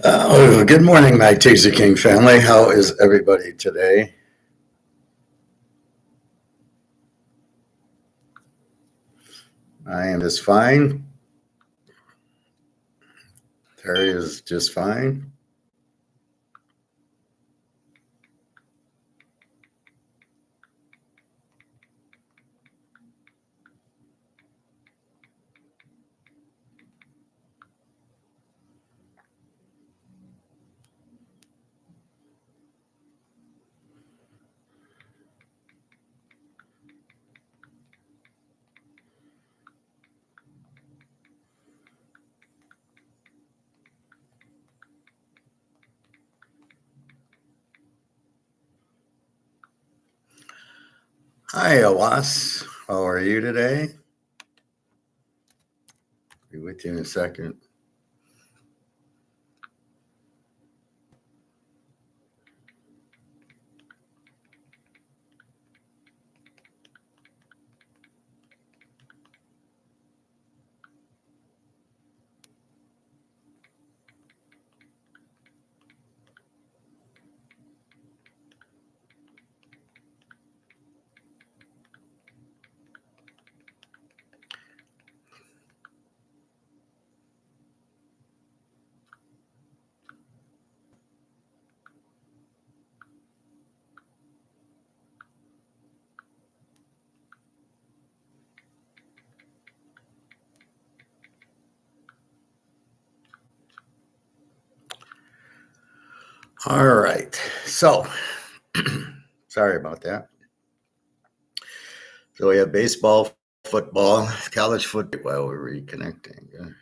Good morning, my Teaserking family. How is everybody today? I am just fine. Terry is just fine. Hi, Awas. How are you today? Be with you in a second. All right. So, sorry about that. So we have baseball, football, college football while we're reconnecting.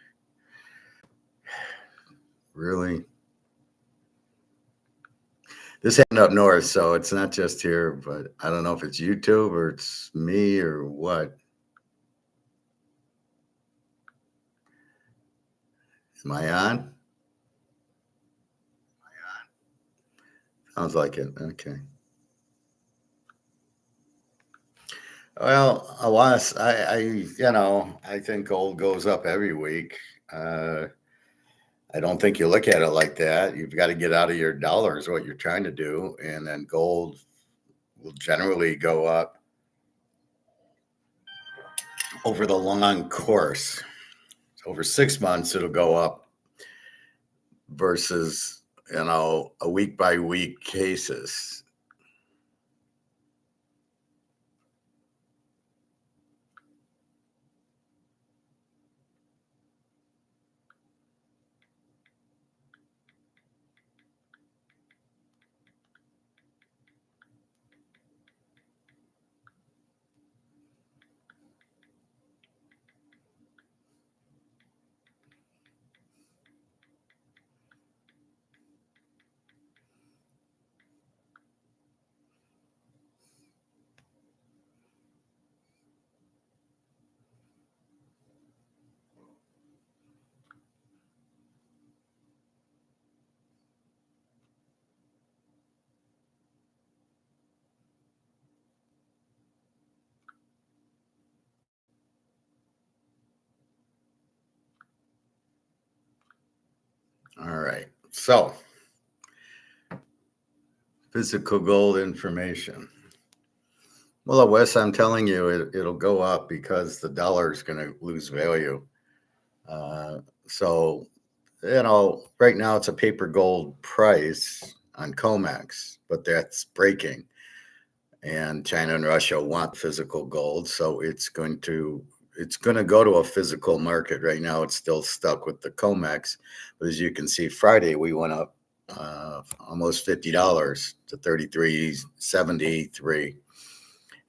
Really? This happened up north, so it's not just here, but I don't know if it's YouTube or it's me or what. Am I on? Sounds like it. Okay. Well, I think gold goes up every week. Uh, I don't think you look at it like that. You've got to get out of your dollars what you're trying to do, and then gold will generally go up over the long course. Over 6 months, it'll go up versus a week by week cases. All right. So, physical gold information. Well, Wes, I'm telling you, it'll go up because the dollar is going to lose value. So, right now it's a paper gold price on COMEX, but that's breaking. And China and Russia want physical gold, so it's going to go to a physical market. Right now, it's still stuck with the COMEX, but as you can see, Friday we went up almost $50 to 33.73,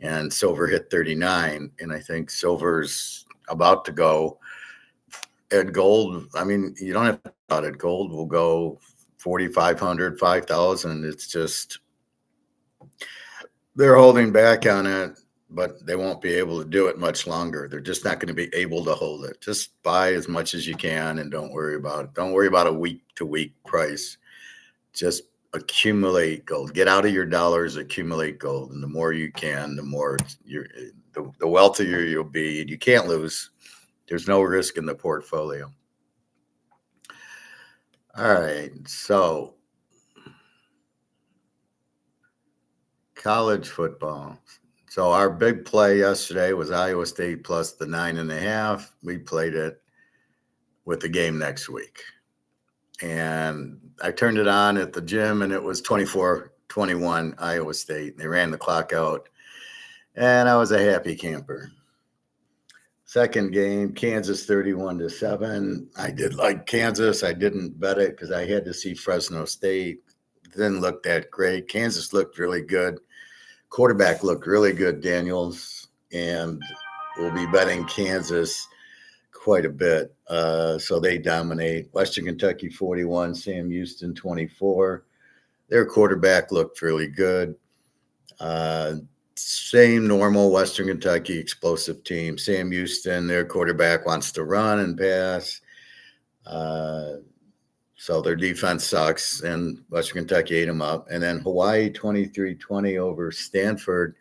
and silver hit 39, and I think silver's about to go. At gold, I mean, you don't have to think about it. Gold will go 4,500, 5,000. It's just they're holding back on it, but they won't be able to do it much longer. They're just not going to be able to hold it. Just buy as much as you can and don't worry about it. Don't worry about a week to week price. Just accumulate gold. Get out of your dollars, accumulate gold. And the more you can, the more the wealthier you'll be. And you can't lose. There's no risk in the portfolio. All right. So college football. So our big play yesterday was Iowa State plus the 9.5. We played it with the game next week. And I turned it on at the gym and it was 24-21 Iowa State. They ran the clock out and I was a happy camper. Second game, Kansas 31-7. I did like Kansas. I didn't bet it because I had to see Fresno State. Didn't look that great. Kansas looked really good. Quarterback looked really good, Daniels, and we'll be betting Kansas quite a bit. So they dominate. Western Kentucky 41, Sam Houston 24. Their quarterback looked really good. Same normal Western Kentucky explosive team. Sam Houston, their quarterback wants to run and pass. So their defense sucks, and Western Kentucky ate them up. And then Hawaii 23-20 over Stanford.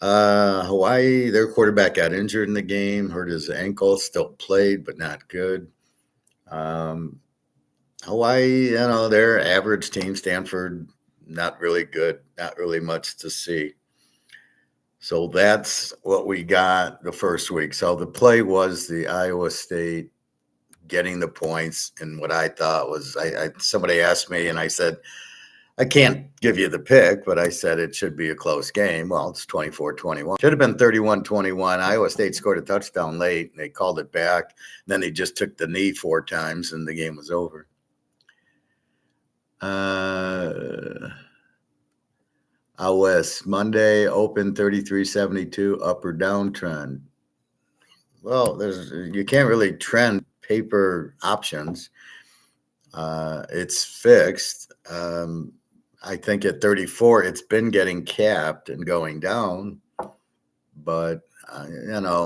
Hawaii, their quarterback got injured in the game, hurt his ankle, still played, but not good. Hawaii, they're average team. Stanford, not really good, not really much to see. So that's what we got the first week. So the play was the Iowa State getting the points, and what I thought was, somebody asked me, and I said, I can't give you the pick, but I said it should be a close game. Well, it's 24-21. Should have been 31-21. Iowa State scored a touchdown late, and they called it back. Then they just took the knee 4 times, and the game was over. Out West, Monday, open 33-72, up or down trend. Well, you can't really trend paper options. It's fixed. I think at 34, it's been getting capped and going down, but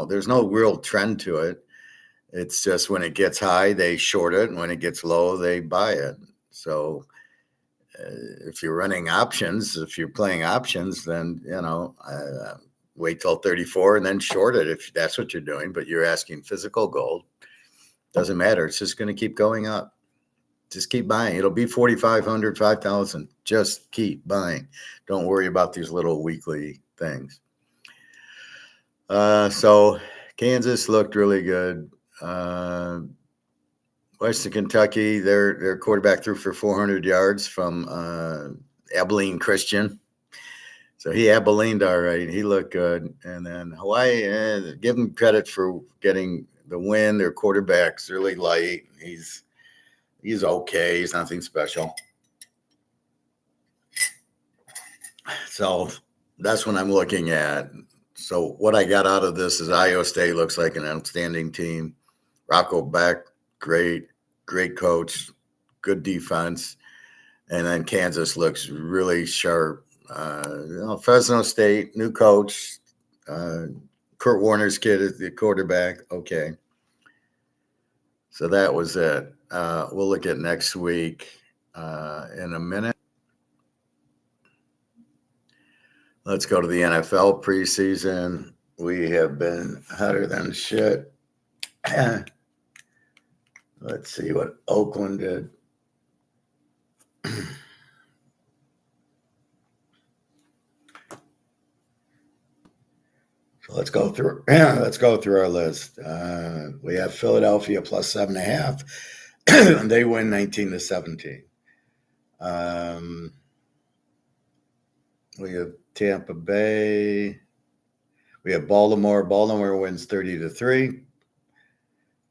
there's no real trend to it. It's just when it gets high, they short it, and when it gets low, they buy it. So if you're running options, if you're playing options, then wait till 34 and then short it if that's what you're doing. But you're asking physical gold, doesn't matter. It's just going to keep going up. Just keep buying. It'll be 4,500, 5,000. Just keep buying. Don't worry about these little weekly things. So Kansas looked really good. Western Kentucky, their quarterback threw for 400 yards from Abilene Christian. So he Abilened all right. He looked good. And then Hawaii, give them credit for getting the win. Their quarterback's really light. He's okay. He's nothing special. So that's what I'm looking at. So what I got out of this is Iowa State looks like an outstanding team. Rocco Beck, great coach, good defense. And then Kansas looks really sharp. Fresno State, new coach. Kurt Warner's kid is the quarterback. Okay. So that was it. We'll look at next week in a minute. Let's go to the NFL preseason. We have been hotter than shit. Let's see what Oakland did. So let's go through our list. We have Philadelphia plus 7.5. And they win 19-17. We have Tampa Bay. We have Baltimore. Baltimore wins 30-3.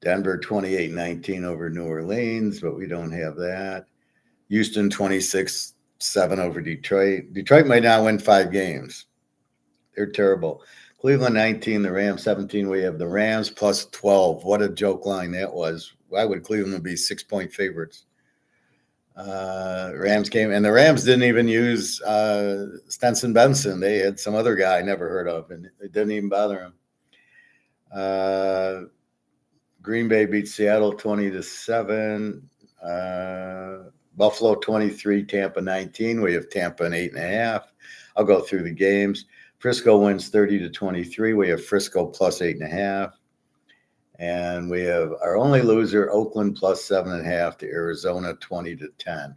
Denver 28-19 over New Orleans, but we don't have that. Houston 26-7 over Detroit. Detroit might not win 5 games. They're terrible. Cleveland 19, the Rams 17. We have the Rams plus 12. What a joke line that was. Why would Cleveland be 6-point favorites? Rams came, and the Rams didn't even use Stenson Benson. They had some other guy I never heard of, and it didn't even bother him. Green Bay beat Seattle 20-7. Buffalo 23, Tampa 19. We have Tampa an 8.5. I'll go through the games. Frisco wins 30-23. We have Frisco plus 8.5. And we have our only loser, Oakland plus 7.5 to Arizona 20-10.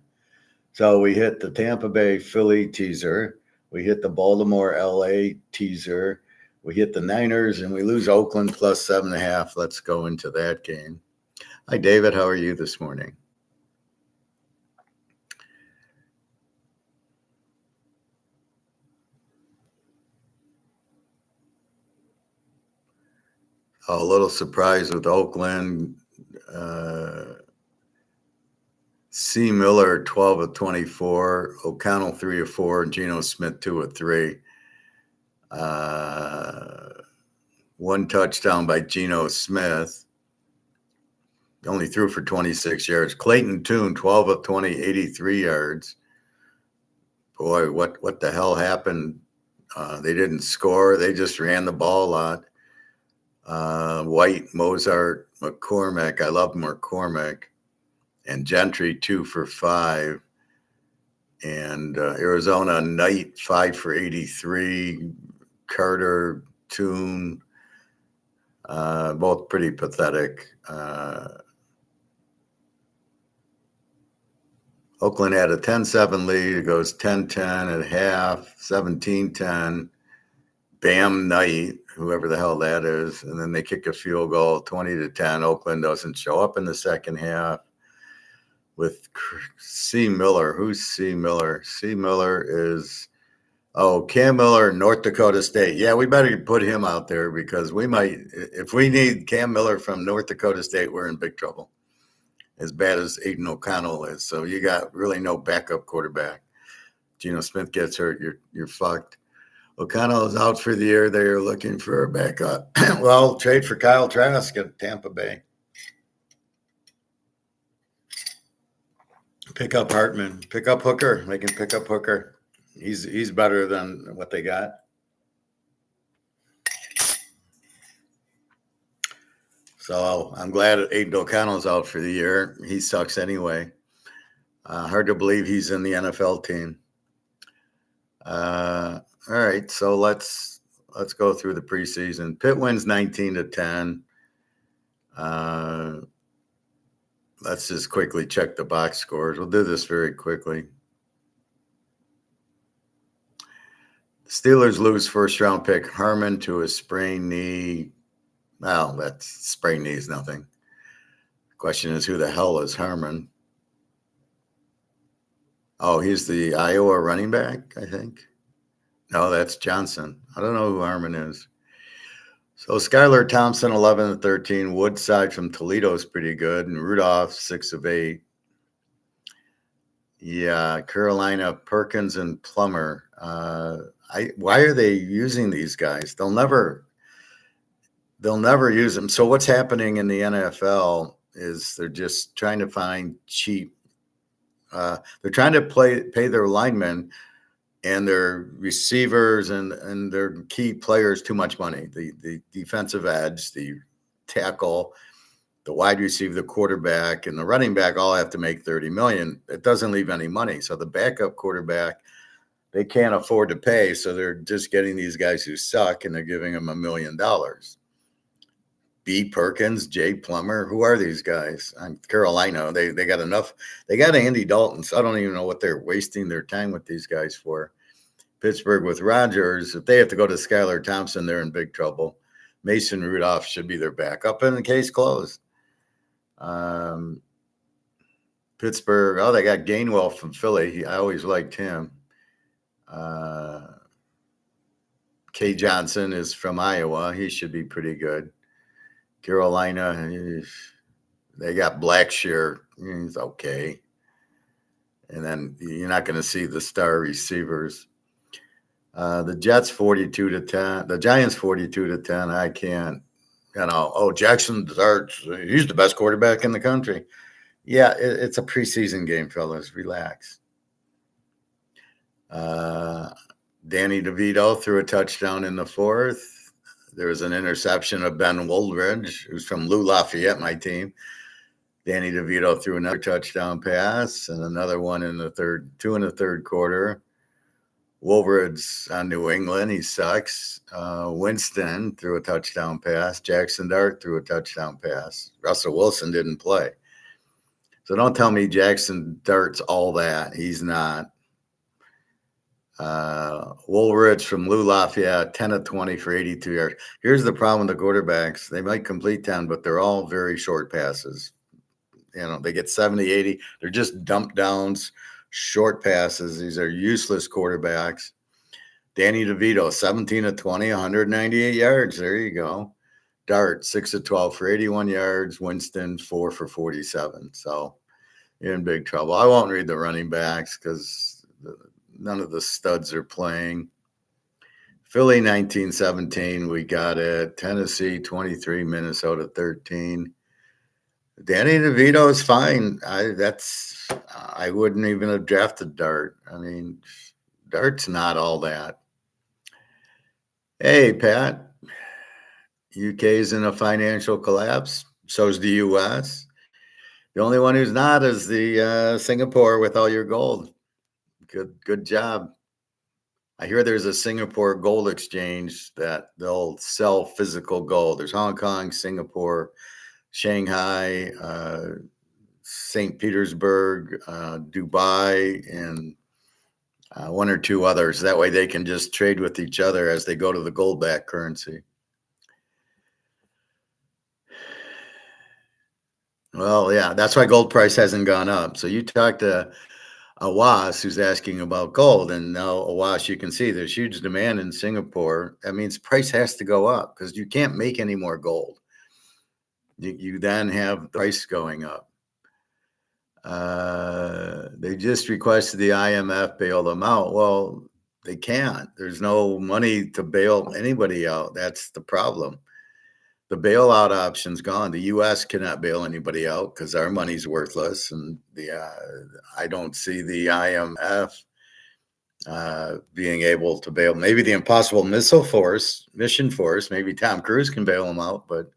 So we hit the Tampa Bay Philly teaser. We hit the Baltimore LA teaser. We hit the Niners and we lose Oakland plus 7.5. Let's go into that game. Hi, David. How are you this morning? A little surprise with Oakland. C. Miller, 12 of 24. O'Connell, 3 of 4. And Geno Smith, 2 of 3. One touchdown by Geno Smith. Only threw for 26 yards. Clayton Tune, 12 of 20, 83 yards. Boy, what the hell happened? They didn't score. They just ran the ball a lot. White, Mozart, McCormick. I love McCormick. And Gentry, 2 for 5. And Arizona, Knight, 5 for 83. Carter, Tune, both pretty pathetic. Oakland had a 10-7 lead. It goes 10-10 at half, 17-10. Bam Knight, whoever the hell that is. And then they kick a field goal, 20-10. Oakland doesn't show up in the second half with C. Miller. Who's C. Miller? C. Miller is, Cam Miller, North Dakota State. Yeah, we better put him out there because we might, if we need Cam Miller from North Dakota State, we're in big trouble. As bad as Aiden O'Connell is. So you got really no backup quarterback. Geno Smith gets hurt, you're fucked. O'Connell is out for the year. They are looking for a backup. Well, trade for Kyle Trask at Tampa Bay. Pick up Hartman. Pick up Hooker. They can pick up Hooker. He's better than what they got. So I'm glad Aiden O'Connell's out for the year. He sucks anyway. Hard to believe he's in the NFL team. All right, so let's go through the preseason. Pitt wins 19-10. Let's just quickly check the box scores. We'll do this very quickly. The Steelers lose first-round pick Harmon to a sprained knee. Well, that sprained knee is nothing. The question is, who the hell is Harmon? Oh, he's the Iowa running back, I think. No, that's Johnson. I don't know who Harmon is. So Skylar Thompson, 11 of 13. Woodside from Toledo is pretty good. And Rudolph, 6 of 8. Yeah, Carolina, Perkins, and Plummer. Why are they using these guys? They'll never use them. So what's happening in the NFL is they're just trying to find cheap. They're trying to pay their linemen and their receivers and their key players too much money. The defensive edge, the tackle, the wide receiver, the quarterback, and the running back all have to make $30 million. It doesn't leave any money. So the backup quarterback, they can't afford to pay. So they're just getting these guys who suck and they're giving them $1 million. B. Perkins, Jay Plummer. Who are these guys? Carolina. They got enough. They got Andy Dalton, so I don't even know what they're wasting their time with these guys for. Pittsburgh with Rodgers. If they have to go to Skylar Thompson, they're in big trouble. Mason Rudolph should be their backup, and the case closed. Pittsburgh. They got Gainwell from Philly. I always liked him. Kay Johnson is from Iowa. He should be pretty good. Carolina, they got Blackshear. He's okay. And then you're not going to see the star receivers. The Jets 42-10. The Giants 42-10. I can't, Jackson Darts. He's the best quarterback in the country. Yeah, it's a preseason game, fellas. Relax. Danny DeVito threw a touchdown in the fourth. There was an interception of Ben Woldridge, who's from Lou Lafayette, my team. Danny DeVito threw another touchdown pass and another one in the third, 2 in the third quarter. Woolridge on New England, he sucks. Winston threw a touchdown pass. Jackson Dart threw a touchdown pass. Russell Wilson didn't play. So don't tell me Jackson Dart's all that. He's not. Woolridge from Lou Lafayette, 10 of 20 for 82 yards. Here's the problem with the quarterbacks. They might complete 10, but they're all very short passes. They get 70, 80. They're just dump downs, short passes. These are useless quarterbacks. Danny DeVito, 17 of 20, 198 yards. There you go. Dart, 6 of 12 for 81 yards. Winston, 4 for 47. So you're in big trouble. I won't read the running backs because none of the studs are playing. Philly, 19-17. We got it. Tennessee, 23. Minnesota, 13. Danny DeVito is fine. I wouldn't even have drafted Dart. I mean, Dart's not all that. Hey, Pat, UK's in a financial collapse. So's the US. The only one who's not is the Singapore with all your gold. Good job. I hear there's a Singapore gold exchange that they'll sell physical gold. There's Hong Kong, Singapore, Shanghai, St. Petersburg, Dubai, and one or two others. That way they can just trade with each other as they go to the gold-backed currency. Well, yeah, that's why gold price hasn't gone up. So you talk to Awas, who's asking about gold, and now Awas, you can see there's huge demand in Singapore. That means price has to go up because you can't make any more gold. You then have the price going up. They just requested the IMF bail them out. Well, they can't. There's no money to bail anybody out. That's the problem. The bailout option's gone. The U.S. cannot bail anybody out because our money's worthless, and I don't see the IMF being able to bail. Maybe the Impossible Mission Force. Maybe Tom Cruise can bail them out, but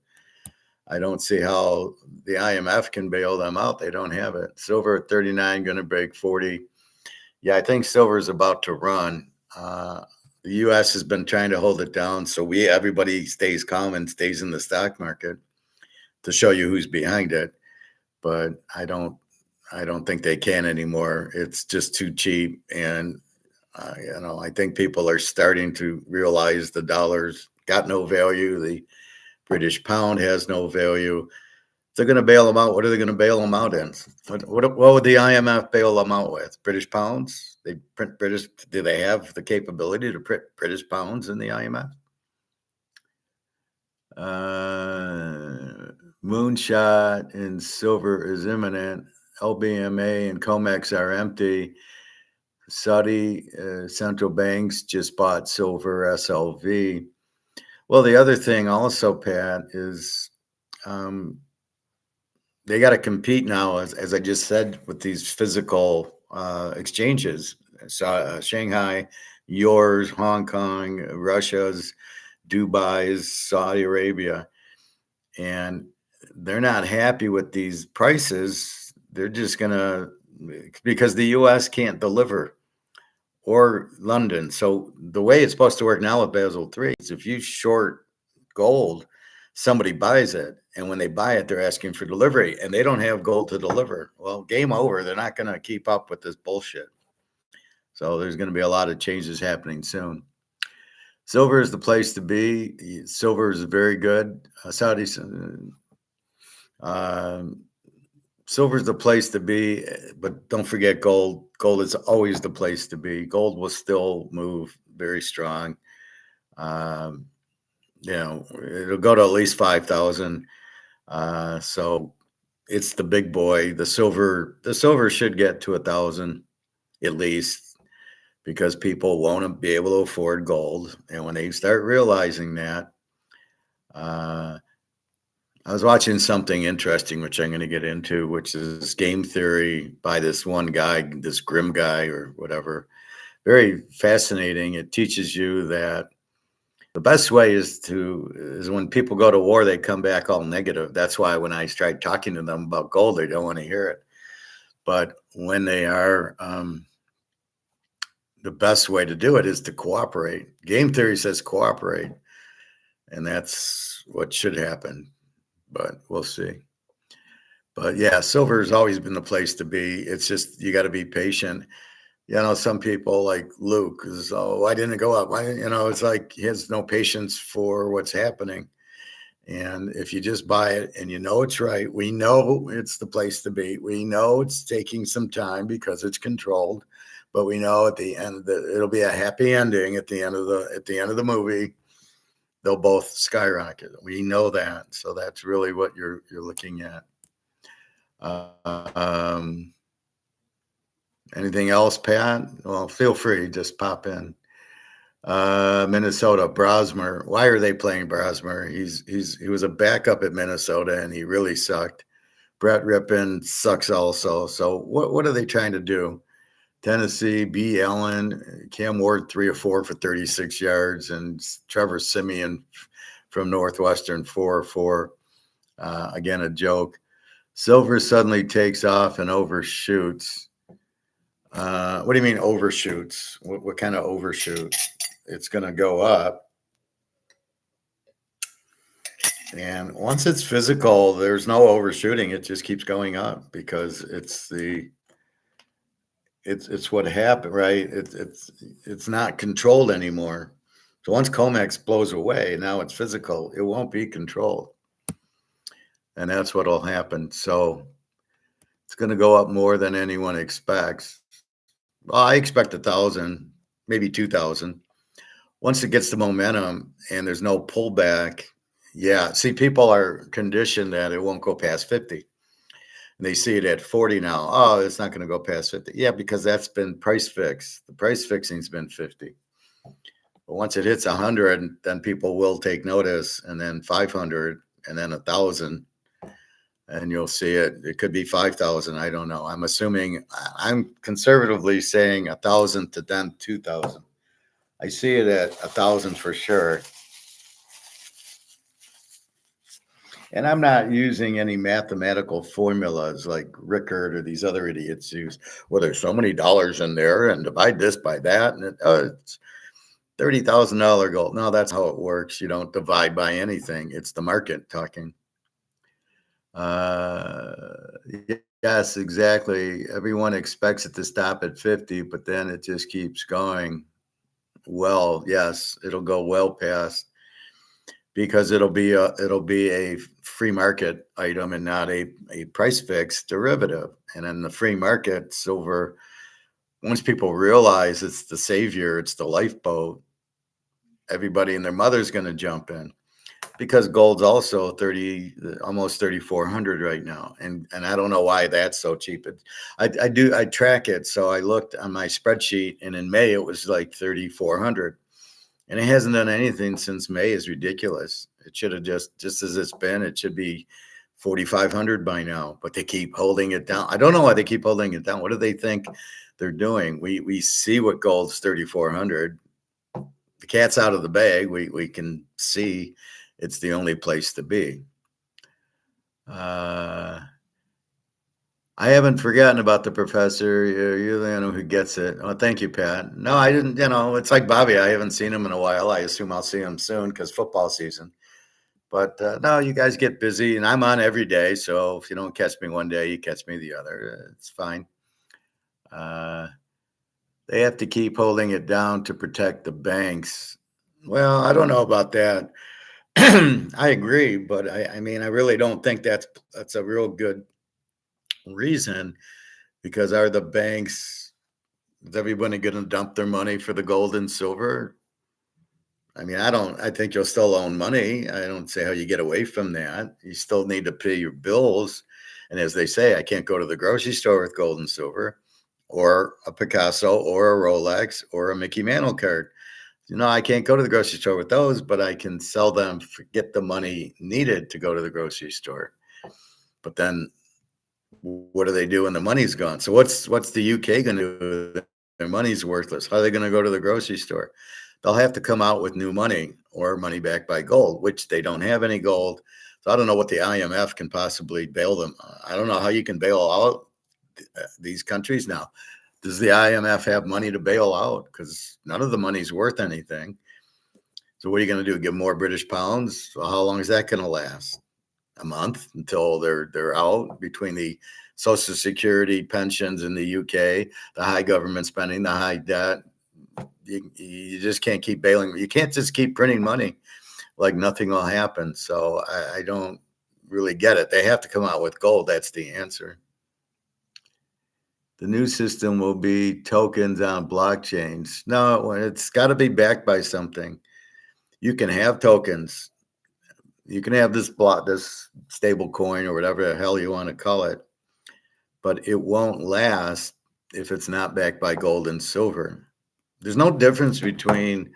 I don't see how the IMF can bail them out. They don't have it. Silver at 39, going to break 40. Yeah, I think silver is about to run. The U.S. has been trying to hold it down, so everybody stays calm and stays in the stock market to show you who's behind it. But I don't think they can anymore. It's just too cheap, and I think people are starting to realize the dollar's got no value. The British pound has no value. If they're going to bail them out, what are they going to bail them out in? What would the IMF bail them out with? British pounds? They print British. Do they have the capability to print British pounds in the IMF? Moonshot and silver is imminent. LBMA and COMEX are empty. Saudi central banks just bought silver, SLV. Well, the other thing also, Pat, is they got to compete now, as I just said, with these physical exchanges. Shanghai, yours, Hong Kong, Russia's, Dubai's, Saudi Arabia. And they're not happy with these prices. They're just going to, because the U.S. can't deliver, or London. So the way it's supposed to work now with Basel III is if you short gold, somebody buys it. And when they buy it, they're asking for delivery, and they don't have gold to deliver. Well, game over. They're not going to keep up with this bullshit. So there's going to be a lot of changes happening soon. Silver is the place to be. Silver is very good. Silver is the place to be, but don't forget gold. Gold is always the place to be. Gold will still move very strong. It'll go to at least 5,000. So it's the big boy. The silver should get to 1,000 at least, because people won't be able to afford gold. And when they start realizing that, I was watching something interesting, which I'm going to get into, which is game theory by this one guy, this Grim guy or whatever. Very fascinating. It teaches you that the best way is when people go to war, they come back all negative. That's why when I start talking to them about gold, they don't want to hear it. But when they are the best way to do it is to cooperate. Game theory says cooperate, and that's what should happen, but we'll see. But yeah, silver has always been the place to be. It's just you got to be patient. Some people like Luke is, oh, why didn't it go up? It's like he has no patience for what's happening. And if you just buy it and it's right, we know it's the place to be. We know it's taking some time because it's controlled, but we know at the end that it'll be a happy ending at the end of the movie. They'll both skyrocket. We know that. So that's really what you're looking at. Anything else, Pat? Well, feel free, just pop in. Minnesota, Brosmer. Why are they playing Brosmer? He was a backup at Minnesota and he really sucked. Brett Rippon sucks also. So what are they trying to do? Tennessee, B. Allen, Cam Ward 3 or 4 for 36 yards, and Trevor Siemian from Northwestern 4 or 4. Again, a joke. Silver suddenly takes off and overshoots. What do you mean overshoots? What kind of overshoot? It's going to go up. And once it's physical, there's no overshooting. It just keeps going up because it's what happened, right? It's not controlled anymore. So once Comex blows away, now it's physical. It won't be controlled. And that's what will happen. So it's going to go up more than anyone expects. Well, I expect 1,000, maybe 2,000. Once it gets the momentum and there's no pullback, yeah. See, people are conditioned that it won't go past 50. And they see it at 40 now. Oh, it's not going to go past 50. Yeah, because that's been price fixed. The price fixing's been 50. But once it hits 100, then people will take notice, and then 500, and then 1,000. And you'll see it. It could be 5,000. I don't know. I'm conservatively saying 1,000 to then 2,000. I see it at 1,000 for sure. And I'm not using any mathematical formulas like Rickard or these other idiots use. Well, there's so many dollars in there and divide this by that. And it's $30,000 gold. No, that's how it works. You don't divide by anything. It's the market talking. Yes, exactly. Everyone expects it to stop at 50, but then it just keeps going. Well, yes, it'll go well past because it'll be a free market item and not a price fixed derivative. And in the free market, silver, once people realize it's the savior, it's the lifeboat, everybody and their mother's going to jump in. Because gold's also almost 3,400 right now, and I don't know why that's so cheap. I track it, so I looked on my spreadsheet, and in May it was like 3,400, and it hasn't done anything since May. Is ridiculous. It should have just as it's been. It should be 4,500 by now, but they keep holding it down. I don't know why they keep holding it down. What do they think they're doing? We see what gold's 3,400. The cat's out of the bag. We can see. It's the only place to be. I haven't forgotten about the professor. You're the one who gets it. Oh, thank you, Pat. No, I didn't. It's like Bobby. I haven't seen him in a while. I assume I'll see him soon because football season. But no, you guys get busy, and I'm on every day. So if you don't catch me one day, you catch me the other. It's fine. They have to keep holding it down to protect the banks. Well, I don't know about that. I agree, but I mean, I really don't think that's a real good reason because is everybody going to dump their money for the gold and silver? I mean, I think you'll still own money. I don't say how you get away from that. You still need to pay your bills. And as they say, I can't go to the grocery store with gold and silver or a Picasso or a Rolex or a Mickey Mantle card. I can't go to the grocery store with those, but I can sell them, get the money needed to go to the grocery store. But then what do they do when the money's gone? So what's the UK going to do? Their money's worthless. How are they going to go to the grocery store? They'll have to come out with new money or money backed by gold, which they don't have any gold. So I don't know what the IMF can possibly bail them. I don't know how you can bail out these countries now. Does the IMF have money to bail out? Because none of the money's worth anything. So what are you going to do? Give more British pounds? Well, how long is that going to last? A month until they're out, between the Social Security pensions in the UK, the high government spending, the high debt. You just can't keep bailing. You can't just keep printing money like nothing will happen. So I don't really get it. They have to come out with gold. That's the answer. The new system will be tokens on blockchains. No, it's got to be backed by something. You can have tokens. You can have this stable coin or whatever the hell you want to call it, but it won't last if it's not backed by gold and silver. There's no difference between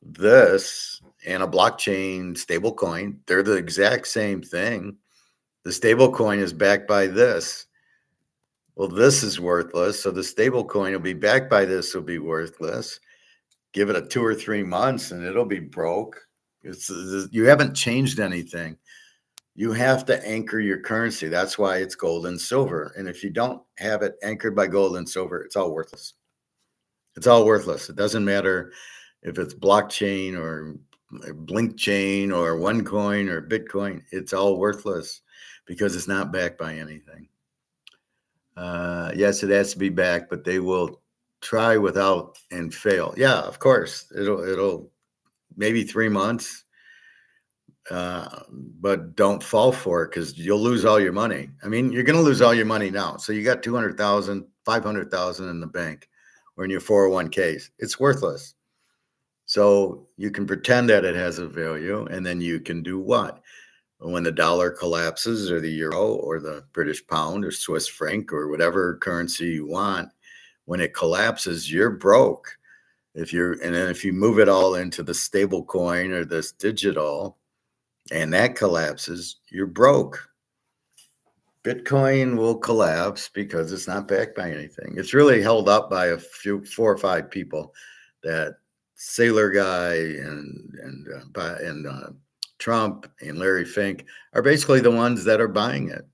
this and a blockchain stable coin. They're the exact same thing. The stable coin is backed by this. Well, this is worthless, so the stable coin will be backed by this, will be worthless. Give it a 2 or 3 months and it'll be broke. You haven't changed anything. You have to anchor your currency. That's why it's gold and silver. And if you don't have it anchored by gold and silver, it's all worthless. It's all worthless. It doesn't matter if it's blockchain or blink chain or OneCoin or Bitcoin. It's all worthless because it's not backed by anything. Yes, it has to be backed, but they will try without and fail. Yeah, of course. It'll maybe 3 months. But don't fall for it because you'll lose all your money. I mean, you're going to lose all your money now. So you got 200,000, 500,000 in the bank or in your 401ks. It's worthless. So you can pretend that it has a value, and then you can do what? When the dollar collapses, or the euro or the British pound or Swiss franc or whatever currency you want, when it collapses, you're broke. And then if you move it all into the stable coin or this digital, and that collapses, you're broke. Bitcoin will collapse because it's not backed by anything. It's really held up by a few, 4 or 5 people. That Sailor guy and Trump and Larry Fink are basically the ones that are buying it.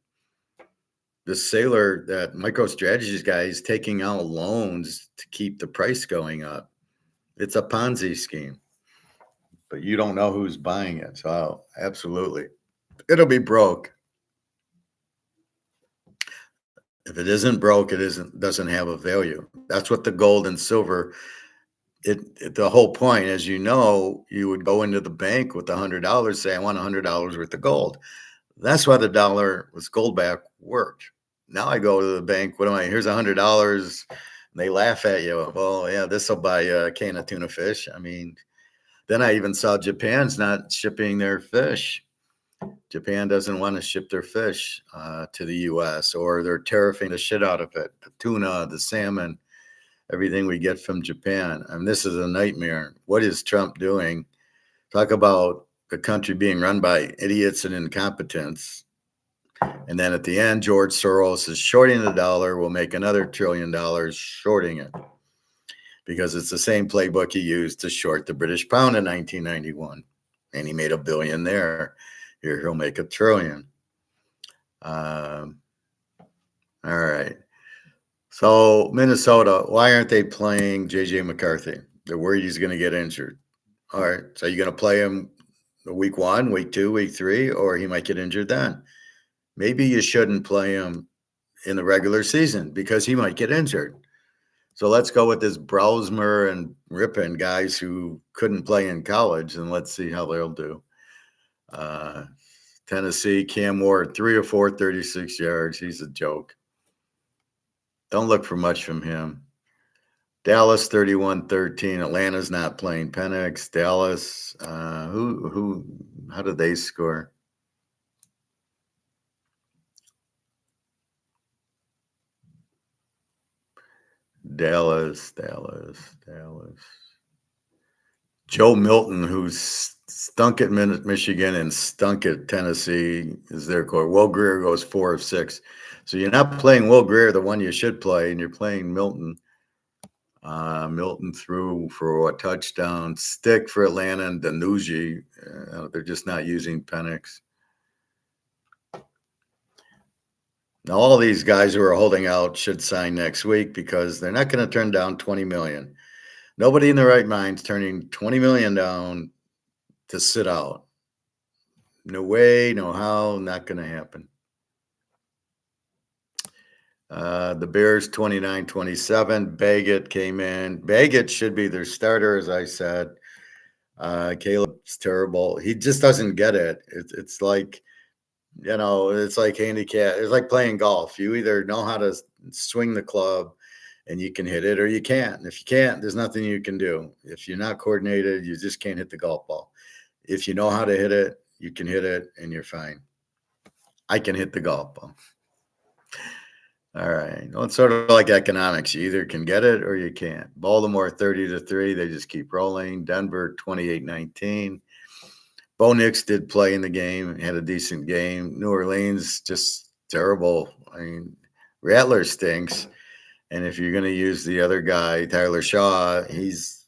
The Sailor, that MicroStrategies guy, is taking out loans to keep the price going up. It's a Ponzi scheme, but you don't know who's buying it. So absolutely, it'll be broke. If it isn't broke, it doesn't have a value. That's what the gold and silver. The whole point, as you know, you would go into the bank with $100, say, I want $100 worth of gold. That's why the dollar with gold back worked. Now I go to the bank. Here's $100. They laugh at you. Well, yeah, this will buy a can of tuna fish. I mean, then I even saw Japan's not shipping their fish. Japan doesn't want to ship their fish to the U.S., or they're tariffing the shit out of it. The tuna, the salmon, everything we get from Japan. I mean, this is a nightmare. What is Trump doing? Talk about the country being run by idiots and incompetence. And then at the end, George Soros is shorting the dollar. Will make another $1 trillion shorting it, because it's the same playbook he used to short the British pound in 1991. And he made $1 billion there. Here, he'll make $1 trillion. All right. So Minnesota, why aren't they playing JJ McCarthy? They're worried he's going to get injured. All right. So you're going to play him week 1, week 2, week 3, or he might get injured then. Maybe you shouldn't play him in the regular season because he might get injured. So let's go with this Brausmer and Rippon guys who couldn't play in college, and let's see how they'll do. Tennessee, Cam Ward, 3 or 4, 36 yards. He's a joke. Don't look for much from him. Dallas, 31-13. Atlanta's not playing Penix. Dallas, how did they score? Dallas. Joe Milton, who's stunk at Michigan and stunk at Tennessee, is their core. Will Grier goes 4 of 6. So you're not playing Will Grier, the one you should play, and you're playing Milton. Milton threw for a touchdown. Stick for Atlanta and Danuji. They're just not using Penix. Now, all these guys who are holding out should sign next week because they're not going to turn down 20 million. Nobody in their right mind's turning 20 million down to sit out. No way, no how, not going to happen. The Bears 29-27. Baggett came in. Baggett should be their starter, as I said. Caleb's terrible. He just doesn't get it. It's like, it's like handicap. It's like playing golf. You either know how to swing the club and you can hit it, or you can't. And if you can't, there's nothing you can do. If you're not coordinated, you just can't hit the golf ball. If you know how to hit it, you can hit it and you're fine. I can hit the golf ball. All right. Well, it's sort of like economics. You either can get it or you can't. Baltimore 30-3. They just keep rolling. Denver 28-19. Bo Nix did play in the game, had a decent game. New Orleans just terrible. I mean, Rattler stinks. And if you're going to use the other guy, Tyler Shaw, he's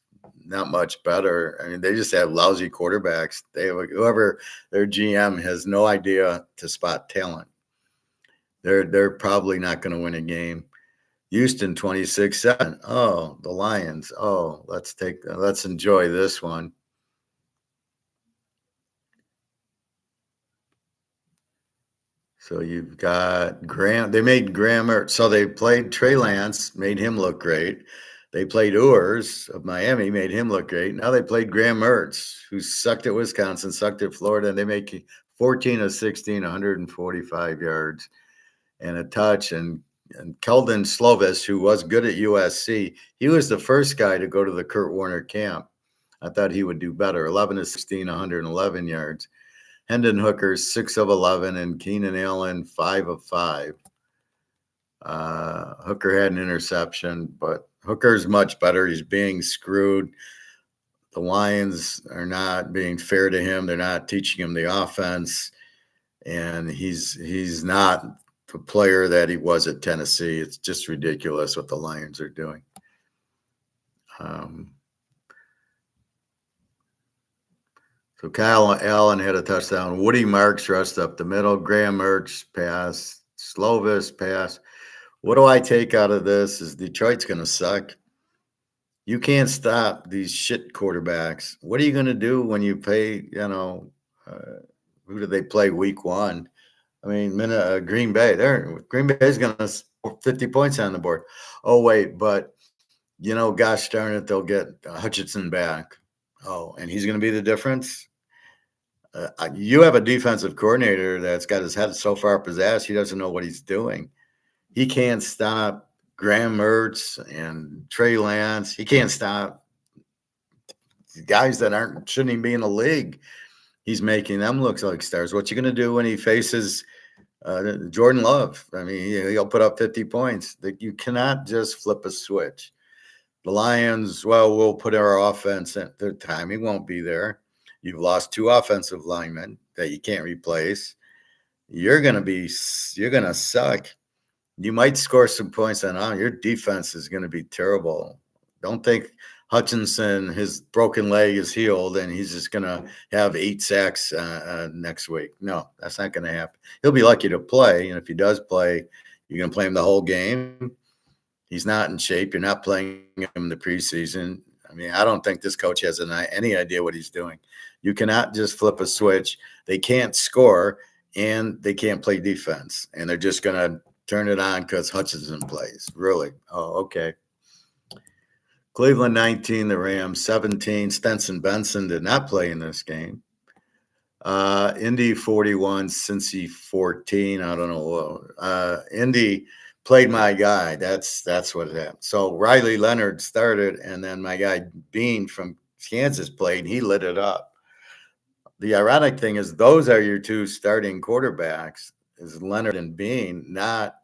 not much better. I mean, they just have lousy quarterbacks. Whoever their GM has no idea to spot talent. They're probably not going to win a game. Houston 26-7. Oh, the Lions. Oh, let's enjoy this one. So you've got Graham. They made Graham. So they played Trey Lance, made him look great. They played Urs of Miami, made him look great. Now they played Graham Mertz, who sucked at Wisconsin, sucked at Florida, and they make 14 of 16, 145 yards and a touch. And Keldon Slovis, who was good at USC, he was the first guy to go to the Kurt Warner camp. I thought he would do better. 11 of 16, 111 yards. Hendon Hooker, 6 of 11, and Keenan Allen, 5 of 5. Hooker had an interception, but Hooker's much better. He's being screwed. The Lions are not being fair to him. They're not teaching him the offense, and he's not the player that he was at Tennessee. It's just ridiculous what the Lions are doing. So Kyle Allen had a touchdown. Woody Marks rushed up the middle. Graham Mertz pass. Slovis pass. What do I take out of this is Detroit's going to suck. You can't stop these shit quarterbacks. What are you going to do when you pay, who do they play week 1? I mean, Green Bay. Green Bay is going to 50 points on the board. Oh, wait, but, gosh darn it, they'll get Hutchinson back. Oh, and he's going to be the difference? You have a defensive coordinator that's got his head so far up his ass, he doesn't know what he's doing. He can't stop Graham Mertz and Trey Lance. He can't stop guys that shouldn't even be in the league. He's making them look like stars. What you going to do when he faces Jordan Love? I mean, he'll put up 50 points. You cannot just flip a switch. The Lions, we'll put our offense in. Their timing won't be there. You've lost 2 offensive linemen that you can't replace. You're going to suck. You might score some points on your defense is going to be terrible. Don't think Hutchinson, his broken leg is healed and he's just going to have 8 sacks next week. No, that's not going to happen. He'll be lucky to play. And if he does play, you're going to play him the whole game. He's not in shape. You're not playing him in the preseason. I mean, I don't think this coach has any idea what he's doing. You cannot just flip a switch. They can't score and they can't play defense. And they're just going to turn it on because Hutchinson plays. Really? Oh, okay. Cleveland 19, the Rams 17. Stenson Benson did not play in this game. Indy 41, Cincy 14. I don't know. Indy played my guy. That's what it happened. So Riley Leonard started, and then my guy Bean from Kansas played. He lit it up. The ironic thing is those are your 2 starting quarterbacks, is Leonard and Bean, not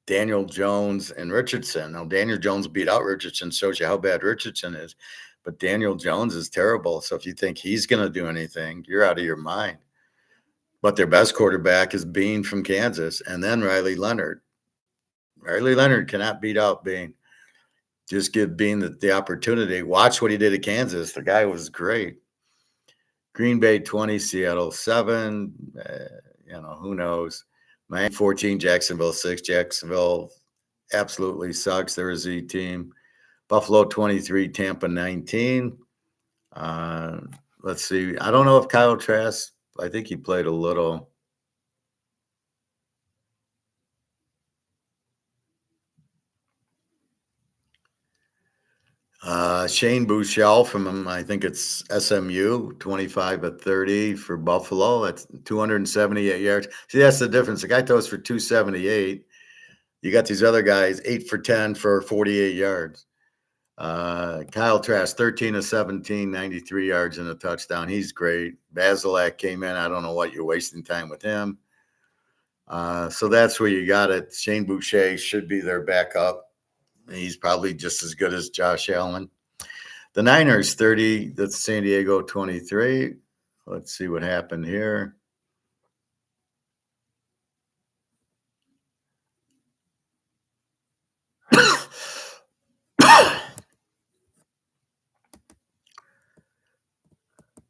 Daniel Jones and Richardson. Now, Daniel Jones beat out Richardson, shows you how bad Richardson is. But Daniel Jones is terrible. So if you think he's going to do anything, you're out of your mind. But their best quarterback is Bean from Kansas, and then Riley Leonard. Riley Leonard cannot beat out Bean. Just give Bean the opportunity. Watch what he did at Kansas. The guy was great. Green Bay 20, Seattle 7. Who knows? Miami 14, Jacksonville 6. Jacksonville absolutely sucks. They're a Z team. Buffalo 23, Tampa 19. Uh, let's see. I don't know if Kyle Trask, I think he played a little. Shane Buechele from I think it's SMU, 25 at 30 for Buffalo. That's 278 yards. See, that's the difference. The guy throws for 278. You got these other guys, 8 for 10 for 48 yards. Kyle Trask, 13 of 17, 93 yards and a touchdown. He's great. Basilak came in. I don't know what you're wasting time with him. So that's where you got it. Shane Boucher should be their backup. He's probably just as good as Josh Allen. The Niners 30, that's San Diego 23. Let's see what happened here.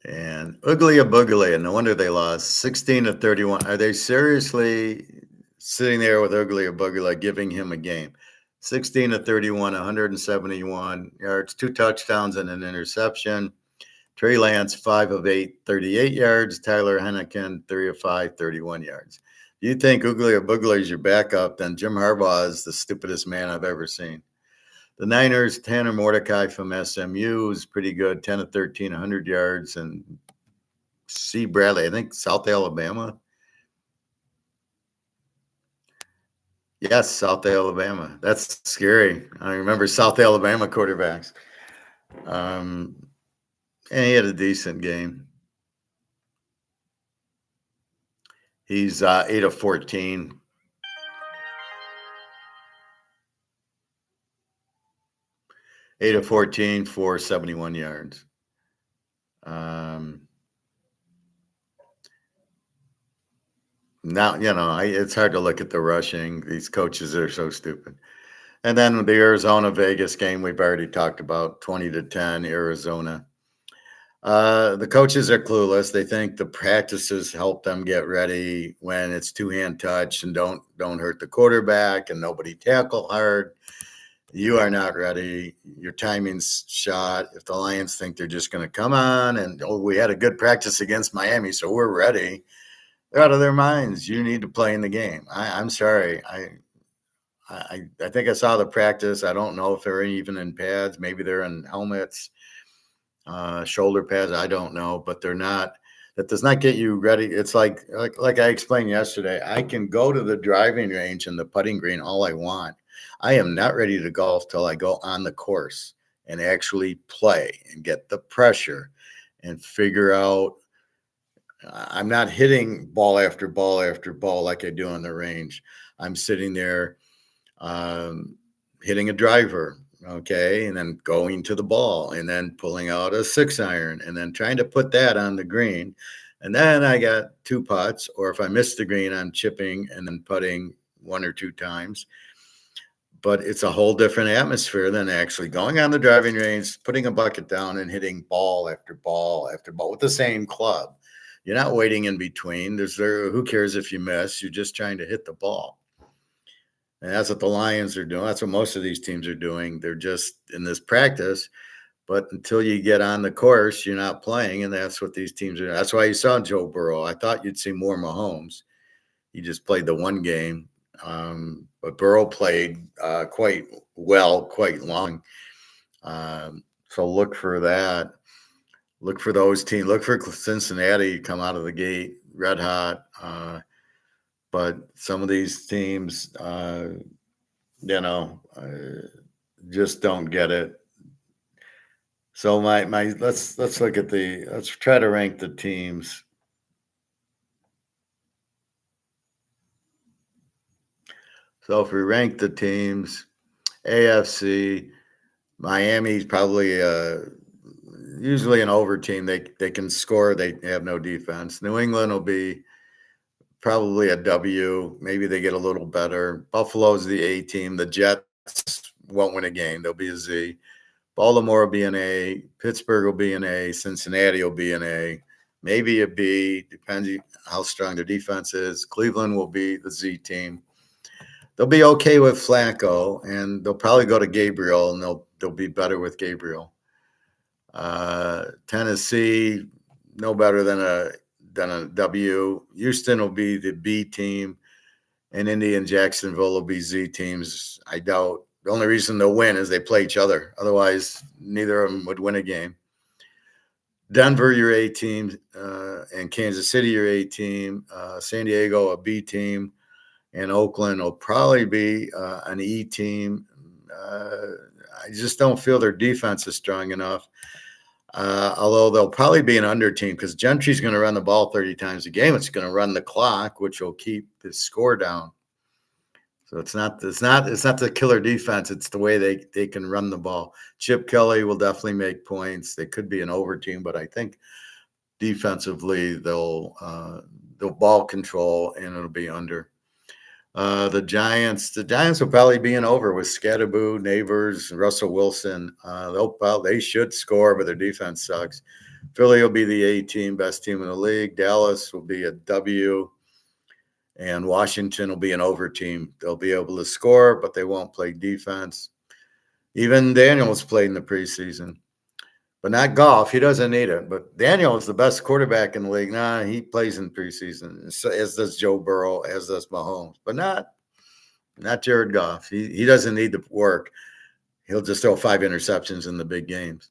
And Uglia Buglia, no wonder they lost 16 to 31. Are they seriously sitting there with Uglia Buglia giving him a game? 16 to 31, 171 yards, 2 touchdowns and an interception. Trey Lance, 5 of 8, 38 yards. Tyler Henneken, 3 of 5, 31 yards. If you think Uglia Buglia is your backup, then Jim Harbaugh is the stupidest man I've ever seen. The Niners, Tanner Mordecai from SMU is pretty good, 10 of 13, 100 yards. And C. Bradley, I think South Alabama. Yes, South Alabama. That's scary. I remember South Alabama quarterbacks. And he had a decent game. He's 8 of 14. 8 of 14 for 71 yards. Now, it's hard to look at the rushing. These coaches are so stupid. And then the Arizona-Vegas game we've already talked about, 20 to 10, Arizona. The coaches are clueless. They think the practices help them get ready when it's two-hand touch and don't hurt the quarterback and nobody tackle hard. You are not ready. Your timing's shot. If the Lions think they're just going to come on and, we had a good practice against Miami, so we're ready, they're out of their minds. You need to play in the game. I'm sorry. I think I saw the practice. I don't know if they're even in pads. Maybe they're in helmets, shoulder pads. I don't know, but they're not. That does not get you ready. It's like I explained yesterday. I can go to the driving range and the putting green all I want. I am not ready to golf till I go on the course and actually play and get the pressure and figure out. I'm not hitting ball after ball after ball like I do on the range. I'm sitting there hitting a driver, okay, and then going to the ball and then pulling out a 6-iron and then trying to put that on the green. And then I got 2 putts, or if I miss the green, I'm chipping and then putting 1 or 2 times. But it's a whole different atmosphere than actually going on the driving range, putting a bucket down and hitting ball after ball after ball with the same club. You're not waiting in between. Who cares if you miss? You're just trying to hit the ball. And that's what the Lions are doing. That's what most of these teams are doing. They're just in this practice, but until you get on the course, you're not playing, and that's what these teams are doing. That's why you saw Joe Burrow. I thought you'd see more Mahomes. He just played the one game, but Burrow played quite well, quite long. So look for that. Look for those teams. Look for Cincinnati to come out of the gate red hot. But some of these teams, just don't get it. So let's look at let's try to rank the teams. So if we rank the teams, AFC, Miami's probably usually an over team. They can score. They have no defense. New England will be probably a W. Maybe they get a little better. Buffalo's the A team. The Jets won't win a game. They'll be a Z. Baltimore will be an A. Pittsburgh will be an A. Cincinnati will be an A. maybe a B, depending how strong their defense is. Cleveland will be the Z team. They'll be okay with Flacco, and they'll probably go to Gabriel, and they'll be better with Gabriel. Tennessee, no better than a W. Houston will be the B team, and Indy and Jacksonville will be Z teams. I doubt the only reason they'll win is they play each other. Otherwise, neither of them would win a game. Denver, your A team, and Kansas City, your A team. San Diego, a B team, and Oakland will probably be an E team. I just don't feel their defense is strong enough. Although they'll probably be an under team because Gentry's going to run the ball 30 times a game. It's going to run the clock, which will keep the score down. So it's not the killer defense. It's the way they can run the ball. Chip Kelly will definitely make points. They could be an over team, but I think defensively they'll ball control and it'll be under. The Giants will probably be an over with Scatterboo, Neighbors, Russell Wilson. They should score, but their defense sucks. Philly will be the A team, best team in the league. Dallas will be a W. And Washington will be an over team. They'll be able to score, but they won't play defense. Even Daniels played in the preseason, but not Goff. He doesn't need it. But Daniel is the best quarterback in the league. Nah, he plays in preseason, as does Joe Burrow, as does Mahomes, but not Jared Goff. He doesn't need the work. He'll just throw 5 interceptions in the big games.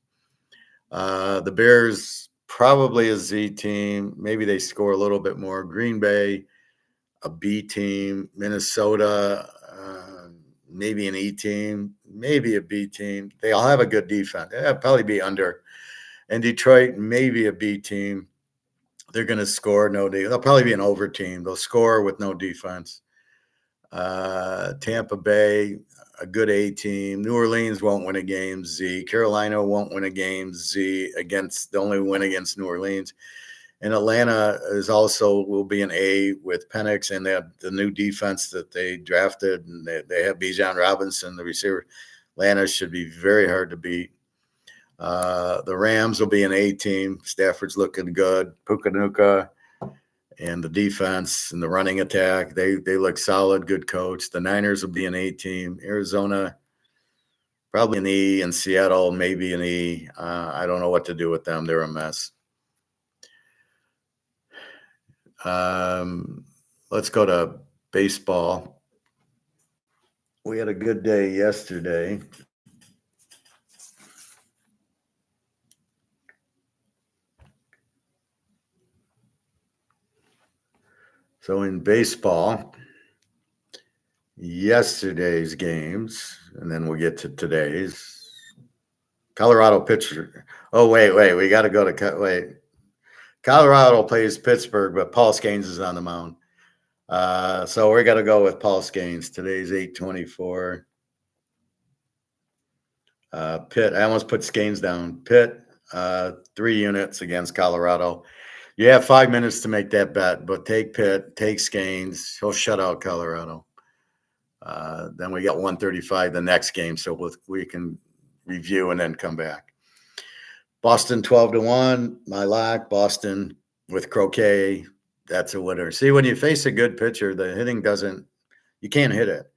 The Bears, probably a Z team. Maybe they score a little bit more. Green Bay, a B team. Minnesota, maybe an E team, maybe a B team. They all have a good defense. They'll probably be under. And Detroit, maybe a B team. They're going to score no defense. They'll probably be an over team. They'll score with no defense. Tampa Bay, a good A team. New Orleans won't win a game, Z. Carolina won't win a game, Z. They'll only win against New Orleans. And Atlanta will be an A with Penix, and they have the new defense that they drafted, and they have Bijan Robinson, the receiver. Atlanta should be very hard to beat. The Rams will be an A team. Stafford's looking good. Puka and the defense and the running attack, they look solid, good coach. The Niners will be an A team. Arizona, probably an E, and Seattle, maybe an E. I don't know what to do with them. They're a mess. Let's go to baseball. We had a good day yesterday. So in baseball, yesterday's games, and then we'll get to today's. Colorado pitcher. Oh, wait. We got to go to Colorado plays Pittsburgh, but Paul Skeens is on the mound. So we're going to go with Paul Skeens. Today's 8:24. Pitt, I almost put Skeens down. Pitt, 3 units against Colorado. You have 5 minutes to make that bet, but take Pitt, take Skeens. He'll shut out Colorado. Then we got 135 the next game, so we can review and then come back. Boston 12-1, my lock. Boston with Croquet, that's a winner. See, when you face a good pitcher, the hitting you can't hit it.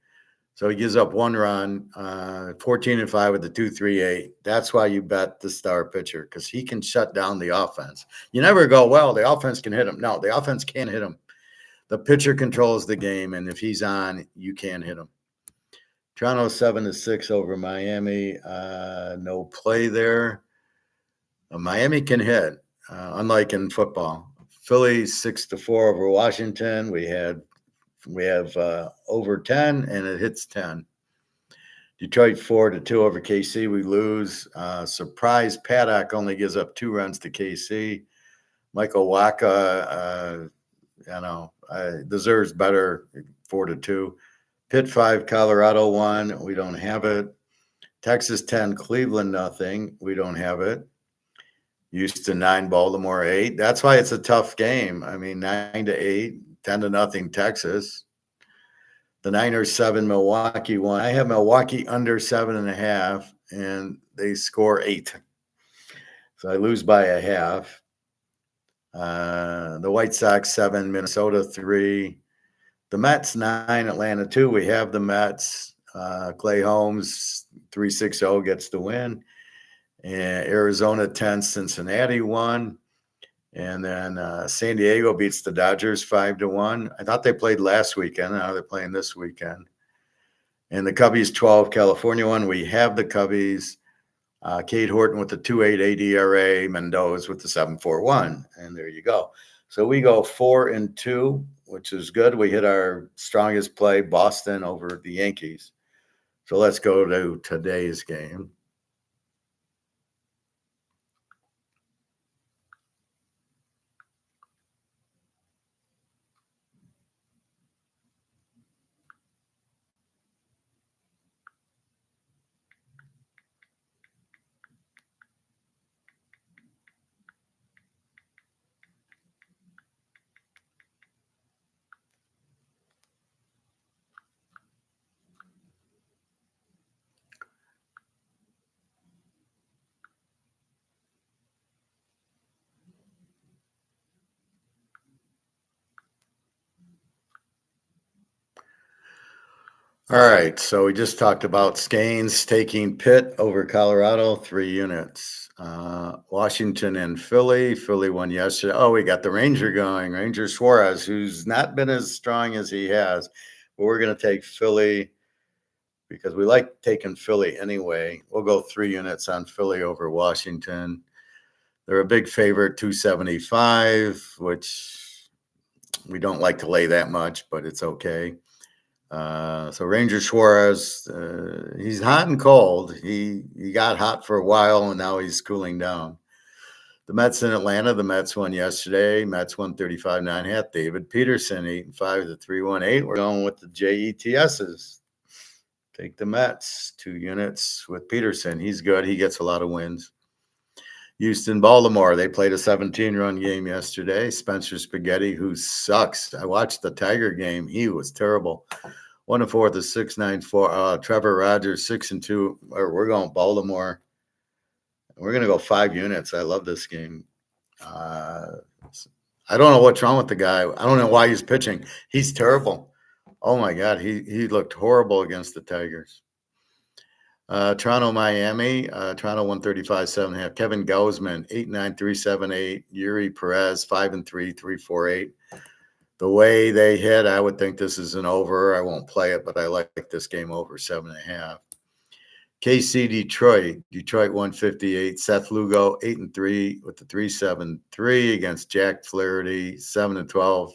So he gives up 1 run, 14-5 with the 2.38. That's why you bet the star pitcher, because he can shut down the offense. You never go, well, the offense can hit him. No, the offense can't hit him. The pitcher controls the game, and if he's on, you can't hit him. Toronto 7-6 over Miami. No play there. Miami can hit, unlike in football. Philly 6-4 over Washington. We have over 10, and it hits 10. Detroit 4-2 over KC. We lose. Surprise, Paddock only gives up 2 runs to KC. Michael Waka, deserves better, 4-2. Pitt 5, Colorado 1. We don't have it. Texas 10, Cleveland nothing. We don't have it. Houston 9, Baltimore 8. That's why it's a tough game. I mean, 9-8, 10-0 Texas. The Niners 7, Milwaukee 1. I have Milwaukee under 7.5, and they score 8. So I lose by a half. The White Sox 7, Minnesota 3. The Mets 9, Atlanta 2. We have the Mets. Clay Holmes 3-6-0 gets the win. And Arizona 10, Cincinnati 1. And then San Diego beats the Dodgers 5-1. I thought they played last weekend. Now they're playing this weekend. And the Cubbies 12, California 1. We have the Cubbies. Cade Horton with the 2.88 ERA, Mendoza with the 7.41, and there you go. So we go 4-2, which is good. We hit our strongest play, Boston over the Yankees. So let's go to today's game. All right, so we just talked about Scanes taking Pitt over Colorado, 3 units. Washington and Philly. Philly won yesterday. Oh, we got the Ranger going. Ranger Suarez, who's not been as strong as he has. But we're going to take Philly because we like taking Philly anyway. We'll go 3 units on Philly over Washington. They're a big favorite, 275, which we don't like to lay that much, but it's okay. So Ranger Suarez, he's hot and cold. He got hot for a while, and now he's cooling down. The Mets in Atlanta. The Mets won yesterday. Mets won 35-9. David Peterson 8-5 to 318. We're going with the JETSs. Take the Mets 2 units with Peterson. He's good. He gets a lot of wins. Houston, Baltimore. They played a 17-run game yesterday. Spencer Spaghetti, who sucks. I watched the Tiger game. He was terrible. 1-4 to 6-9-4. Trevor Rogers 6-2. We're going Baltimore. We're going to go 5 units. I love this game. I don't know what's wrong with the guy. I don't know why he's pitching. He's terrible. Oh my God, he looked horrible against the Tigers. Toronto, Miami. Toronto 135, 7.5. Kevin Gausman 8-9, 3.78. Yuri Perez 5-3, 3.48. The way they hit, I would think this is an over. I won't play it, but I like this game over 7.5. KC, Detroit. Detroit 158. Seth Lugo 8-3 with the 3.73 against Jack Flaherty 7-12.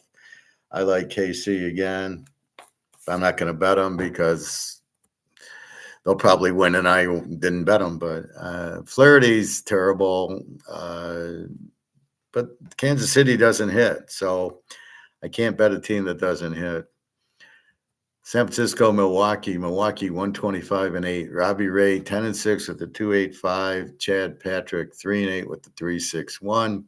I like KC again. I'm not going to bet them because they'll probably win, and I didn't bet them. But Flaherty's terrible. But Kansas City doesn't hit, so I can't bet a team that doesn't hit. San Francisco, Milwaukee. Milwaukee 125-8. Robbie Ray 10-6 with the 2.85. Chad Patrick 3-8 with the 3.61.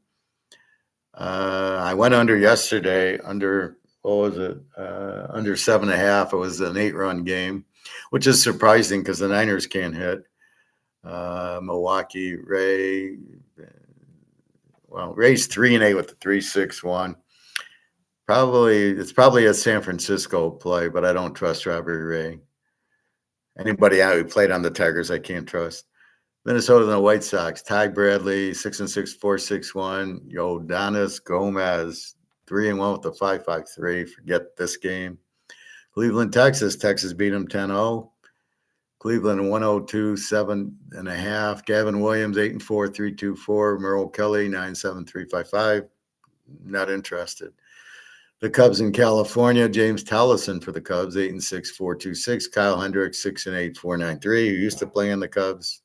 I went under yesterday. Under what was it? Under 7.5. It was an 8-run game, which is surprising because the Niners can't hit. Milwaukee Ray. Well, Ray's 3-8 with the 3.61. It's probably a San Francisco play, but I don't trust Robbie Ray. Anybody out who played on the Tigers, I can't trust. Minnesota and the White Sox. Ty Bradley 6-6, 4.61. Yodanis Gomez 3-1 with the 5.53. Forget this game. Cleveland, Texas. Texas beat them 10-0. Cleveland 102, 7.5. Gavin Williams 8-4, 3.24. Merle Kelly 9.7, 3.55. Not interested. The Cubs in California, James Tallison for the Cubs, 8-6, 4.26. Kyle Hendricks, 6-8, 4.93. Who used to play in the Cubs?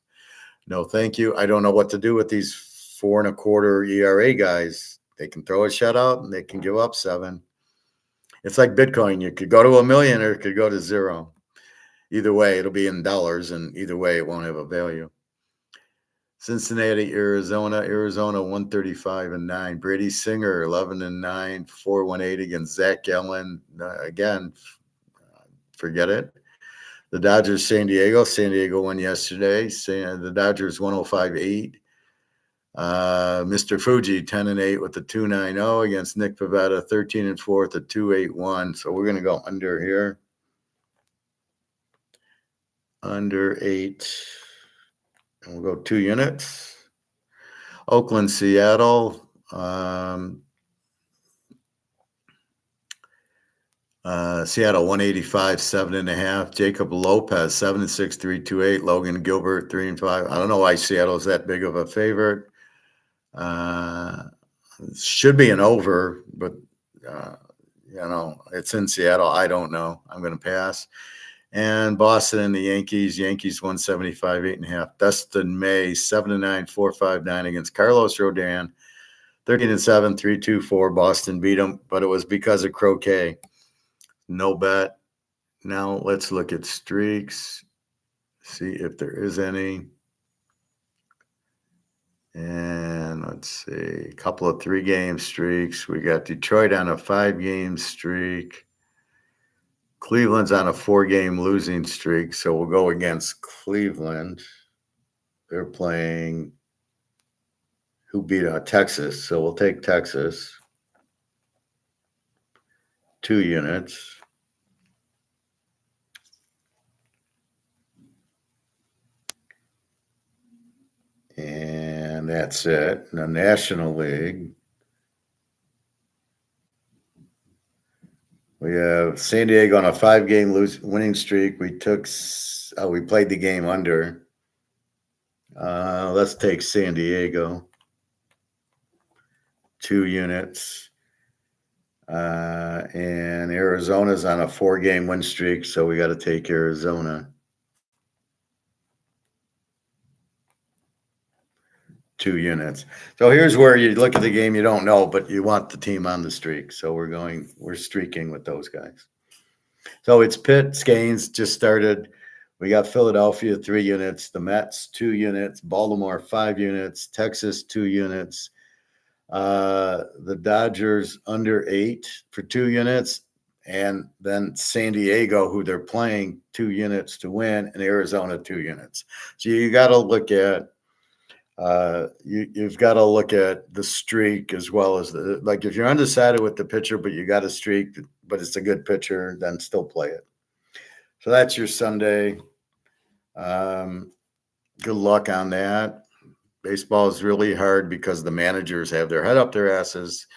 No, thank you. I don't know what to do with these 4.25 ERA guys. They can throw a shutout and they can give up 7. It's like Bitcoin. You could go to 1 million or it could go to 0. Either way, it'll be in dollars, and either way, it won't have a value. Cincinnati, Arizona. Arizona 135-9. Brady Singer 11-9, 4.18 against Zach Gallen. Again, forget it. The Dodgers, San Diego. San Diego won yesterday. The Dodgers 105-8. Mr. Fuji 10-8 with the 2.90 against Nick Pavetta 13-4 with the 2.81. So we're going to go under here. Under 8. And we'll go 2 units. Oakland, Seattle. Seattle 185, 7.5. Jacob Lopez 7-6, 3.28. Logan Gilbert 3-5. I don't know why Seattle's that big of a favorite. Should be an over, but it's in Seattle. I don't know. I'm going to pass. And Boston and the Yankees. Yankees 175, 8.5. Dustin May 7-9, 4.59 against Carlos Rodon 13-7, 3.24. Boston beat him, but it was because of croquet. No bet. Now let's look at streaks, see if there is any. And let's see, a couple of 3-game streaks. We got Detroit on a 5-game streak. Cleveland's on a 4-game losing streak, so we'll go against Cleveland. They're playing who beat Texas, so we'll take Texas. 2 units. And that's it. In the National League, we have San Diego on a 5-game winning streak. We played the game under. Let's take San Diego. 2 units. And Arizona's on a 4-game win streak, so we got to take Arizona. 2 units. So here's where you look at the game you don't know, but you want the team on the streak. So we're streaking with those guys. So it's Pitt, Skanes just started. We got Philadelphia 3 units, the Mets 2 units, Baltimore 5 units, Texas 2 units, the Dodgers under 8 for 2 units, and then San Diego, who they're playing, 2 units to win, and Arizona 2 units. So you got to look at you've got to look at the streak as well as if you're undecided with the pitcher, but you got a streak, but it's a good pitcher, then still play it. So that's your Sunday. Good luck on that. Baseball is really hard because the managers have their head up their asses.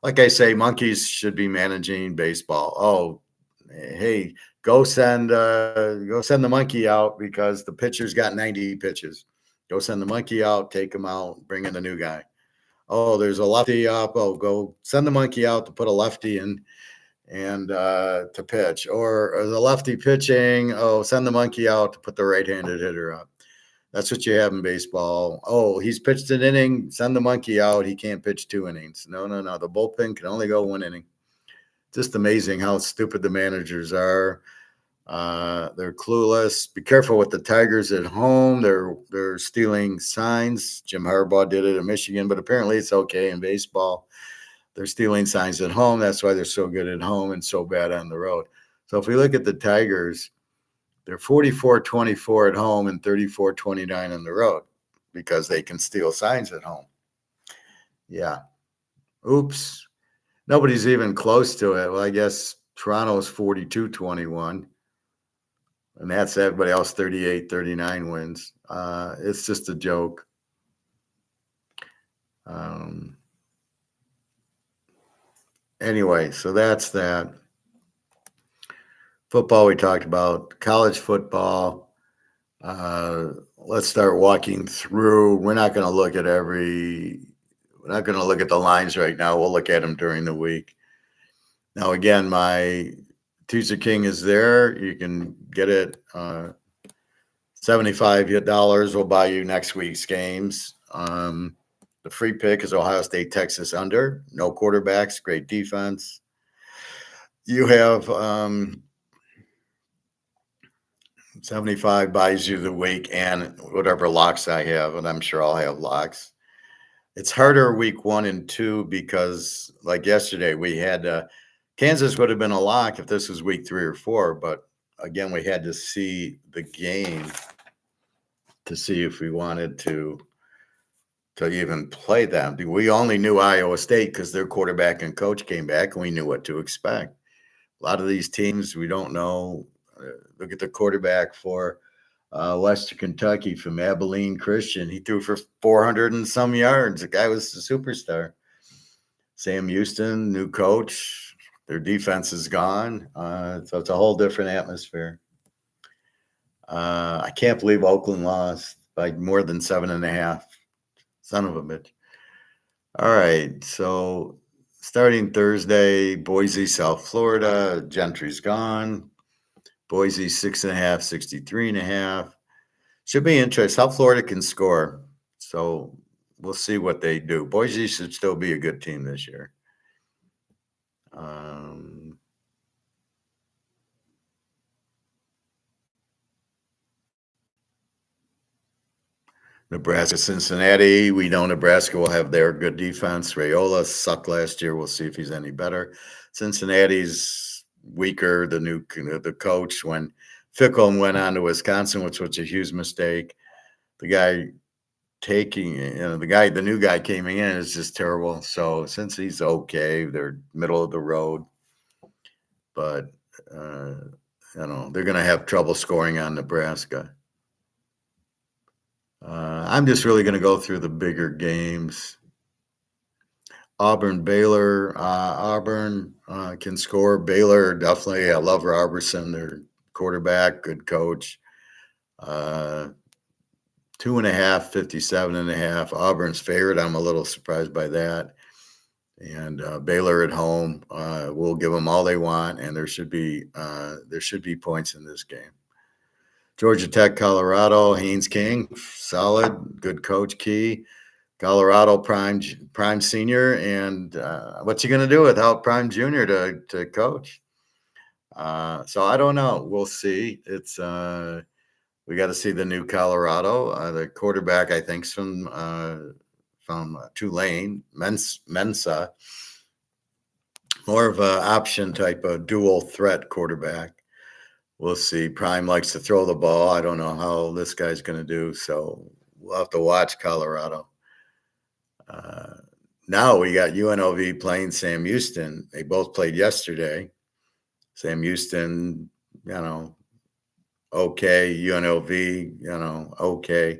Like I say, monkeys should be managing baseball. Oh, hey, go send the monkey out because the pitcher's got 90 pitches. Go send the monkey out, take him out, bring in the new guy. Oh, there's a lefty up. Oh, go send the monkey out to put a lefty in and to pitch. Or the lefty pitching. Oh, send the monkey out to put the right-handed hitter up. That's what you have in baseball. Oh, he's pitched an inning. Send the monkey out. He can't pitch 2 innings. No. The bullpen can only go 1 inning. Just amazing how stupid the managers are. They're clueless. Be careful with the Tigers at home. They're stealing signs. Jim Harbaugh did it in Michigan, but apparently it's okay in baseball. They're stealing signs at home. That's why they're so good at home and so bad on the road. So if we look at the Tigers, they're 44-24 at home and 34-29 on the road because they can steal signs at home. Yeah. Oops. Nobody's even close to it. Well, I guess Toronto's 42-21. And that's everybody else 38-39 wins. It's just a joke. Anyway, so that's that. Football we talked about. College football. Let's start walking through. We're not going to look at the lines right now. We'll look at them during the week. Now, again, my Teaserking is there. You can get it. $75 will buy you next week's games. The free pick is Ohio State, Texas under. No quarterbacks, great defense. You have 75 buys you the week and whatever locks I have, and I'm sure I'll have locks. It's harder week 1 and 2 because, like yesterday, we had Kansas would have been a lock if this was week 3 or 4, but again, we had to see the game to see if we wanted to to even play them. We only knew Iowa State because their quarterback and coach came back, and we knew what to expect. A lot of these teams we don't know. Look at the quarterback for Western Kentucky from Abilene Christian. He threw for 400 and some yards. The guy was a superstar. Sam Houston, new coach. Their defense is gone. So it's a whole different atmosphere. I can't believe Oakland lost by more than 7.5. Son of a bitch. All right. So starting Thursday, Boise, South Florida. Gentry's gone. Boise 6.5, 63.5. Should be interesting. South Florida can score. So we'll see what they do. Boise should still be a good team this year. Nebraska, Cincinnati. We know Nebraska will have their good defense. Raiola sucked last year. We'll see if he's any better. Cincinnati's weaker. The coach when Fickle went on to Wisconsin, which was a huge mistake. The guy the new guy coming in is just terrible. So since he's okay, they're middle of the road. But they're going to have trouble scoring on Nebraska. I'm just really going to go through the bigger games. Auburn, Baylor. Auburn can score. Baylor, definitely. I love Robertson, their quarterback, good coach. 2.5, 57.5. Auburn's favorite. I'm a little surprised by that. And Baylor at home will give them all they want, and there should be points in this game. Georgia Tech, Colorado, Haynes King, solid, good coach, Key. Colorado, prime senior, and what's he going to do without prime junior to coach? So I don't know. We'll see. It's we got to see the new Colorado. The quarterback, I think, is from Tulane, Mensa. More of an option type of dual threat quarterback. We'll see. Prime likes to throw the ball. I don't know how this guy's going to do, so we'll have to watch Colorado. Now we got UNLV playing Sam Houston. They both played yesterday. Sam Houston, okay. UNLV, okay.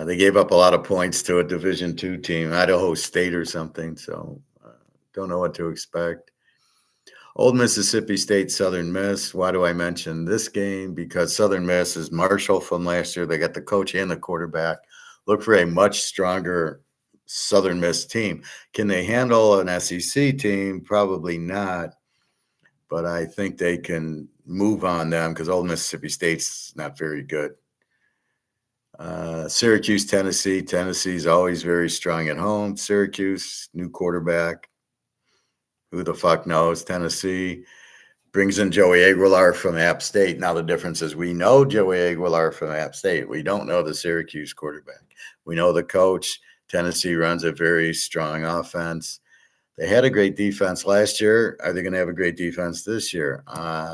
They gave up a lot of points to a Division II team, Idaho State or something, so don't know what to expect. Old Mississippi State, Southern Miss. Why do I mention this game? Because Southern Miss is Marshall from last year. They got the coach and the quarterback. Look for a much stronger Southern Miss team. Can they handle an SEC team? Probably not. But I think they can move on them because Old Mississippi State's not very good. Syracuse, Tennessee. Tennessee's always very strong at home. Syracuse, new quarterback. Who the fuck knows? Tennessee brings in Joey Aguilar from App State. Now the difference is we know Joey Aguilar from App State. We don't know the Syracuse quarterback. We know the coach. Tennessee runs a very strong offense. They had a great defense last year. Are they going to have a great defense this year?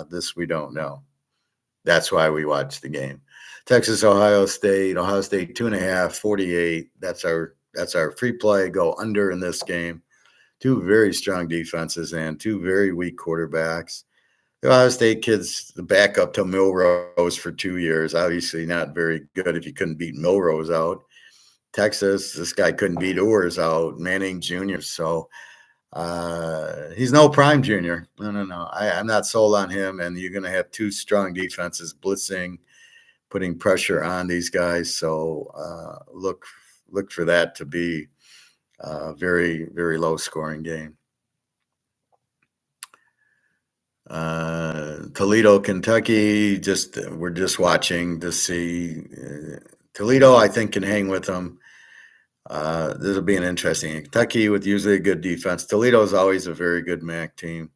This we don't know. That's why we watch the game. Texas, Ohio State 2.5, 48. That's our free play. Go under in this game. Two very strong defenses and two very weak quarterbacks. The Ohio State kid's the backup to Milrose for 2 years. Obviously not very good if you couldn't beat Milrose out. Texas, this guy couldn't beat Urs out, Manning Jr. So he's no prime junior. No. I'm not sold on him, and you're going to have two strong defenses blitzing, putting pressure on these guys. So look for that to be very, very low scoring game. Toledo, Kentucky, we're just watching to see. Toledo, I think, can hang with them. This will be an interesting. Kentucky with usually a good defense. Toledo is always a very good MAC team.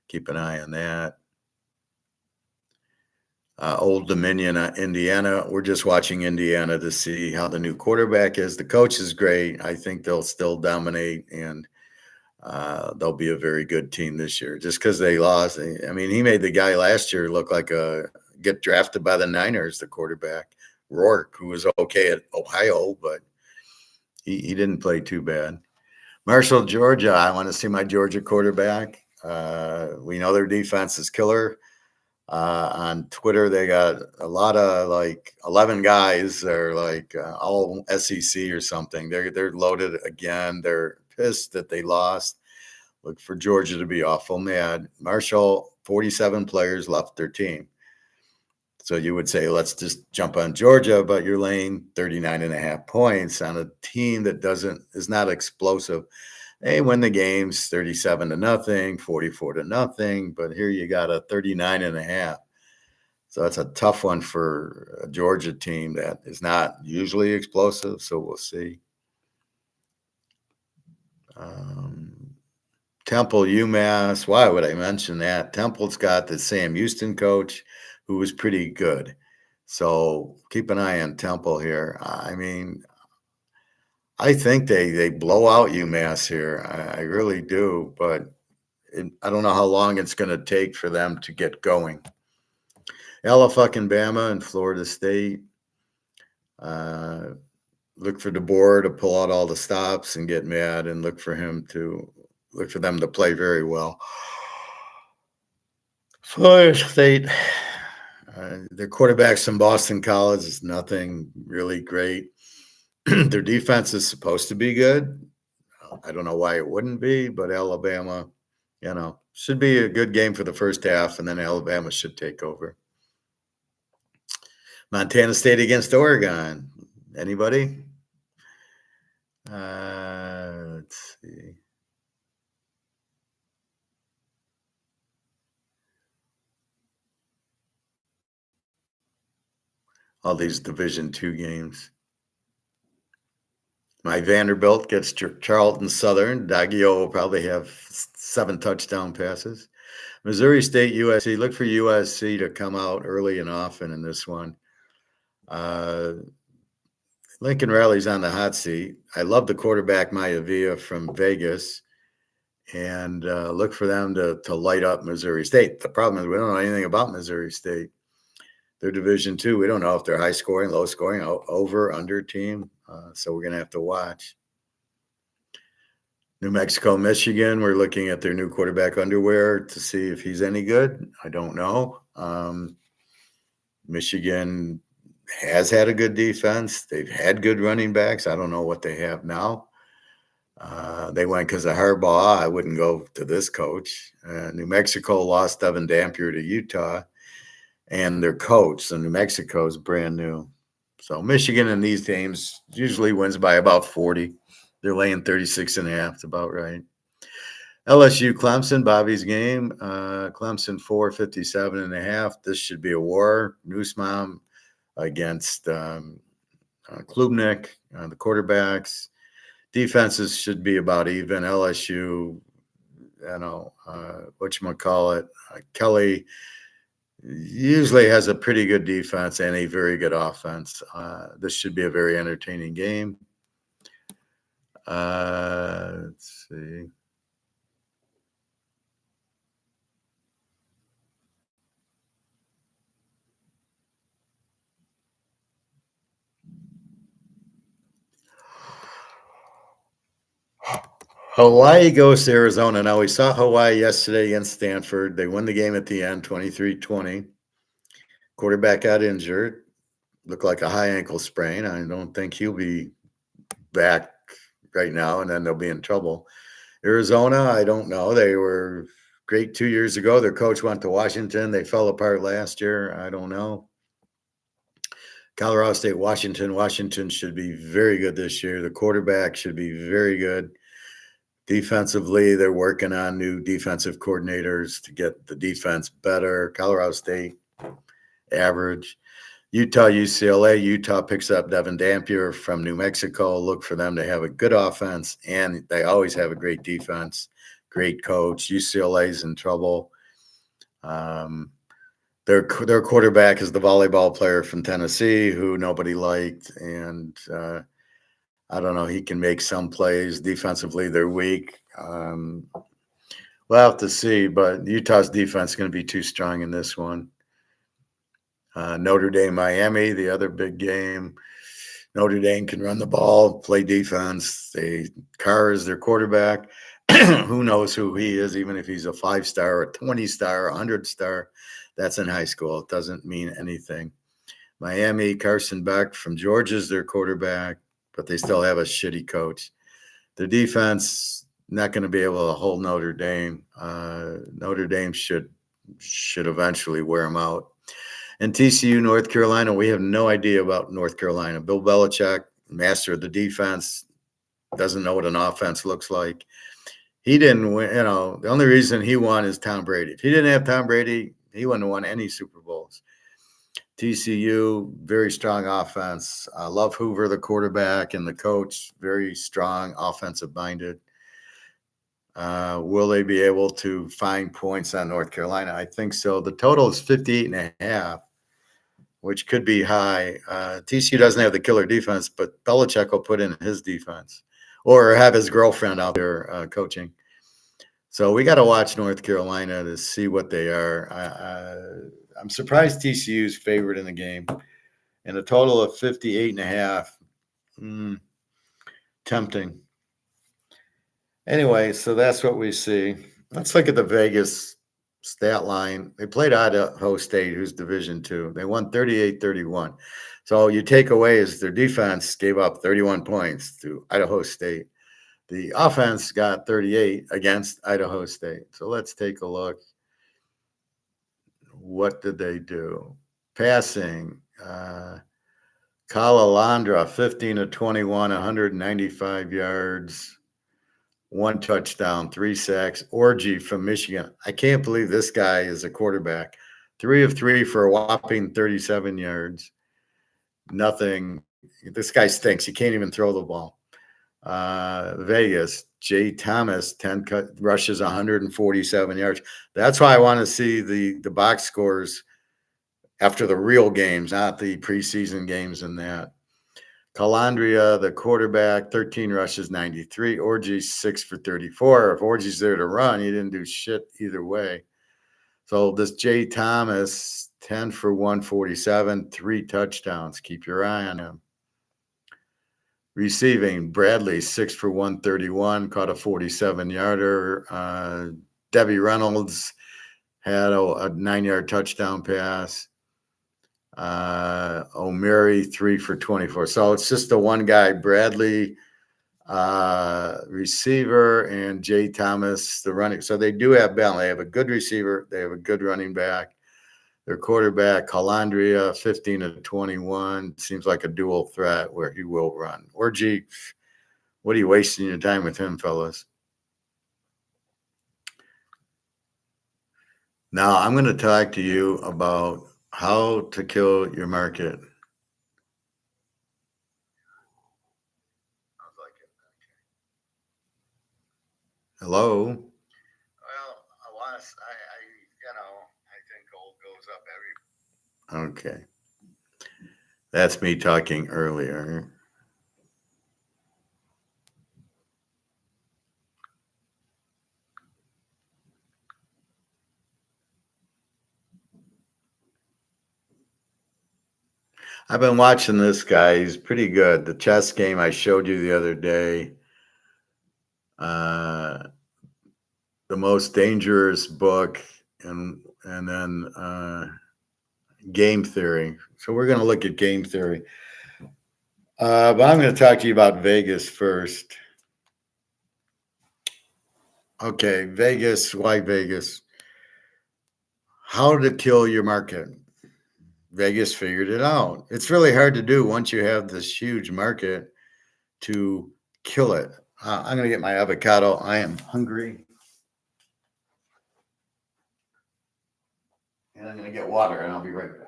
Keep an eye on that. Old Dominion, Indiana. We're just watching Indiana to see how the new quarterback is. The coach is great. I think they'll still dominate, and they'll be a very good team this year. Just because they lost, he made the guy last year look like get drafted by the Niners, the quarterback, Rourke, who was okay at Ohio, but He didn't play too bad. Marshall, Georgia. I want to see my Georgia quarterback. We know their defense is killer. On Twitter, they got a lot of like 11 guys. They're like all SEC or something. They're loaded again. They're pissed that they lost. Look for Georgia to be awful mad. Marshall, 47 players left their team. So you would say, let's just jump on Georgia, but you're laying 39.5 points on a team that is not explosive. They win the games 37-0, 44-0, but here you got a 39.5. So that's a tough one for a Georgia team that is not usually explosive. So we'll see. Temple, UMass. Why would I mention that? Temple's got the Sam Houston coach who was pretty good. So keep an eye on Temple here. I mean, I think they blow out UMass here. I really do, but I don't know how long it's going to take for them to get going. Alabama and Florida State. Look for DeBoer to pull out all the stops and get mad, and look for them to play very well. Florida State. Their quarterbacks from Boston College is nothing really great. Their defense is supposed to be good. I don't know why it wouldn't be, but Alabama, should be a good game for the first half, and then Alabama should take over. Montana State against Oregon. Anybody? Let's see. All these Division II games. My Vanderbilt gets Charlton Southern. Daggio will probably have 7 touchdown passes. Missouri State, USC. Look for USC to come out early and often in this one. Lincoln Riley's on the hot seat. I love the quarterback, Maivia from Vegas. And look for them to light up Missouri State. The problem is we don't know anything about Missouri State. They're Division II. We don't know if they're high scoring, low scoring, over, under team. So we're going to have to watch. New Mexico, Michigan. We're looking at their new quarterback underwear to see if he's any good. I don't know. Michigan has had a good defense. They've had good running backs. I don't know what they have now. They went because of Harbaugh. I wouldn't go to this coach. New Mexico lost Devin Dampier to Utah and their coach. So New Mexico is brand new. So Michigan in these games usually wins by about 40. They're laying 36.5. It's about right. LSU, Clemson, Bobby's game. Clemson 457.5. This should be a war. Newsmom against Klubnik, the quarterbacks. Defenses should be about even. LSU, whatchamacallit, Kelly usually has a pretty good defense and a very good offense. This should be a very entertaining game. Let's see. Hawaii goes to Arizona. Now, we saw Hawaii yesterday against Stanford. They won the game at the end, 23-20. Quarterback got injured. Looked like a high ankle sprain. I don't think he'll be back right now, and then they'll be in trouble. Arizona, I don't know. They were great 2 years ago. Their coach went to Washington. They fell apart last year. I don't know. Colorado State, Washington. Washington should be very good this year. The quarterback should be very good. Defensively, they're working on new defensive coordinators to get the defense better. Colorado State, average. Utah, UCLA. Utah picks up Devin Dampier from New Mexico. Look for them to have a good offense, and they always have a great defense, great coach. UCLA's in trouble. Their quarterback is the volleyball player from Tennessee who nobody liked, and I don't know. He can make some plays. Defensively, they're weak. We'll have to see, but Utah's defense is going to be too strong in this one. Notre Dame, Miami, the other big game. Notre Dame can run the ball, play defense. Carr is their quarterback. Who knows who he is, even if he's a 5-star, a 20-star, a 100-star. That's in high school. It doesn't mean anything. Miami, Carson Beck from Georgia's their quarterback, but they still have a shitty coach. The defense not going to be able to hold Notre Dame. Notre Dame should eventually wear them out. And TCU, North Carolina, we have no idea about North Carolina. Bill Belichick, master of the defense, doesn't know what an offense looks like. He didn't win. The only reason he won is Tom Brady. If he didn't have Tom Brady, he wouldn't have won any Super Bowls. TCU, very strong offense. I love Hoover, the quarterback, and the coach, very strong, offensive-minded. Will they be able to find points on North Carolina? I think so. The total is 58.5, which could be high. TCU doesn't have the killer defense, but Belichick will put in his defense or have his girlfriend out there coaching. So we got to watch North Carolina to see what they are. I'm surprised TCU's favored in the game. And a total of 58.5. Tempting. Anyway, so that's what we see. Let's look at the Vegas stat line. They played Idaho State, who's Division II. They won 38-31. So you take away is their defense gave up 31 points to Idaho State. The offense got 38 against Idaho State. So let's take a look. What did they do? Passing. Kalalandra, 15-21, 195 yards. 1 touchdown, 3 sacks. Orgy from Michigan. I can't believe this guy is a quarterback. 3 of 3 for a whopping 37 yards. Nothing. This guy stinks. He can't even throw the ball. Vegas, Jay Thomas, 10 rushes, 147 yards. That's why I want to see the box scores after the real games, not the preseason games and that. Calandria, the quarterback, 13 rushes, 93. Orgy, 6 for 34. If Orgy's there to run, he didn't do shit either way. So this Jay Thomas, 10 for 147, 3 touchdowns. Keep your eye on him. Receiving, Bradley, 6 for 131, caught a 47-yarder. Debbie Reynolds had a 9-yard touchdown pass. O'Mary, 3 for 24. So it's just the one guy, Bradley, receiver, and Jay Thomas, the running. So they do have balance. They have a good receiver. They have a good running back. Their quarterback, Calandria, 15-21, seems like a dual threat where he will run. Orgy, what are you wasting your time with him, fellas? Now I'm going to talk to you about how to kill your market. Hello? Well, I think gold goes up every. Okay. That's me talking earlier. I've been watching this guy. He's pretty good. The chess game I showed you the other day. The Most Dangerous Book, and then Game Theory. So we're going to look at Game Theory. But I'm going to talk to you about Vegas first. Okay, Vegas. Why Vegas? How to kill your market. Vegas figured it out. It's really hard to do once you have this huge market to kill it. I'm going to get my avocado. I am hungry. And I'm going to get water, and I'll be right back.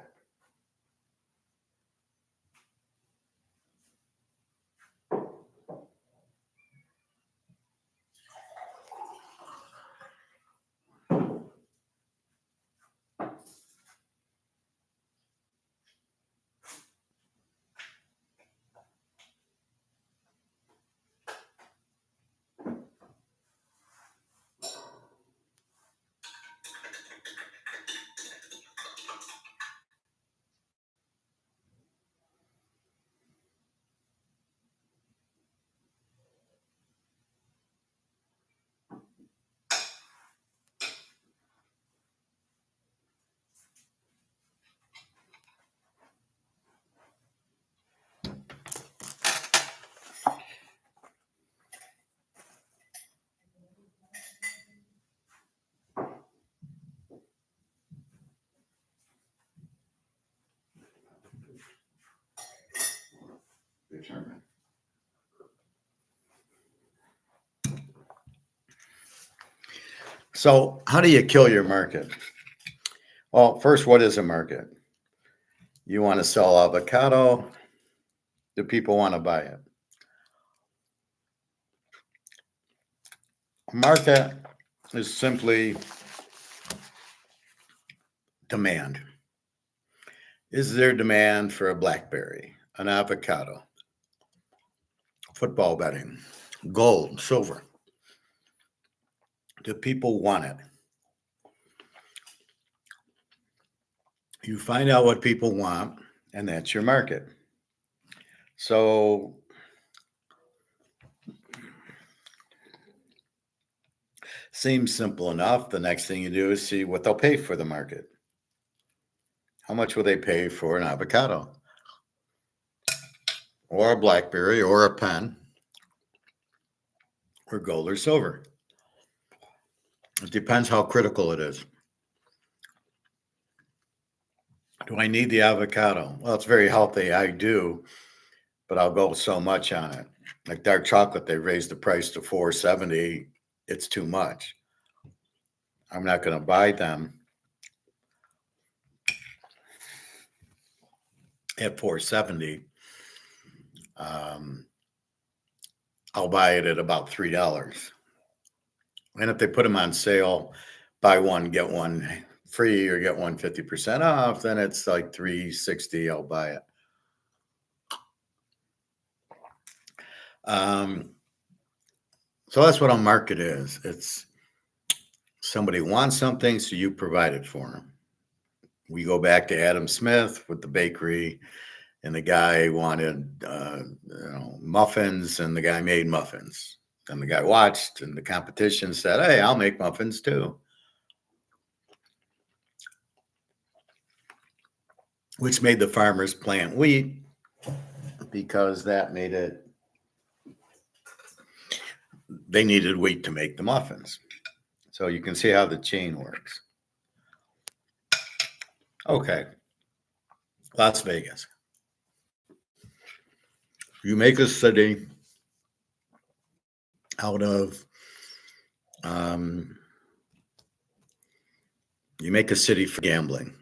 determine. So how do you kill your market? Well, first, what is a market? You want to sell avocado. Do people want to buy it? A market is simply demand. Is there demand for a blackberry, an avocado, football betting, gold, silver? Do people want it? You find out what people want, and that's your market. So seems simple enough. The next thing you do is see what they'll pay for the market. How much will they pay for an avocado? Or a blackberry, or a pen, or gold or silver? It depends how critical it is. Do I need the avocado? Well, it's very healthy. I do, but I'll go so much on it. Like dark chocolate, they raised the price to $4.70. It's too much. I'm not going to buy them at $4.70. I'll buy it at about $3. And if they put them on sale, buy one, get one free, or get one 50% off, then it's like $3.60. I'll buy it. So that's what a market is. It's somebody wants something, so you provide it for them. We go back to Adam Smith with the bakery, and the guy wanted muffins, and the guy made muffins. And the guy watched, and the competition said, "Hey, I'll make muffins too," which made the farmers plant wheat, because that made it, they needed wheat to make the muffins. So you can see how the chain works. Okay, Las Vegas. You make a city out of, you make a city for gambling.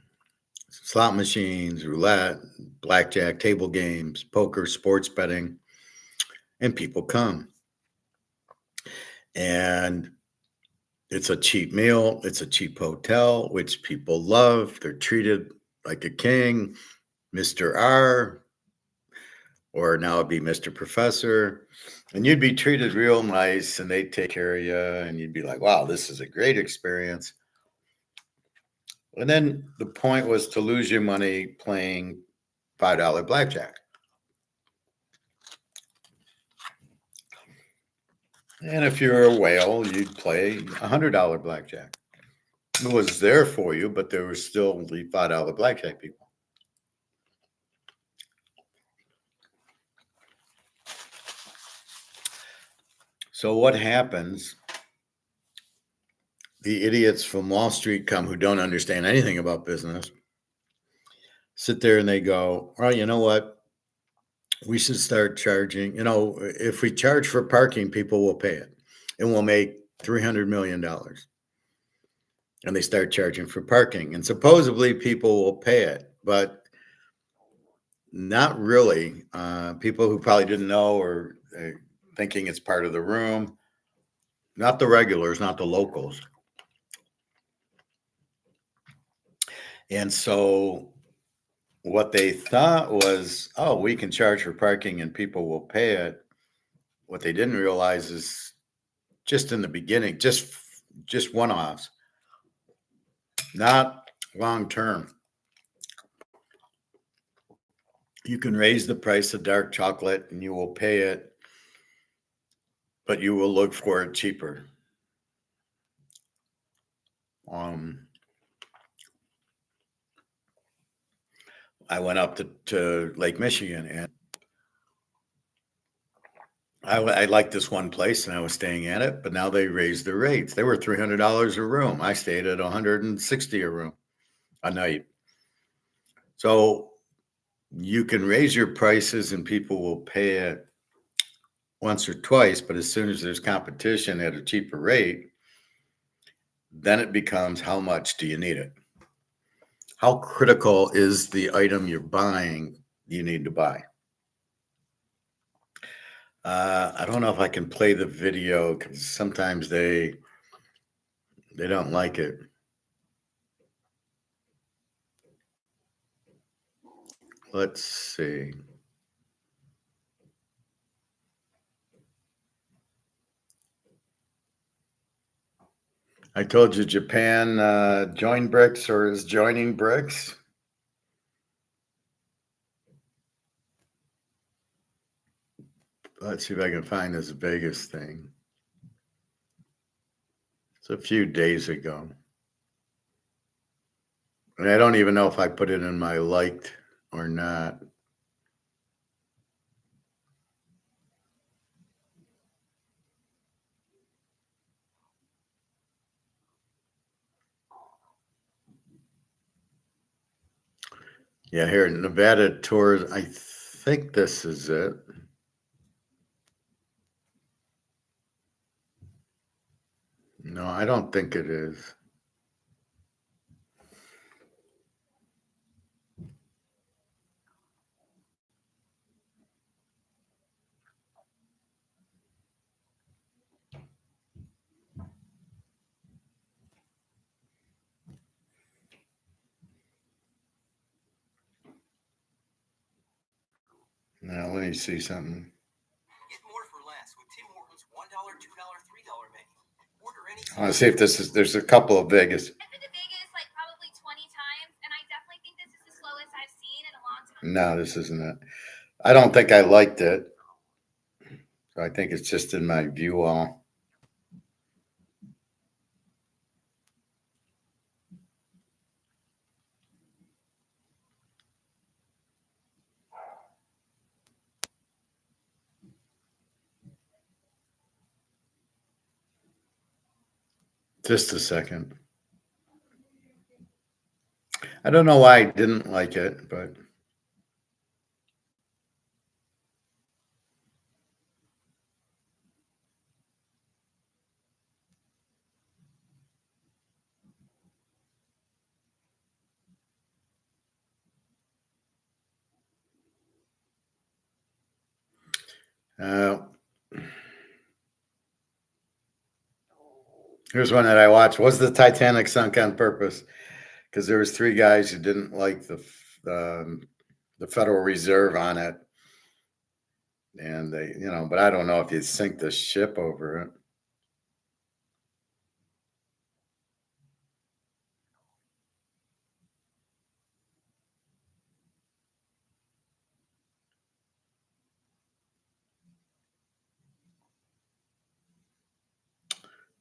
Slot machines, roulette, blackjack, table games, poker, sports betting, and people come. And it's a cheap meal. It's a cheap hotel, which people love. They're treated like a king, Mr. R, or now it'd be Mr. Professor. And you'd be treated real nice, and they'd take care of you, and you'd be like, wow, this is a great experience. And then the point was to lose your money playing $5 blackjack. And if you're a whale, you'd play $100 blackjack. It was there for you, but there was still the $5 blackjack people. So what happens? The idiots from Wall Street come who don't understand anything about business, sit there and they go, well, you know what? We should start charging. If we charge for parking, people will pay it, and we'll make $300 million. And they start charging for parking, and supposedly people will pay it, but not really. People who probably didn't know, or thinking it's part of the room, not the regulars, not the locals. And so what they thought was, oh, we can charge for parking and people will pay it. What they didn't realize is, just in the beginning, just one-offs, not long term. You can raise the price of dark chocolate and you will pay it, but you will look for it cheaper. I went up to Lake Michigan, and I liked this one place, and I was staying at it, but now they raised the rates. They were $300 a room. I stayed at $160 a room a night. So You can raise your prices and people will pay it once or twice, but as soon as there's competition at a cheaper rate, then it becomes how much do you need it? How critical is the item you're buying you need to buy? I don't know if I can play the video because sometimes they don't like it. Let's see. I told you Japan joined BRICS or is joining BRICS. Let's see if I can find this Vegas thing. It's a few days ago. And I don't even know if I put it in my liked or not. Yeah, here, Nevada Tours. I think this is it. No, I don't think it is. Now, let me see something. Get more for less with Tim Hortons $1, $2, $3 menu. Order any. I want to see if this is. There's a couple of Vegas. I've been to Vegas like probably 20 times, and I definitely think this is the slowest I've seen in a long time. No, this isn't it. I don't think I liked it. I think it's just in my view all. Just a second. I don't know why I didn't like it, but here's one that I watched. Was the Titanic sunk on purpose? Because there was three guys who didn't like the Federal Reserve on it, and they, but I don't know if you sink the ship over it.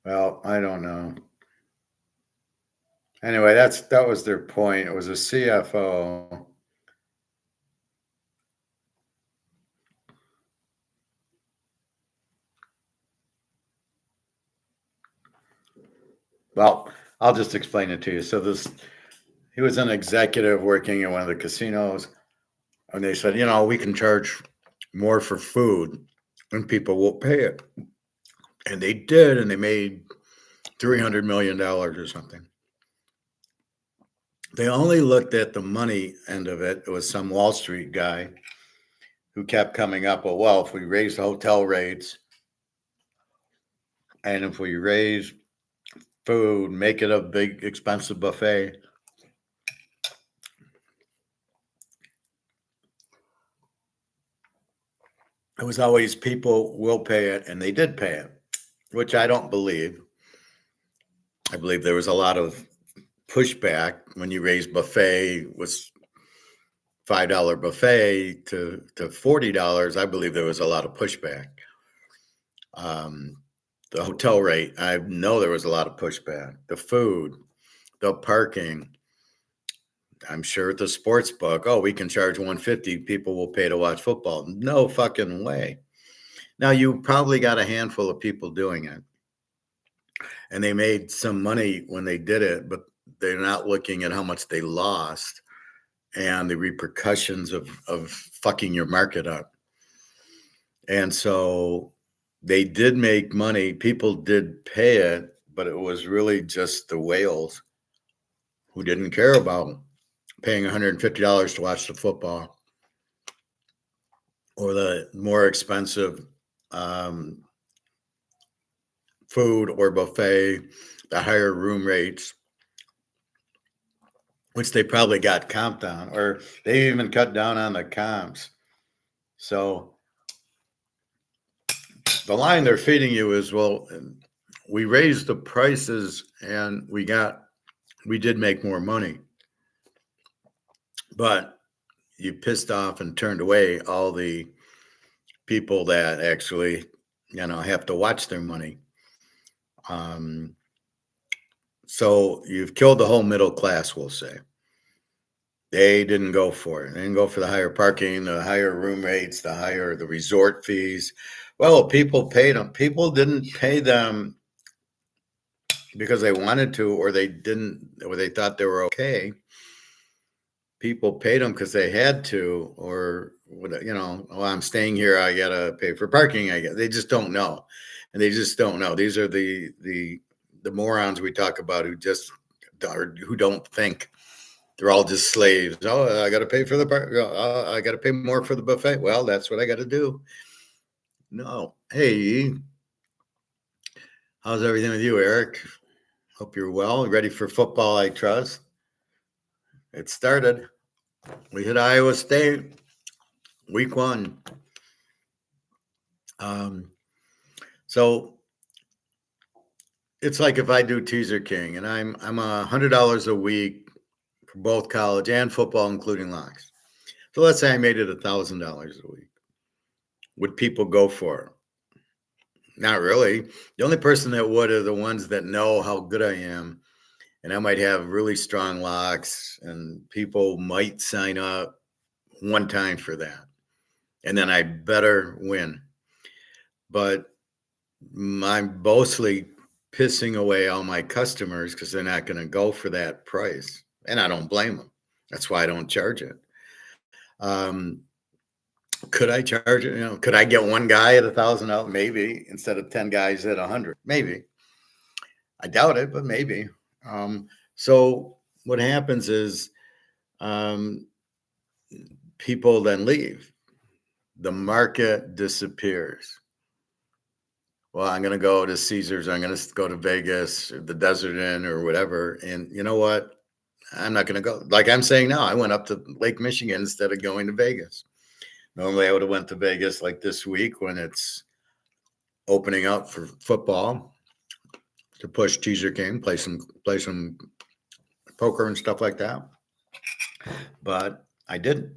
Well, I don't know. Anyway, that was their point. It was a CFO. Well, I'll just explain it to you. So he was an executive working in one of the casinos, and they said, we can charge more for food, and people will pay it. And they did, and they made $300 million or something. They only looked at the money end of it. It was some Wall Street guy who kept coming up with, well, if we raise the hotel rates and if we raise food, make it a big, expensive buffet, it was always people will pay it, and they did pay it, which I don't believe. I believe there was a lot of pushback when you raised buffet was $5 buffet to $40. I believe there was a lot of pushback. The hotel rate, I know there was a lot of pushback. The food, the parking. I'm sure at the sports book, we can charge $150. People will pay to watch football. No fucking way. Now you probably got a handful of people doing it, and they made some money when they did it, but they're not looking at how much they lost and the repercussions of fucking your market up. And so they did make money. People did pay it, but it was really just the whales who didn't care about paying $150 to watch the football, or the more expensive food or buffet, the higher room rates, which they probably got comped on, or they even cut down on the comps. So the line they're feeding you is, well, we raised the prices and we did make more money, but you pissed off and turned away all the people that actually, have to watch their money. So you've killed the whole middle class, we'll say. They didn't go for it. They didn't go for the higher parking, the higher room rates, the resort fees. Well, people paid them. People didn't pay them because they wanted to, or they thought they were okay. People paid them because they had to, or I'm staying here, I gotta pay for parking. They just don't know, and they just don't know. These are the morons we talk about who don't think. They're all just slaves. Oh, I got to pay for the park. I got to pay more for the buffet. Well, that's what I got to do. No. Hey, how's everything with you, Eric? Hope you're well. Ready for football, I trust. It started. We hit Iowa State week 1. So it's like if I do Teaser King, and I'm $100 a week for both college and football, including locks. So let's say I made it $1,000 a week. Would people go for it? Not really. The only person that would are the ones that know how good I am, and I might have really strong locks, and people might sign up one time for that, and then I better win. But I'm mostly pissing away all my customers because they're not going to go for that price, and I don't blame them. That's why I don't charge it. Could I charge it? Could I get one guy at $1,000? Maybe, instead of 10 guys at 100. Maybe. I doubt it, but maybe. So what happens is people then leave. The market disappears. Well, I'm going to go to Caesars. I'm going to go to Vegas, or the Desert Inn, or whatever. And you know what? I'm not going to go. Like I'm saying now, I went up to Lake Michigan instead of going to Vegas. Normally, I would have went to Vegas like this week when it's opening up for football to push Teaser King, play some poker and stuff like that. But I didn't.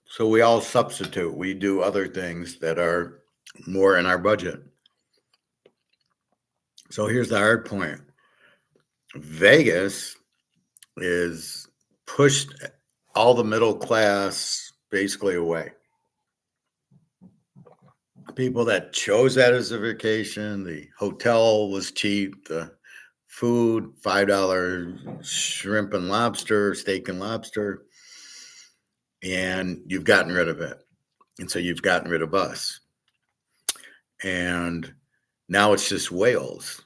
So we all substitute. We do other things that are more in our budget. So here's the hard point. Vegas is pushed all the middle class basically away. People that chose that as a vacation, the hotel was cheap, the food, $5 shrimp and lobster, steak and lobster, and you've gotten rid of it. And so you've gotten rid of us. And now it's just whales.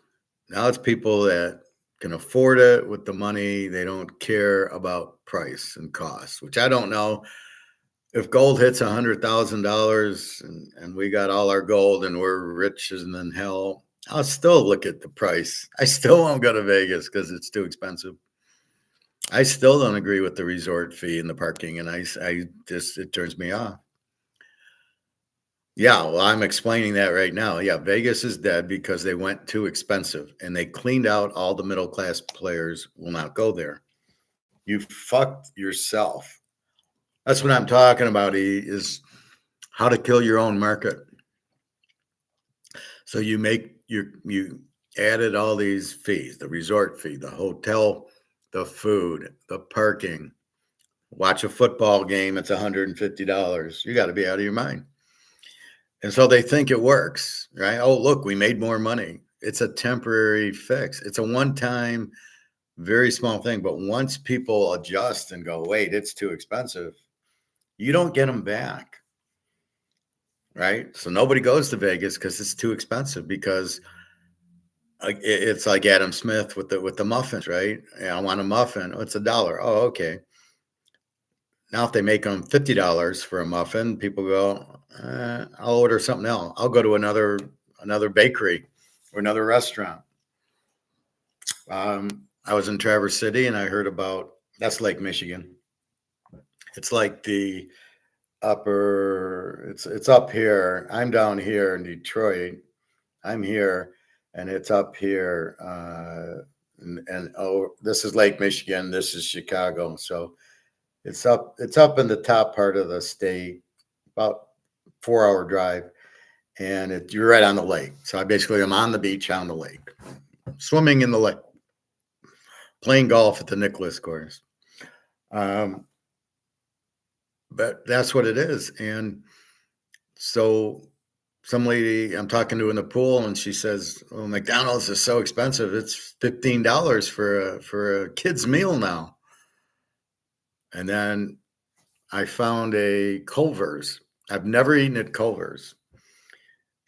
Now it's people that can afford it with the money. They don't care about price and cost, which I don't know. If gold hits $100,000 and we got all our gold and we're rich as in hell, I'll still look at the price. I still won't go to Vegas because it's too expensive. I still don't agree with the resort fee and the parking, and it turns me off. Yeah, well, I'm explaining that right now. Yeah, Vegas is dead because they went too expensive, and they cleaned out all the middle class players will not go there. You fucked yourself. That's what I'm talking about, is how to kill your own market. So you added all these fees, the resort fee, the hotel, the food, the parking. Watch a football game, it's $150. You got to be out of your mind. And so they think it works, right? Oh, look, we made more money. It's a temporary fix. It's a one-time very small thing. But once people adjust and go, wait, it's too expensive, you don't get them back. Right? So nobody goes to Vegas because it's too expensive, because it's like Adam Smith with the muffins, right? Yeah, I want a muffin. Oh, it's $1. Oh, okay. Now, if they make them $50 for a muffin, people go, I'll order something else. I'll go to another bakery or another restaurant. I was in Traverse City and I heard about, that's Lake Michigan. It's like the it's up here. I'm down here in Detroit. I'm here, and it's up here. And oh, this is Lake Michigan. This is Chicago. So it's up in the top part of the state, about 4-hour drive, and you're right on the lake. So I basically am on the beach on the lake, swimming in the lake, playing golf at the Nicholas course. But that's what it is. And so some lady I'm talking to in the pool, and she says, "Oh, McDonald's is so expensive. It's $15 for a kid's meal now." And then I found a Culver's. I've never eaten at Culver's,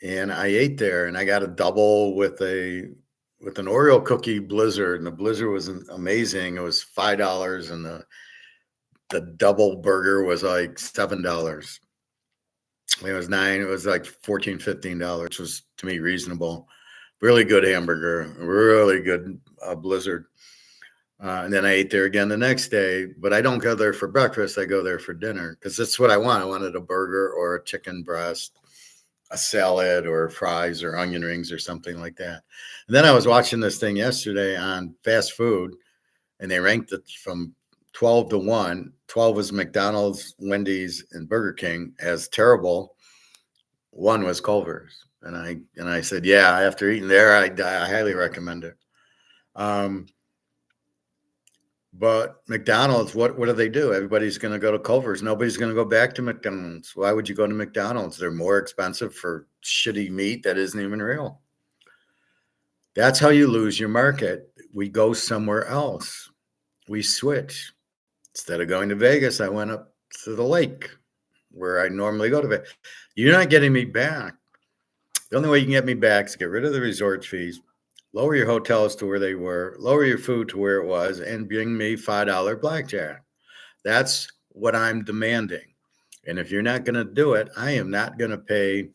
and I ate there, and I got a double with an Oreo cookie blizzard, and the blizzard was amazing. It was $5, and the double burger was like $7. It was $9. It was like $14, $15, which was to me reasonable. Really good hamburger, really good blizzard. And then I ate there again the next day, but I don't go there for breakfast. I go there for dinner because that's what I want. I wanted a burger or a chicken breast, a salad or fries or onion rings or something like that. And then I was watching this thing yesterday on fast food, and they ranked it from 12 to 1. 12 was McDonald's, Wendy's, and Burger King as terrible. 1 was Culver's. And I said, yeah, after eating there, I highly recommend it. But McDonald's, what do they do? Everybody's going to go to Culver's. Nobody's going to go back to McDonald's. Why would you go to McDonald's? They're more expensive for shitty meat that isn't even real. That's how you lose your market. We go somewhere else. We switch. Instead of going to Vegas, I went up to the lake where I normally go to Vegas. You're not getting me back. The only way you can get me back is get rid of the resort fees, lower your hotels to where they were, lower your food to where it was, and bring me $5 blackjack. That's what I'm demanding. And if you're not going to do it, I am not going to pay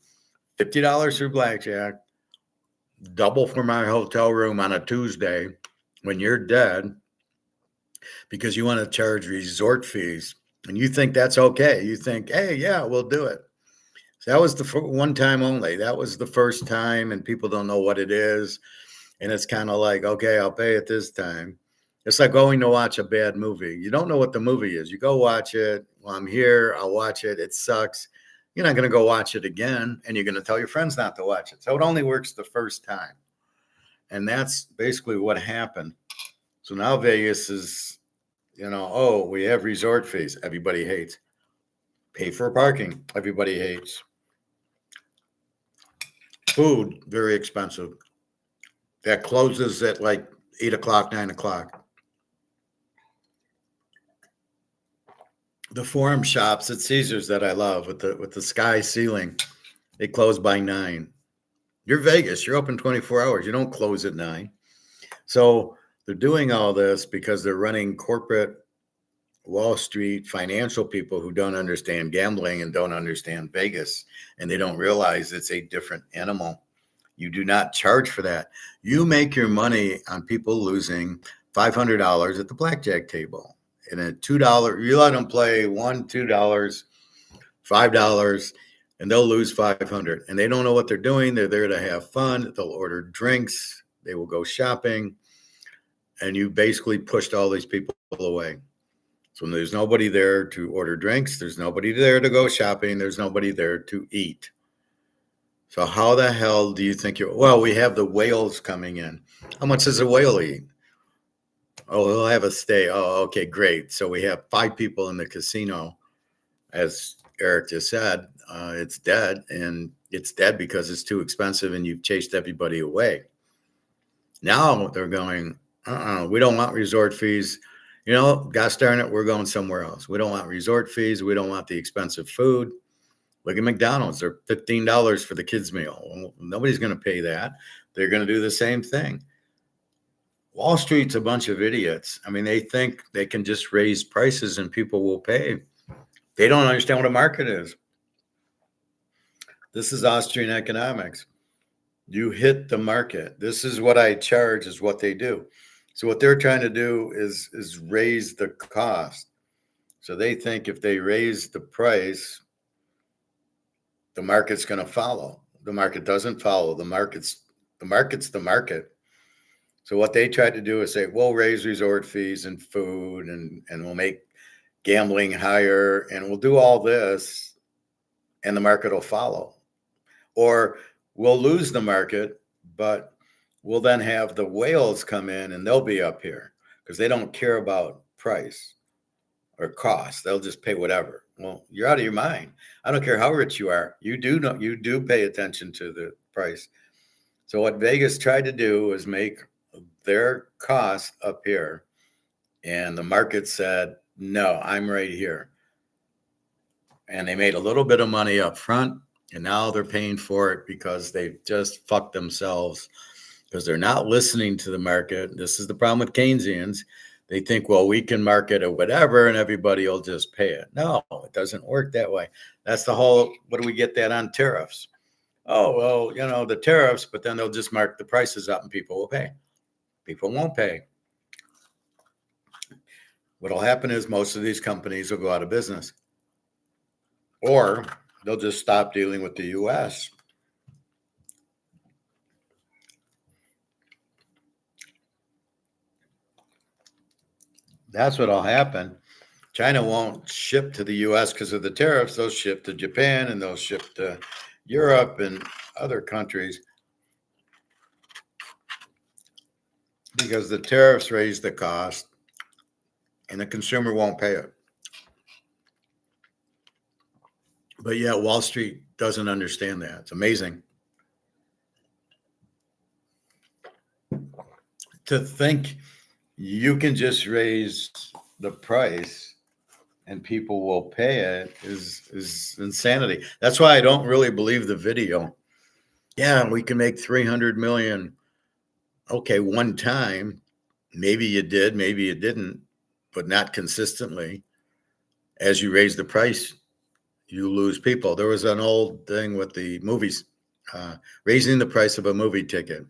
$50 for blackjack, double for my hotel room on a Tuesday when you're dead, because you want to charge resort fees. And you think that's okay. You think, hey, yeah, we'll do it. So that was the one time only. That was the first time, and people don't know what it is. And it's kind of like, okay, I'll pay it this time. It's like going to watch a bad movie. You don't know what the movie is. You go watch it. Well, I'm here. I'll watch it. It sucks. You're not going to go watch it again, and you're going to tell your friends not to watch it. So it only works the first time. And that's basically what happened. So now Vegas is, oh, we have resort fees. Everybody hates. Pay for parking. Everybody hates. Food, very expensive. That closes at like 8 o'clock, 9 o'clock. The Forum shops at Caesars that I love with the sky ceiling, they close by 9. You're Vegas. You're open 24 hours. You don't close at 9. So they're doing all this because they're running corporate Wall Street financial people who don't understand gambling and don't understand Vegas, and they don't realize it's a different animal. You do not charge for that. You make your money on people losing $500 at the blackjack table. And at $2, you let them play $1, $2, $5, and they'll lose $500. And they don't know what they're doing. They're there to have fun. They'll order drinks. They will go shopping. And you basically pushed all these people away. So there's nobody there to order drinks. There's nobody there to go shopping. There's nobody there to eat. So how the hell do you think well, we have the whales coming in. How much does a whale eat? Oh, he'll have a stay. Oh, okay, great. So we have 5 people in the casino. As Eric just said, it's dead, and it's dead because it's too expensive and you've chased everybody away. Now they're going, We don't want resort fees. Gosh darn it, we're going somewhere else. We don't want resort fees. We don't want the expensive food. Look at McDonald's. They're $15 for the kids' meal. Well, nobody's going to pay that. They're going to do the same thing. Wall Street's a bunch of idiots. I mean, they think they can just raise prices and people will pay. They don't understand what a market is. This is Austrian economics. You hit the market. This is what I charge is what they do. So what they're trying to do is raise the cost. So they think if they raise the price, the market's going to follow. The market doesn't follow. The market's the market. So what they tried to do is say, we'll raise resort fees and food and we'll make gambling higher and we'll do all this and the market will follow. Or we'll lose the market, but we'll then have the whales come in and they'll be up here because they don't care about price or cost. They'll just pay whatever. Well, you're out of your mind. I don't care how rich you are. You do pay attention to the price. So what Vegas tried to do was make their cost up here. And the market said, no, I'm right here. And they made a little bit of money up front. And now they're paying for it because they've just fucked themselves because they're not listening to the market. This is the problem with Keynesians. They think, well, we can market it whatever and everybody will just pay it. No, it doesn't work that way. That's the whole, what do we get that on tariffs? Oh, well, the tariffs, but then they'll just mark the prices up and people will pay. People won't pay. What'll happen is most of these companies will go out of business or they'll just stop dealing with the U.S. That's what'll happen. China won't ship to the U.S. because of the tariffs. They'll ship to Japan and they'll ship to Europe and other countries because the tariffs raise the cost and the consumer won't pay it. But yet Wall Street doesn't understand that. It's amazing to think you can just raise the price and people will pay it is insanity. That's why I don't really believe the video. Yeah, we can make 300 million. Okay, one time. Maybe you did, maybe you didn't, but not consistently. As you raise the price, you lose people. There was an old thing with the movies, raising the price of a movie ticket.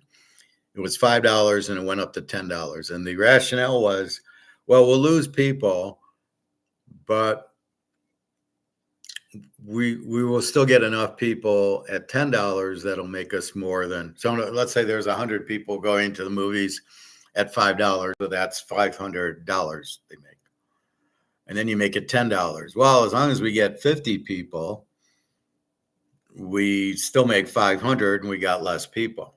It was $5 and it went up to $10. And the rationale was, well, we'll lose people, but we will still get enough people at $10 that'll make us more than. So let's say there's 100 people going to the movies at $5, so that's $500 they make. And then you make it $10. Well, as long as we get 50 people, we still make 500 and we got less people.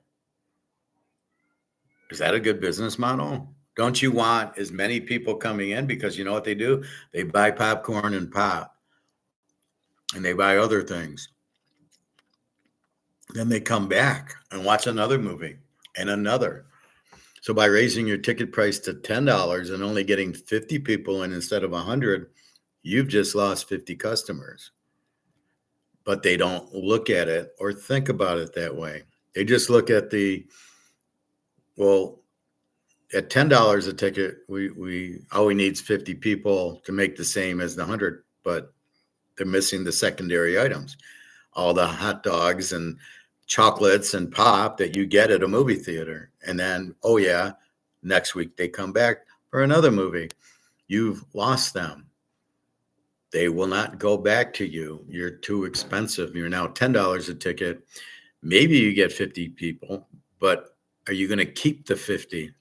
Is that a good business model? Don't you want as many people coming in? Because you know what they do? They buy popcorn and pop. And they buy other things. Then they come back and watch another movie and another. So by raising your ticket price to $10 and only getting 50 people in instead of 100, you've just lost 50 customers. But they don't look at it or think about it that way. They just look at at $10 a ticket, all we need is 50 people to make the same as the 100, but they're missing the secondary items, all the hot dogs and chocolates and pop that you get at a movie theater. And then, next week they come back for another movie. You've lost them. They will not go back to you. You're too expensive. You're now $10 a ticket. Maybe you get 50 people, but are you going to keep the 50?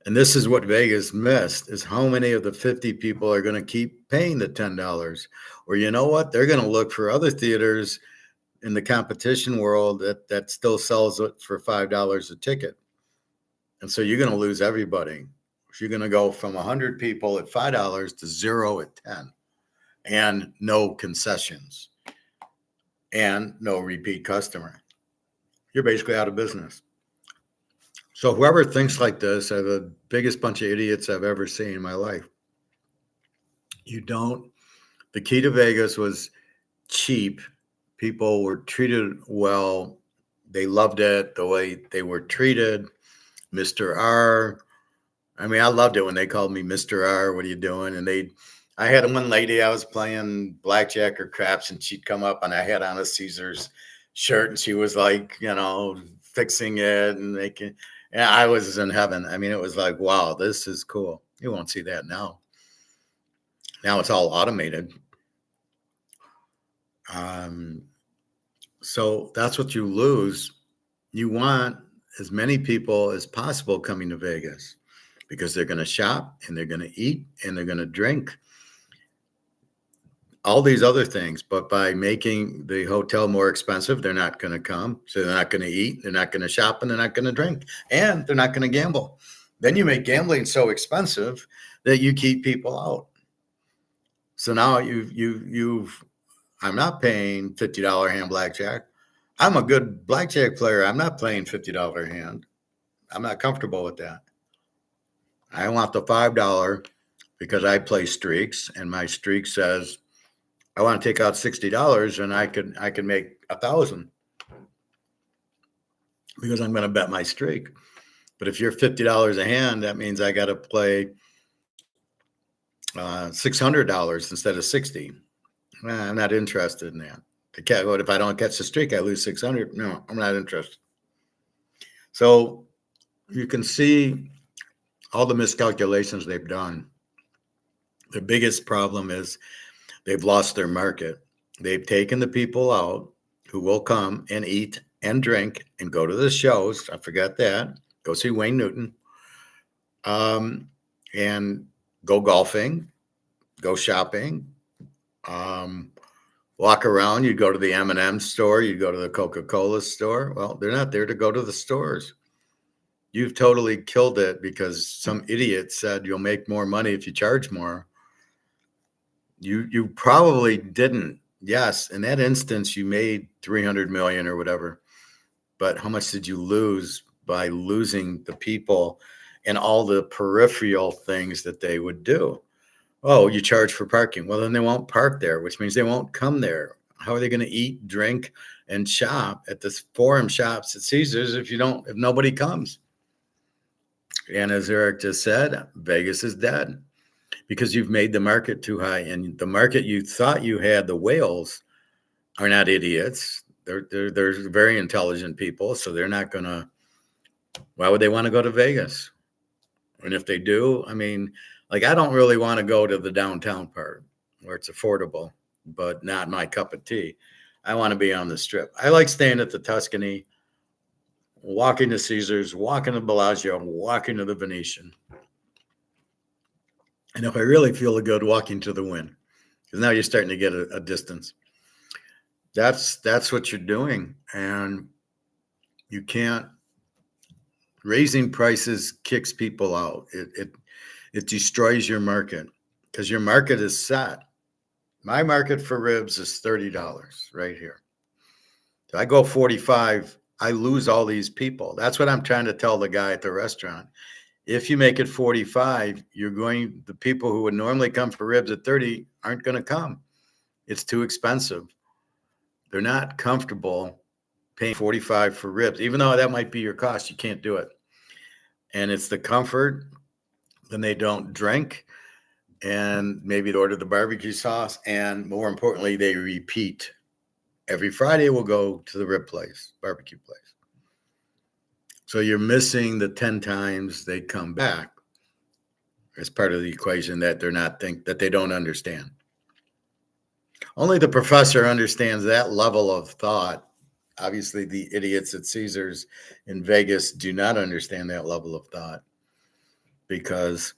And this is what Vegas missed, is how many of the 50 people are going to keep paying the $10? Or you know what? They're going to look for other theaters in the competition world that still sells it for $5 a ticket. And so you're going to lose everybody. You're going to go from 100 people at $5 to 0 at 10, and no concessions and no repeat customer. You're basically out of business. So whoever thinks like this are the biggest bunch of idiots I've ever seen in my life. You don't. The key to Vegas was cheap. People were treated well. They loved it the way they were treated. Mr. R. I mean, I loved it when they called me Mr. R. What are you doing? And I had one lady, I was playing blackjack or craps, and she'd come up and I had on a Caesars shirt, and she was like, fixing it and making. And I was in heaven. I mean, it was like, wow, this is cool. You won't see that now. Now it's all automated. So that's what you lose. You want as many people as possible coming to Vegas because they're going to shop and they're going to eat and they're going to drink. All these other things, but by making the hotel more expensive, they're not going to come. So they're not going to eat, they're not going to shop, and they're not going to drink, and they're not going to gamble. Then you make gambling so expensive that you keep people out. So now I'm not paying $50 hand blackjack. I'm a good blackjack player. I'm not playing $50 hand. I'm not comfortable with that. I want the $5 because I play streaks, and my streak says I want to take out $60 and I can make 1,000 because I'm going to bet my streak. But if you're $50 a hand, that means I got to play $600 instead of 60. I'm not interested in that. If I don't catch the streak, I lose 600. No, I'm not interested. So you can see all the miscalculations they've done. The biggest problem is they've lost their market. They've taken the people out who will come and eat and drink and go to the shows. I forgot that. Go see Wayne Newton. And go golfing, go shopping, walk around. You go to the M&M store. You go to the Coca-Cola store. Well, they're not there to go to the stores. You've totally killed it because some idiot said you'll make more money if you charge more. You probably didn't. Yes, in that instance, you made 300 million or whatever. But how much did you lose by losing the people and all the peripheral things that they would do? Oh, you charge for parking. Well, then they won't park there, which means they won't come there. How are they going to eat, drink, and shop at the forum shops at Caesars if nobody comes? And as Eric just said, Vegas is dead. Because you've made the market too high, and the market you thought you had, the whales, are not idiots. They're very intelligent people, so they're not gonna. Why would they want to go to Vegas? And if they do, I mean, like I don't really want to go to the downtown part where it's affordable, but not my cup of tea. I want to be on the Strip. I like staying at the Tuscany, walking to Caesars, walking to Bellagio, walking to the Venetian. And if I really feel good, walking to the Wynn, because now you're starting to get a distance. That's what you're doing, and you can't. Raising prices kicks people out. It destroys your market because your market is set. My market for ribs is $30 right here. If I go 45, I lose all these people. That's what I'm trying to tell the guy at the restaurant. If you make it 45, the people who would normally come for ribs at 30 aren't going to come. It's too expensive. They're not comfortable paying 45 for ribs, even though that might be your cost. You can't do it. And it's the comfort. Then they don't drink, and maybe they order the barbecue sauce. And more importantly, they repeat. Every Friday we'll go to the rib place, barbecue place. So you're missing the 10 times they come back as part of the equation that that they don't understand. Only the professor understands that level of thought. Obviously, the idiots at Caesars in Vegas do not understand that level of thought because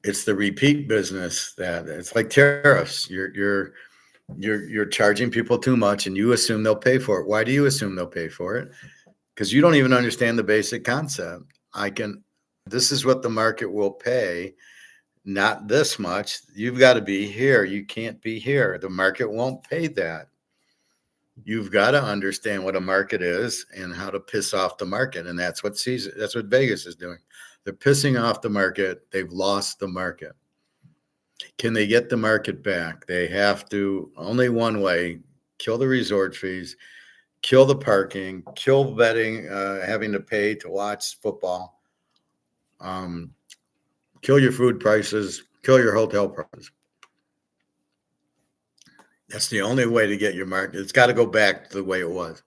it's the repeat business that it's like tariffs. You're charging people too much and you assume they'll pay for it. Why do you assume they'll pay for it? Because you don't even understand the basic concept. This is what the market will pay, not this much. You've got to be here. You can't be here. The market won't pay that. You've got to understand what a market is and how to piss off the market. And that's what Vegas is doing. They're pissing off the market. They've lost the market. Can they get the market back? They have to, only one way, kill the resort fees, kill the parking, kill betting, having to pay to watch football, kill your food prices, kill your hotel prices. That's the only way to get your market. It's got to go back to the way it was.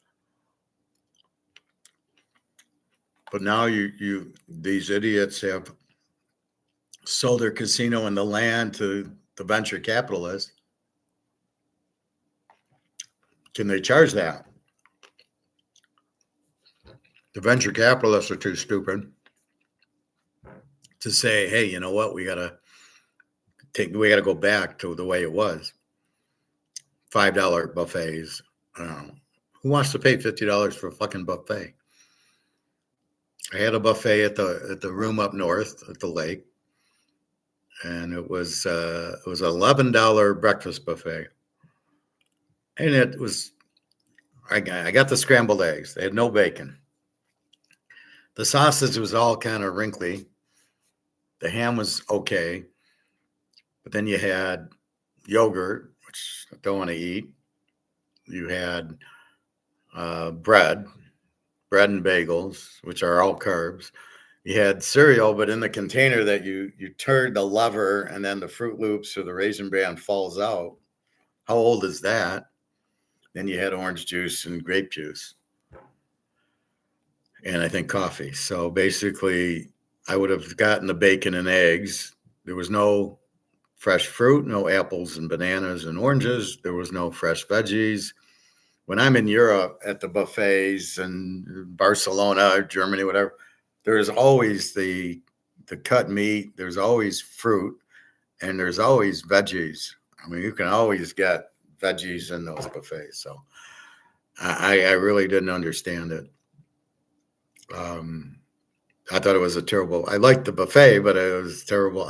But now these idiots have sold their casino and the land to the venture capitalists. Can they charge that? The venture capitalists are too stupid to say, "Hey, you know what? We gotta go back to the way it was. $5 buffets. Who wants to pay $50 for a fucking buffet?" I had a buffet at the room up north at the lake, and it was $11 breakfast buffet, and it was. I got the scrambled eggs. They had no bacon. The sausage was all kind of wrinkly. The ham was okay, but then you had yogurt, which I don't want to eat. You had bread and bagels, which are all carbs. You had cereal, but in the container that you turn the lever and then the Fruit Loops or the Raisin Bran falls out. How old is that? Then you had orange juice and grape juice. And I think coffee. So basically, I would have gotten the bacon and eggs. There was no fresh fruit, no apples and bananas and oranges. There was no fresh veggies. When I'm in Europe at the buffets in Barcelona, Germany, whatever, there's always the cut meat. There's always fruit, and there's always veggies. I mean, you can always get veggies in those buffets. So I really didn't understand it. I thought it was a terrible. I liked the buffet, but it was terrible.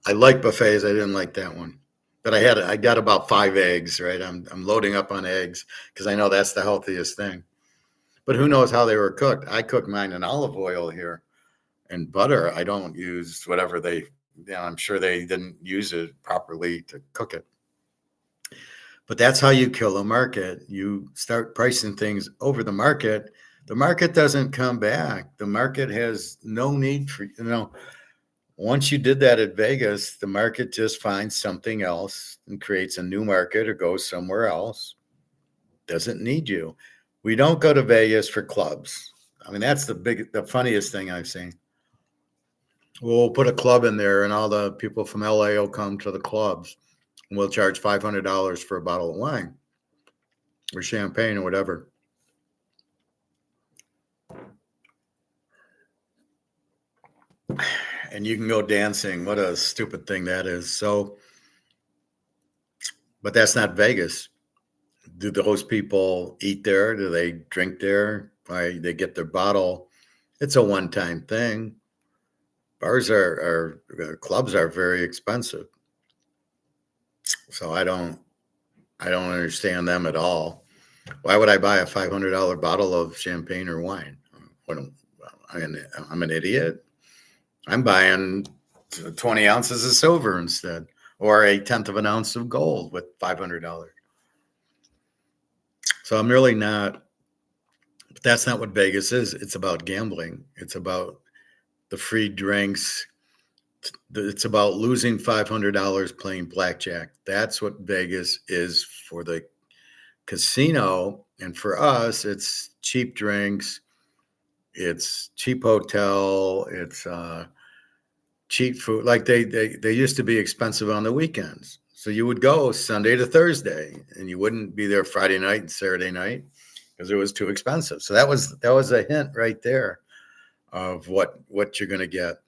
I like buffets. I didn't like that one. But I got about 5 eggs, right? I'm loading up on eggs because I know that's the healthiest thing. But who knows how they were cooked? I cook mine in olive oil here and butter. I don't use whatever I'm sure they didn't use it properly to cook it. But that's how you kill a market. You start pricing things over the market. The market doesn't come back. The market has no need for, once you did that at Vegas, the market just finds something else and creates a new market or goes somewhere else. Doesn't need you. We don't go to Vegas for clubs. I mean, that's the funniest thing I've seen. We'll put a club in there and all the people from LA will come to the clubs and we'll charge $500 for a bottle of wine or champagne or whatever. And you can go dancing. What a stupid thing that is. So, but that's not Vegas. Do those people eat there? Do they drink there? They get their bottle. It's a one-time thing. Bars clubs are very expensive. So I don't understand them at all. Why would I buy a $500 bottle of champagne or wine? I'm an idiot. I'm buying 20 ounces of silver instead, or 1/10 of an ounce of gold with $500. So I'm really not, but that's not what Vegas is. It's about gambling. It's about the free drinks. It's about losing $500 playing blackjack. That's what Vegas is for the casino. And for us, it's cheap drinks. It's cheap hotel. It's cheap food. Like they used to be expensive on the weekends. So you would go Sunday to Thursday and you wouldn't be there Friday night and Saturday night because it was too expensive. So that was a hint right there of what you're going to get.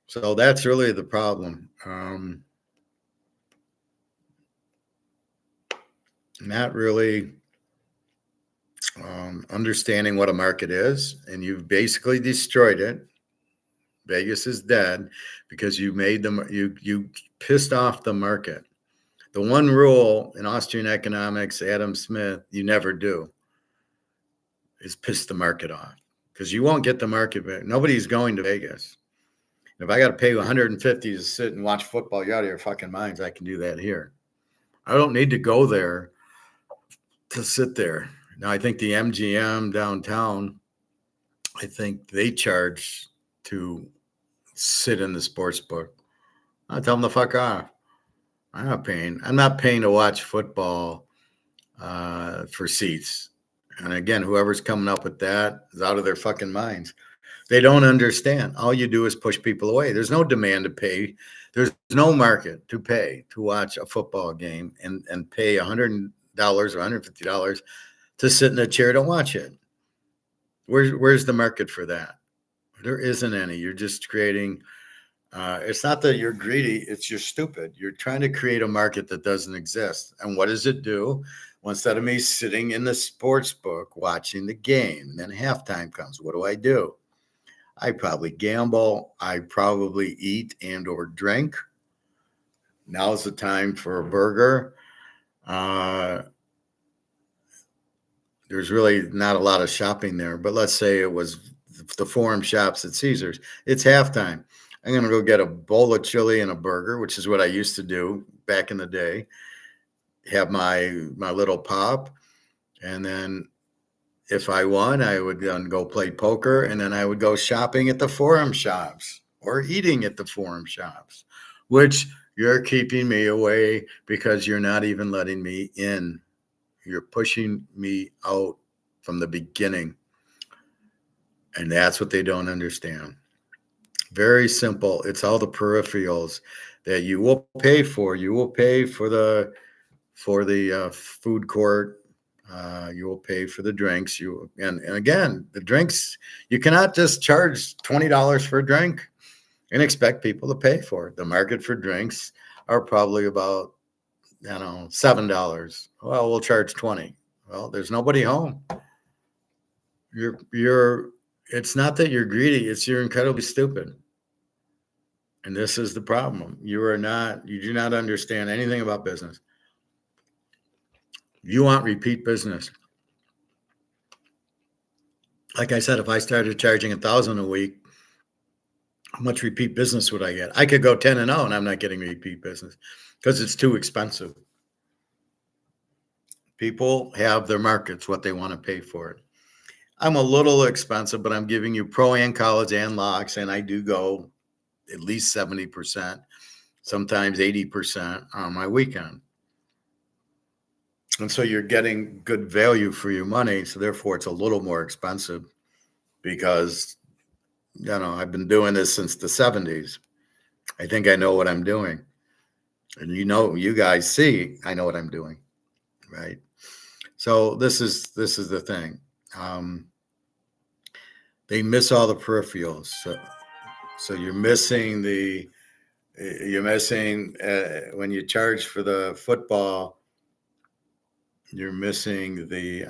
So that's really the problem. Not really understanding what a market is, and you've basically destroyed it. Vegas is dead because you made them. You pissed off the market. The one rule in Austrian economics, Adam Smith, you never do is piss the market off, because you won't get the market back. Nobody's going to Vegas. If I got to pay 150 to sit and watch football, you're out of your fucking minds. I can do that here. I don't need to go there to sit there. Now, I think the MGM downtown, I think they charge to sit in the sports book. I tell them the fuck off. I'm not paying. I'm not paying to watch football for seats. And again, whoever's coming up with that is out of their fucking minds. They don't understand. All you do is push people away. There's no demand to pay. There's no market to pay to watch a football game and pay $100 or $150 to sit in a chair to watch it. Where's the market for that? There isn't any. You're just creating. It's not that you're greedy. It's you're stupid. You're trying to create a market that doesn't exist. And what does it do? Well, instead of me sitting in the sports book watching the game, and then halftime comes, what do? I probably gamble. I probably eat and or drink. Now's the time for a burger. There's really not a lot of shopping there, but let's say it was the Forum Shops at Caesars. It's halftime. I'm going to go get a bowl of chili and a burger, which is what I used to do back in the day. Have my little pop, and then if I won, I would then go play poker, and then I would go shopping at the Forum Shops or eating at the Forum Shops, which you're keeping me away because you're not even letting me in. You're pushing me out from the beginning. And that's what they don't understand. Very simple. It's all the peripherals that you will pay for. You will pay for the food court. You will pay for the drinks. And again, the drinks, you cannot just charge $20 for a drink and expect people to pay for it. The market for drinks are probably about, $7. Well, we'll charge 20. Well, there's nobody home. It's not that you're greedy, it's you're incredibly stupid. And this is the problem. You do not understand anything about business. You want repeat business. Like I said, if I started charging $1,000 a week, how much repeat business would I get? I could go 10-0 and I'm not getting repeat business because it's too expensive. People have their markets, what they want to pay for it. I'm a little expensive, but I'm giving you pro and college and locks, and I do go at least 70%, sometimes 80% on my weekend. And so you're getting good value for your money. So therefore, it's a little more expensive because, I've been doing this since the 70s. I think I know what I'm doing. And you guys see, I know what I'm doing, right? So this is the thing. They miss all the peripherals. So you're missing when you charge for the football, you're missing the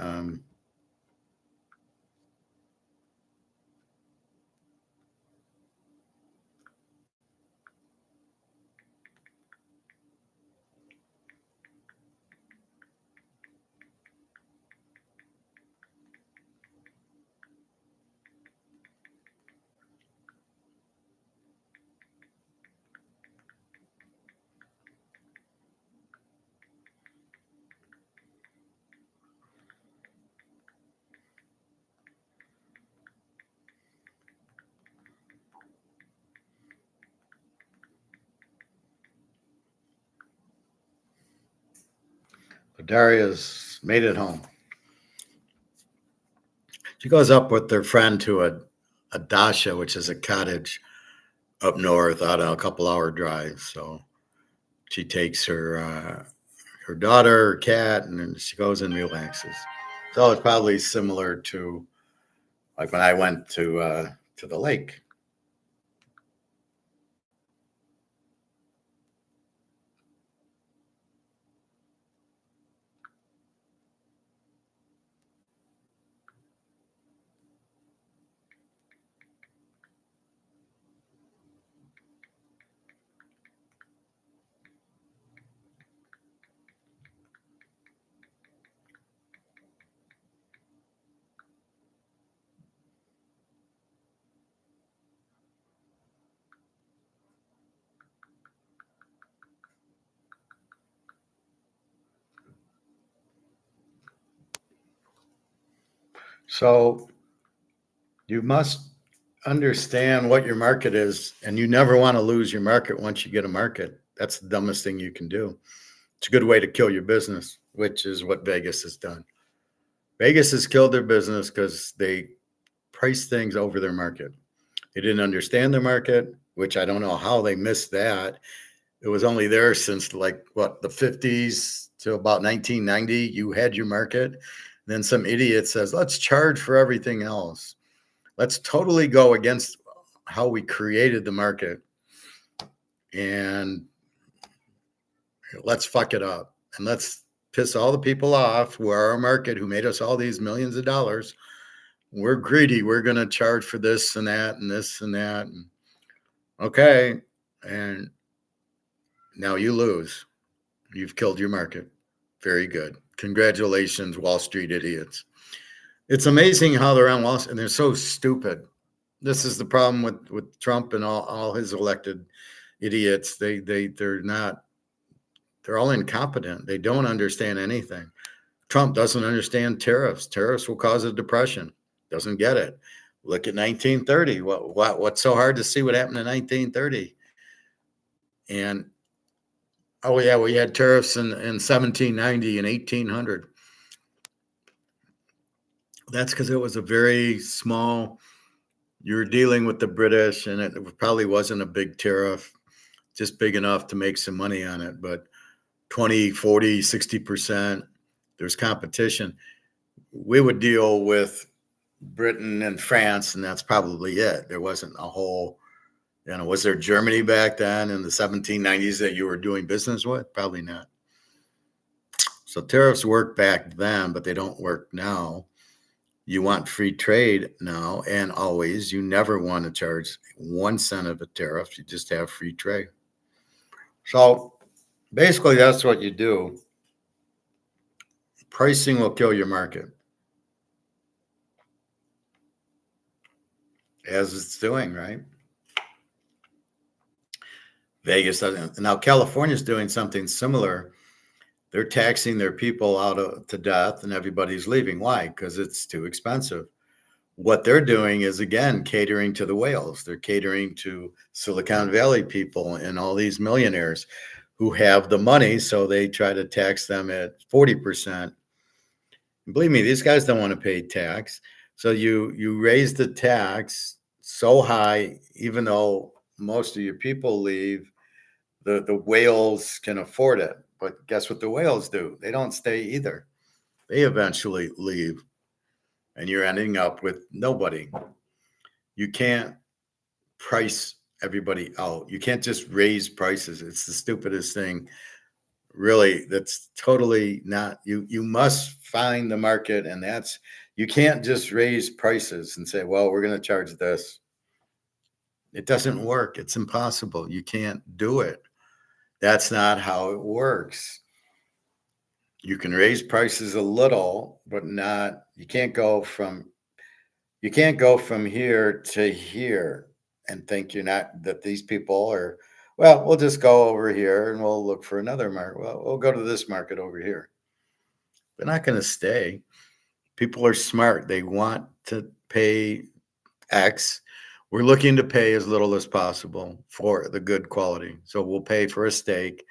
Daria's made it home. She goes up with their friend to a dasha, which is a cottage up north, out on a couple-hour drive. So she takes her daughter, her cat, and then she goes and relaxes. So it's probably similar to like when I went to the lake. So you must understand what your market is, and you never want to lose your market once you get a market. That's the dumbest thing you can do. It's a good way to kill your business, which is what Vegas has done. Vegas has killed their business because they price things over their market. They didn't understand their market, which I don't know how they missed that. It was only there since like what, the 50s to about 1990. You had your market. Then some idiot says, let's charge for everything else. Let's totally go against how we created the market and let's fuck it up. And let's piss all the people off who are our market, who made us all these millions of dollars. We're greedy. We're going to charge for this and that and this and that. And okay. And now you lose. You've killed your market. Very good. Congratulations, Wall Street idiots. It's amazing how they're on Wall Street and they're so stupid. This is the problem with Trump and all his elected idiots. They're not, they're all incompetent. They don't understand anything. Trump doesn't understand tariffs. Tariffs will cause a depression. Doesn't get it. Look at 1930. What's so hard to see what happened in 1930? And oh yeah, we had tariffs in 1790 and 1800. That's because it was a very small, you were dealing with the British and it probably wasn't a big tariff, just big enough to make some money on it. But 20, 40, 60%, there's competition. We would deal with Britain and France, and that's probably it. There wasn't a whole, was there Germany back then in the 1790s that you were doing business with? Probably not. So tariffs worked back then, but they don't work now. You want free trade now and always. You never want to charge 1 cent of a tariff. You just have free trade. So basically, that's what you do. Pricing will kill your market, as it's doing, right? Vegas doesn't. Now, California's doing something similar. They're taxing their people to death and everybody's leaving. Why? Because it's too expensive. What they're doing is, again, catering to the whales. They're catering to Silicon Valley people and all these millionaires who have the money. So they try to tax them at 40%. Believe me, these guys don't want to pay tax. So you raise the tax so high, even though most of your people leave, the whales can afford it. But guess what the whales do? They don't stay either. They eventually leave. And you're ending up with nobody. You can't price everybody out. You can't just raise prices. It's the stupidest thing. Really, that's totally not, you must find the market, and that's, you can't just raise prices and say, well, we're going to charge this. It doesn't work. It's impossible. You can't do it. That's not how it works. You can raise prices a little, but not, you can't go from here to here and think you're not, that these people are, well, we'll just go over here and we'll look for another market. Well, we'll go to this market over here. They're not going to stay. People are smart. They want to pay X. We're looking to pay as little as possible for the good quality. So we'll pay for a steak.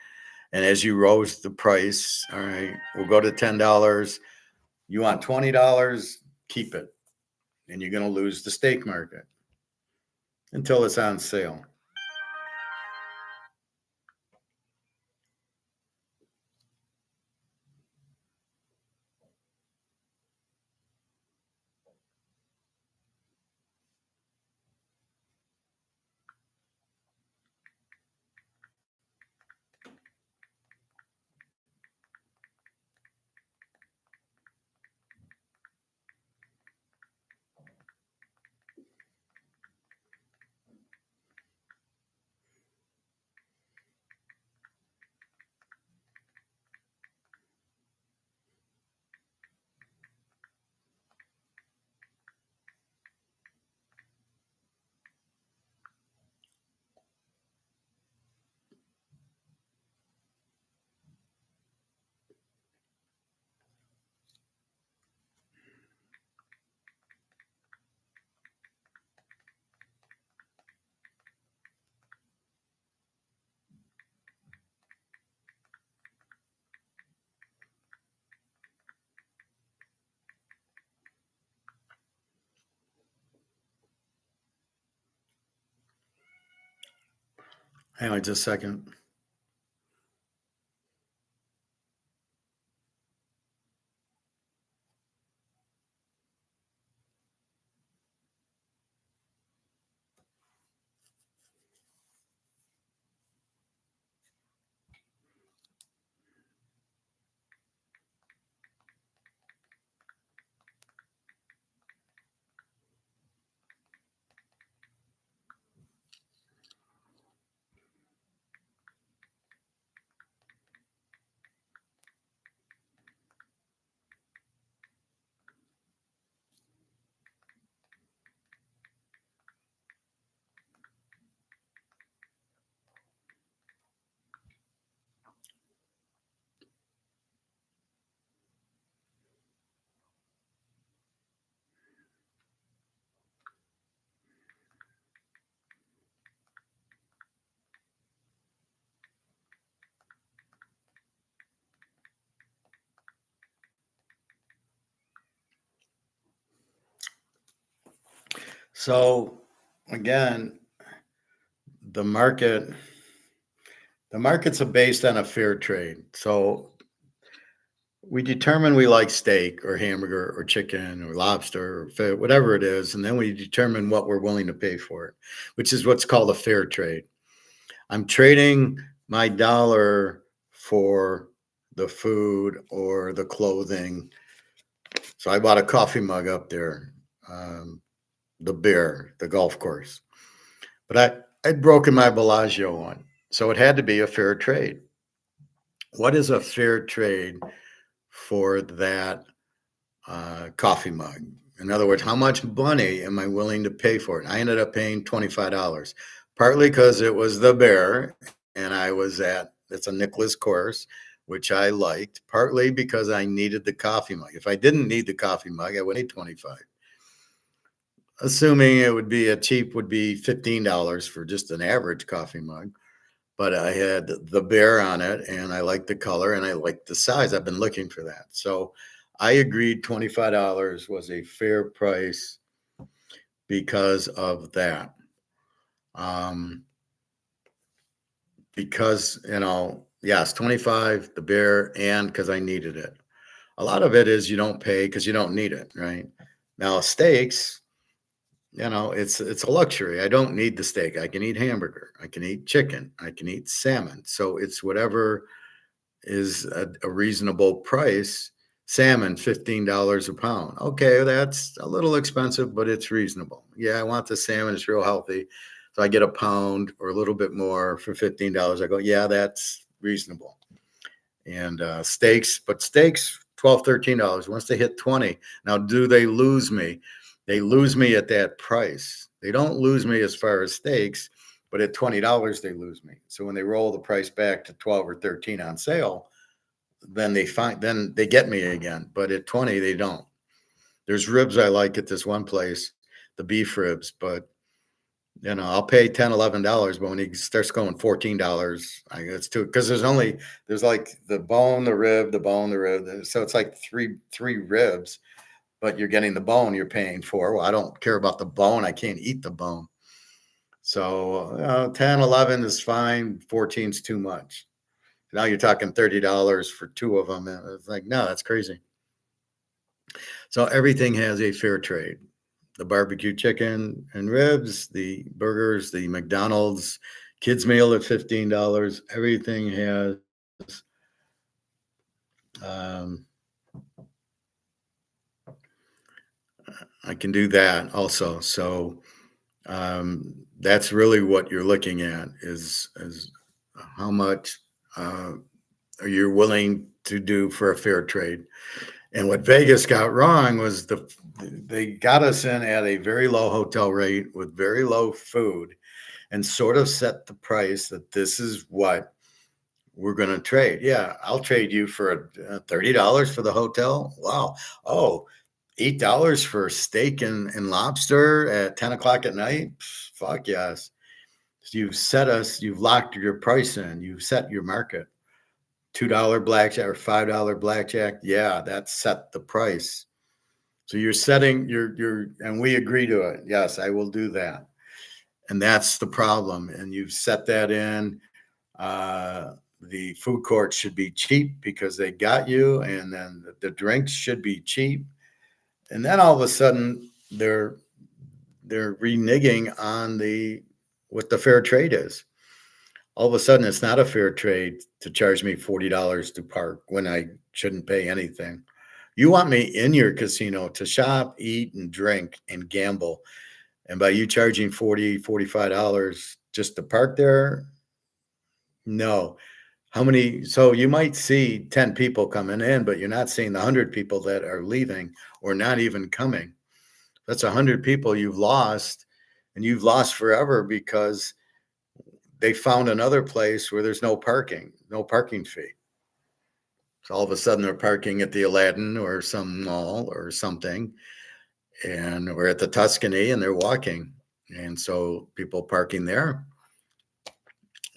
And as you rose the price, all right, we'll go to $10. You want $20, keep it. And you're going to lose the steak market until it's on sale. Hang on just a second. So again, the market, the markets are based on a fair trade. So we determine we like steak or hamburger or chicken or lobster or fish, whatever it is, and then we determine what we're willing to pay for it, which is what's called a fair trade. I'm trading my dollar for the food or the clothing. So I bought a coffee mug up there, the beer, the golf course. But I'd broken my Bellagio one. So it had to be a fair trade. What is a fair trade for that coffee mug? In other words, how much money am I willing to pay for it? I ended up paying $25, partly because it was the bear and I was it's a Nicholas course, which I liked, partly because I needed the coffee mug. If I didn't need the coffee mug, I would pay 25. Assuming it would be would be $15 for just an average coffee mug. But I had the bear on it and I liked the color and I liked the size. I've been looking for that. So I agreed $25 was a fair price because of that. Because, yes, 25, the bear, and because I needed it. A lot of it is you don't pay because you don't need it, right? Now, steaks, it's a luxury. I don't need the steak. I can eat hamburger. I can eat chicken. I can eat salmon. So it's whatever is a reasonable price. Salmon, $15 a pound. Okay, that's a little expensive, but it's reasonable. Yeah, I want the salmon. It's real healthy. So I get a pound or a little bit more for $15. I go, yeah, that's reasonable. And steaks, $12, $13. Once they hit 20, now do they lose me? They lose me at that price. They don't lose me as far as steaks, but at $20, they lose me. So when they roll the price back to 12 or 13 on sale, then they get me again. But at 20, they don't. There's ribs I like at this one place, the beef ribs, but I'll pay $10, $11, but when he starts going $14, it's too, because there's like the bone, the rib, the bone, the rib. So it's like three ribs, but you're getting the bone you're paying for. Well, I don't care about the bone. I can't eat the bone. So 10, 11 is fine. 14 is too much. Now you're talking $30 for two of them. It's like, no, that's crazy. So everything has a fair trade. The barbecue chicken and ribs, the burgers, the McDonald's kids meal at $15. Everything has I can do that also. So that's really what you're looking at is how much are you willing to do for a fair trade. And what Vegas got wrong was they got us in at a very low hotel rate with very low food and sort of set the price that this is what we're going to trade. Yeah, I'll trade you for $30 for the hotel. Wow. Oh, $8 for steak and lobster at 10 o'clock at night. Fuck yes. You've locked your price in. You've set your market. $2 blackjack or $5 blackjack. Yeah, that set the price. So you're setting and we agree to it. Yes, I will do that. And that's the problem. And you've set that in. The food court should be cheap because they got you, and then the drinks should be cheap. And then all of a sudden they're reneging on what the fair trade is. All of a sudden it's not a fair trade to charge me $40 to park when I shouldn't pay anything. You want me in your casino to shop, eat, and drink and gamble. And by you charging $40, $45 just to park there, no. How many? So you might see 10 people coming in, but you're not seeing the 100 people that are leaving or not even coming. That's 100 people you've lost, and you've lost forever because they found another place where there's no parking fee. So all of a sudden they're parking at the Aladdin or some mall or something, and we're at the Tuscany and they're walking. And so people parking there,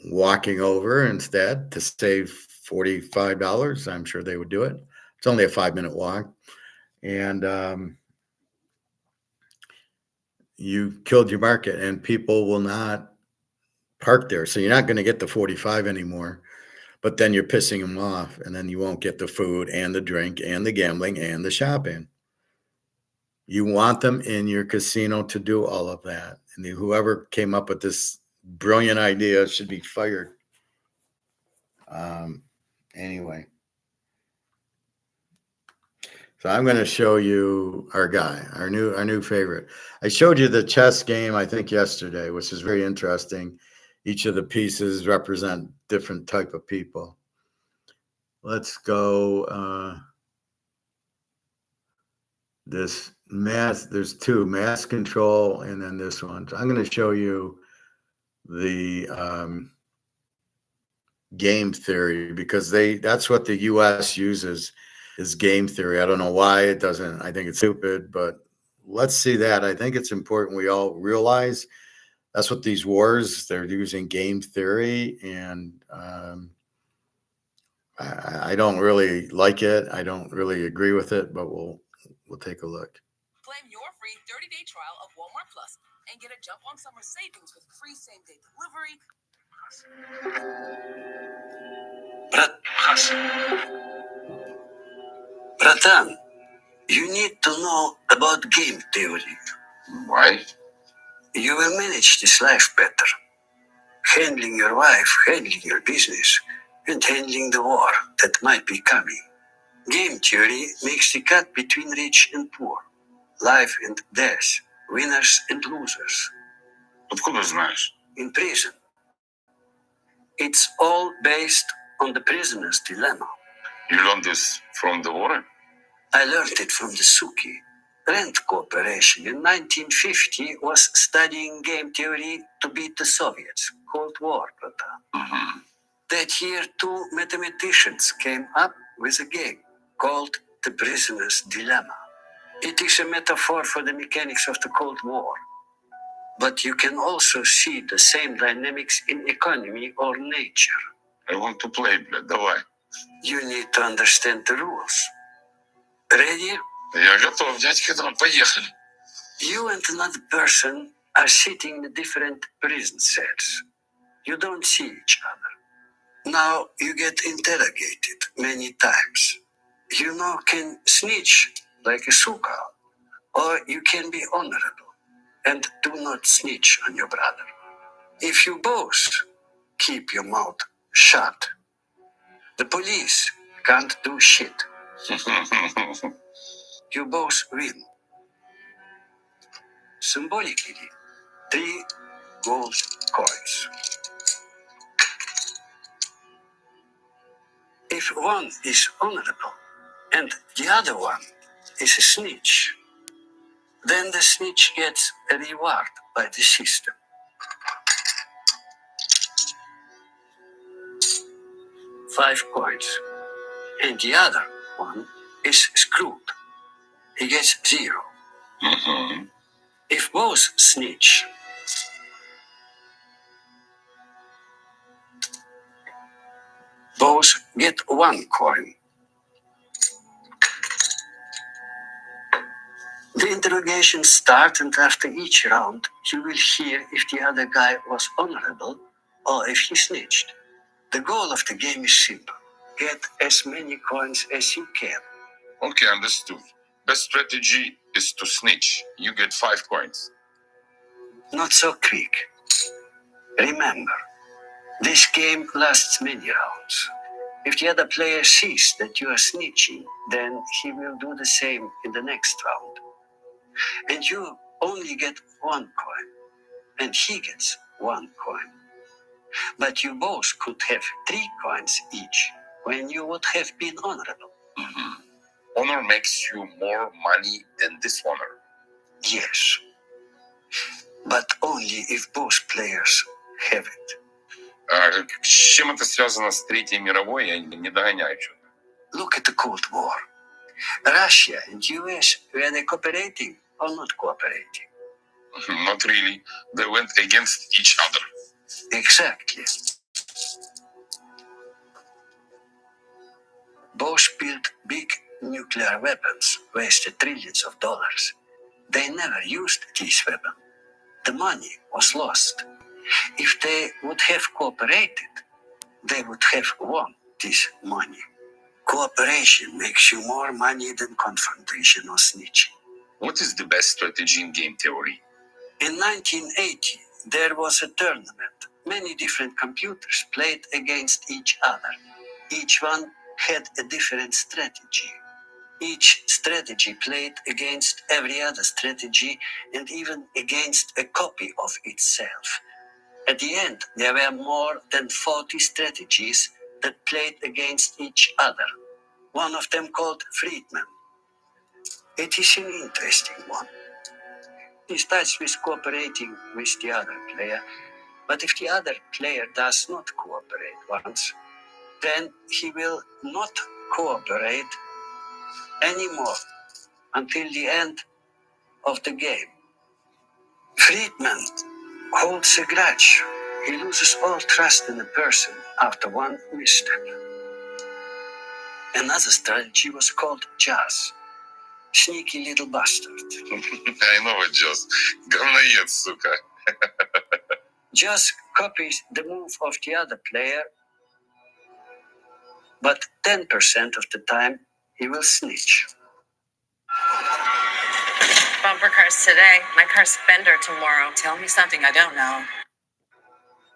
walking over instead to save $45. I'm sure they would do it. It's only a 5-minute walk. And you killed your market, and people will not park there. So you're not going to get the 45 anymore, but then you're pissing them off, and then you won't get the food and the drink and the gambling and the shopping. You want them in your casino to do all of that. And whoever came up with this brilliant idea should be fired. Anyway. So I'm going to show you our guy, our new favorite. I showed you the chess game, I think, yesterday, which is very interesting. Each of the pieces represent different type of people. Let's go. This mass, there's two, mass control, and then this one. So I'm going to show you the game theory, because that's what the U.S. uses, is game theory. I don't know why it doesn't. I think it's stupid, but let's see that. I think it's important we all realize that's what these wars, they're using game theory, and I don't really like it. I don't really agree with it, but we'll take a look. Claim your free 30-day trial of Walmart Plus and get a jump on summer savings with free same-day delivery. Bratан, you need to know about game theory. Why? You will manage this life better. Handling your wife, handling your business, and handling the war that might be coming. Game theory makes the cut between rich and poor, life and death, winners and losers. Откуда знаешь? In prison. It's all based on the prisoner's dilemma. You learned this from the war? I learned it from the Suki. Rent Corporation in 1950 was studying game theory to beat the Soviets. Cold War, brother. Mm-hmm. That year, two mathematicians came up with a game called the prisoner's dilemma. It is a metaphor for the mechanics of the Cold War. But you can also see the same dynamics in economy or nature. I want to play, блядь, давай. You need to understand the rules. Ready? Я готов, дядька, давай, поехали. You and another person are sitting in different prison cells. You don't see each other. Now you get interrogated many times. You can snitch like a suka, or you can be honorable and do not snitch on your brother. If you both keep your mouth shut, the police can't do shit. You both win. Symbolically, 3 gold coins. If one is honorable and the other one is a snitch, then the snitch gets a reward by the system. Five coins. And the other one is screwed. He gets 0. Mm-hmm. If both snitch, both get 1 coin. The interrogations start, and after each round, you will hear if the other guy was honorable or if he snitched. The goal of the game is simple. Get as many coins as you can. Okay, understood. Best strategy is to snitch. You get 5 coins. Not so quick. Remember, this game lasts many rounds. If the other player sees that you are snitching, then he will do the same in the next round. And you only get 1 coin, and he gets 1 coin. But you both could have 3 coins each when you would have been honorable. Honor makes you more money than dishonor. Yes, but only if both players have it. С чем это связано с Третьей мировой, я не догоняю что-то. Look at the Cold War. Russia and US, were they cooperating or not cooperating? Not really. They went against each other. Exactly. Both built big nuclear weapons, wasted trillions of dollars. They never used these weapons. The money was lost. If they would have cooperated, they would have won this money. Cooperation makes you more money than confrontation or snitching. What is the best strategy in game theory? In 1980, there was a tournament. Many different computers played against each other. Each one had a different strategy. Each strategy played against every other strategy and even against a copy of itself. At the end, there were more than 40 strategies that played against each other. One of them called Friedman. It is an interesting one. He starts with cooperating with the other player, but if the other player does not cooperate once, then he will not cooperate anymore until the end of the game. Friedman holds a grudge. He loses all trust in a person after one misstep. Another strategy was called Jazz. Sneaky little bastard. I know it, just. Говноед, сука. Jazz copies the move of the other player, but 10% of the time he will snitch. Bumper cars today. My car's fender tomorrow. Tell me something I don't know.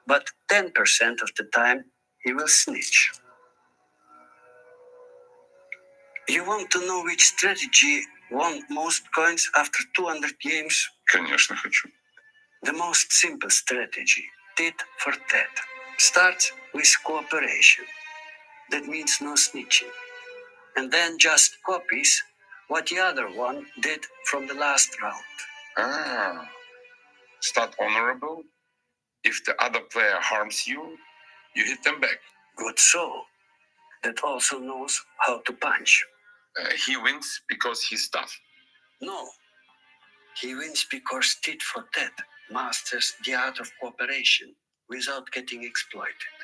But 10% of the time he will snitch. You want to know which strategy won most coins after 200 games? Конечно, хочу. The most simple strategy, tit for tat, starts with cooperation. That means no snitching. And then just copies what the other one did from the last round. Ah. Start honorable. If the other player harms you, you hit them back. Good soul that also knows how to punch. He wins because he's tough. No, he wins because tit for tat masters the art of cooperation without getting exploited.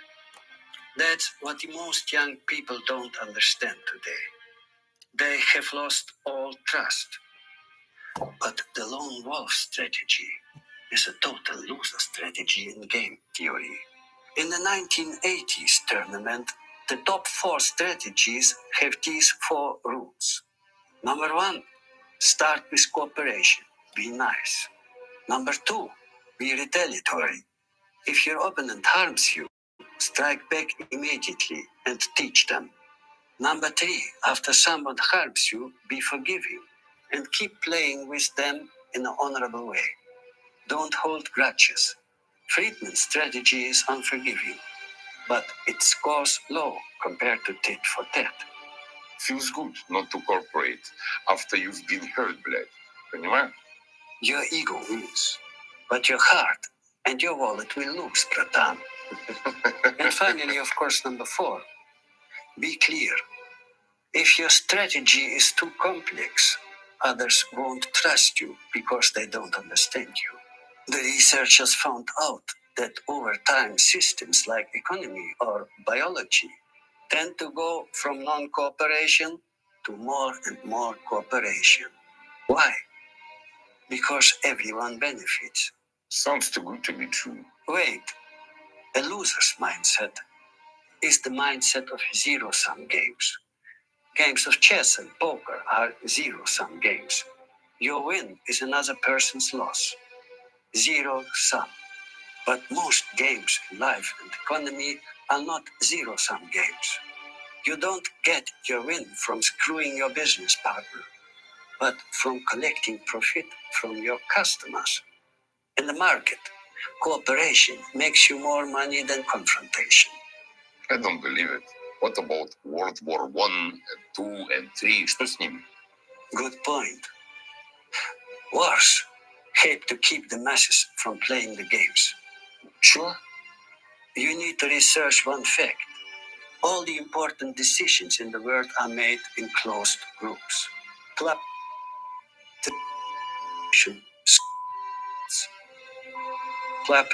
That's what the most young people don't understand today. They have lost all trust. But the lone wolf strategy is a total loser strategy in game theory. In the 1980s tournament, the top 4 strategies have these 4 rules. Number 1, start with cooperation. Be nice. Number 2, be retaliatory. If your opponent harms you, strike back immediately and teach them. Number 3, after someone harms you, be forgiving and keep playing with them in an honorable way. Don't hold grudges. Friedman's strategy is unforgiving, but it scores low compared to tit for tat. Feels good not to cooperate after you've been hurt, блядь. Понимаешь? Your ego wins, but your heart and your wallet will lose, bratan. And finally, of course, number 4, be clear. If your strategy is too complex, others won't trust you because they don't understand you. The researchers found out that over time, systems like economy or biology tend to go from non-cooperation to more and more cooperation. Why? because everyone benefits. Sounds too good to be true. Wait, a loser's mindset is the mindset of zero-sum games. Games of chess and poker are zero-sum games. Your win is another person's loss. Zero-sum. But most games in life and economy are not zero-sum games. You don't get your win from screwing your business partner, but from collecting profit from your customers. In the market, cooperation makes you more money than confrontation. I don't believe it. What about World War I, II, and III? Что с ними? Good point. Wars help to keep the masses from playing the games. Чё? You need to research one fact. All the important decisions in the world are made in closed groups. Club, club,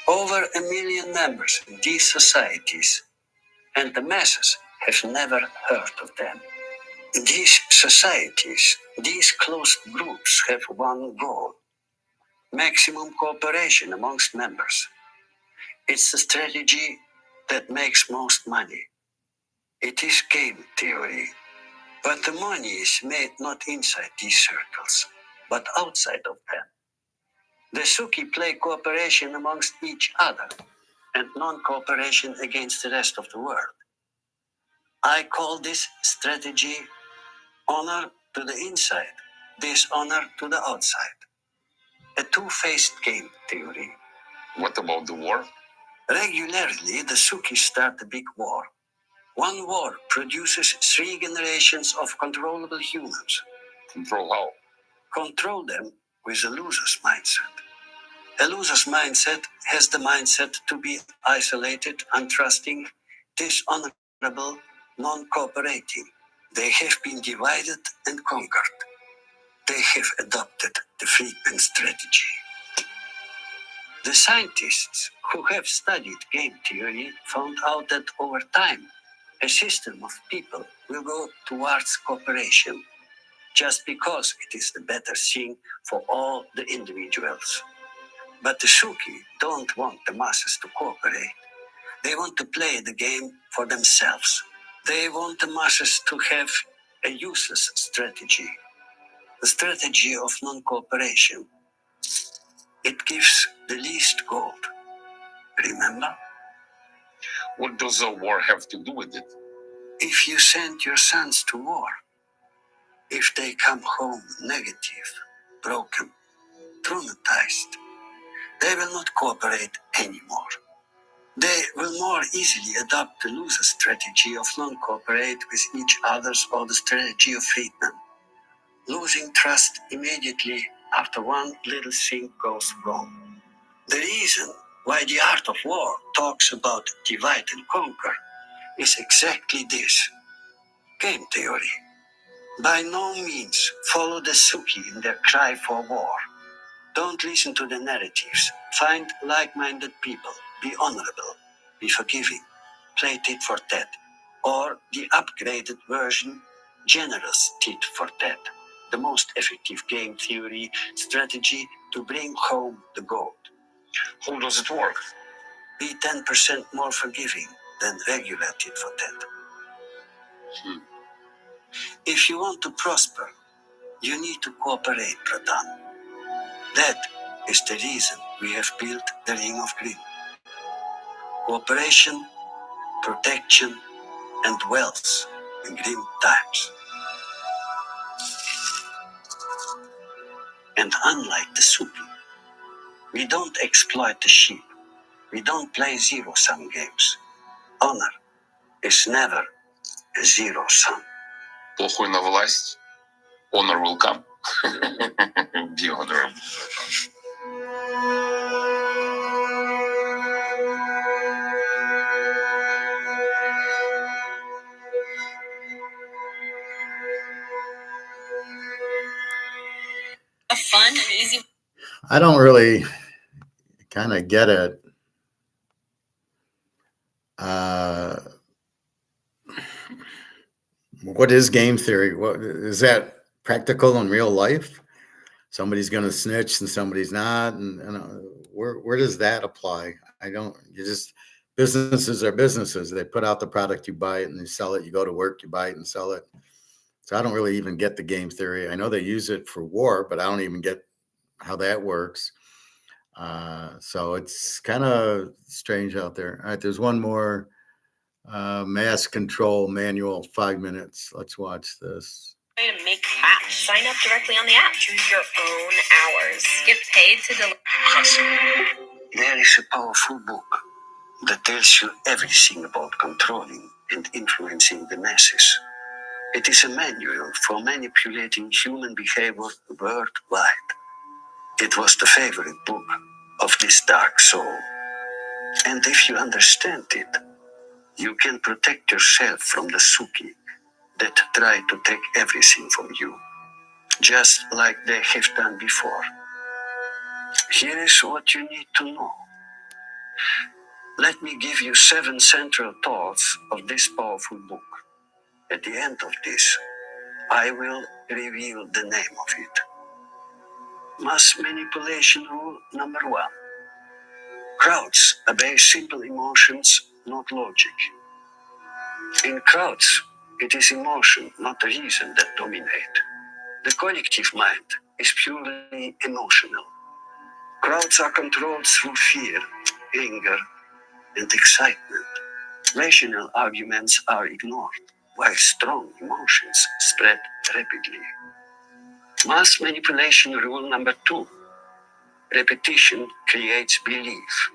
over 1 million members in these societies, and the masses have never heard of them. These societies, these closed groups have one goal: maximum cooperation amongst members. It's the strategy that makes most money. It is game theory. But the money is made not inside these circles, but outside of them. The Suki play cooperation amongst each other and non-cooperation against the rest of the world. I call this strategy honor to the inside, dishonor to the outside. A two-faced game theory. What about the war? Regularly, the Suki start a big war. One war produces 3 generations of controllable humans. Control how? Control them with a loser's mindset. A loser's mindset has the mindset to be isolated, untrusting, dishonorable, non-cooperating. They have been divided and conquered. They have adopted the Friedman strategy. The scientists who have studied game theory found out that over time, a system of people will go towards cooperation just because it is the better thing for all the individuals. But the Suki don't want the masses to cooperate. They want to play the game for themselves. They want the masses to have a useless strategy, the strategy of non-cooperation. It gives the least gold. Remember? What does the war have to do with it? If you send your sons to war, if they come home negative, broken, traumatized, they will not cooperate anymore. They will more easily adopt the loser strategy of non-cooperate with each others or the strategy of Friedman, losing trust immediately after one little thing goes wrong. The reason why the art of war talks about divide and conquer is exactly this: game theory. By no means follow the Suki in their cry for war. Don't listen to the narratives. Find like-minded people. Be honorable. Be forgiving. Play tit for tat. Or the upgraded version, generous tit for tat. The most effective game theory strategy to bring home the gold. How does it work? Be 10% more forgiving than regular tit for tat. If you want to prosper, you need to cooperate, Pradhan. That is the reason we have built the Ring of Green. Cooperation, protection, and wealth in grim times. And unlike the Suki, we don't exploit the sheep. We don't play zero-sum games. Honor is never a zero-sum. Плохой на власть. Honor will come. Be honorable. A fun and easy. I don't really kind of get it. What is game theory? What is that practical in real life? somebody's going to snitch and somebody's not, and where does that apply? I don't. You just businesses are businesses. They put out the product, you buy it, and you sell it. You go to work, you buy it and sell it. So I don't really even get the game theory. I know they use it for war, but I don't even get how that works. So it's kind of strange out there. All right, there's one more mass control manual, 5 minutes. Let's watch this. Way to make cash. Sign up directly on the app. Choose your own hours. Get paid to deliver. There is a powerful book that tells you everything about controlling and influencing the masses. It is a manual for manipulating human behavior worldwide. It was the favorite book of this dark soul. And if you understand it, you can protect yourself from the Suki that try to take everything from you, just like they have done before. Here is what you need to know. Let me give you 7 central thoughts of this powerful book. At the end of this, I will reveal the name of it. Mass manipulation rule number 1. Crowds obey simple emotions, not logic. In crowds, it is emotion, not reason, that dominate. The collective mind is purely emotional. Crowds are controlled through fear, anger, and excitement. Rational arguments are ignored, while strong emotions spread rapidly. Mass manipulation rule number 2. Repetition creates belief.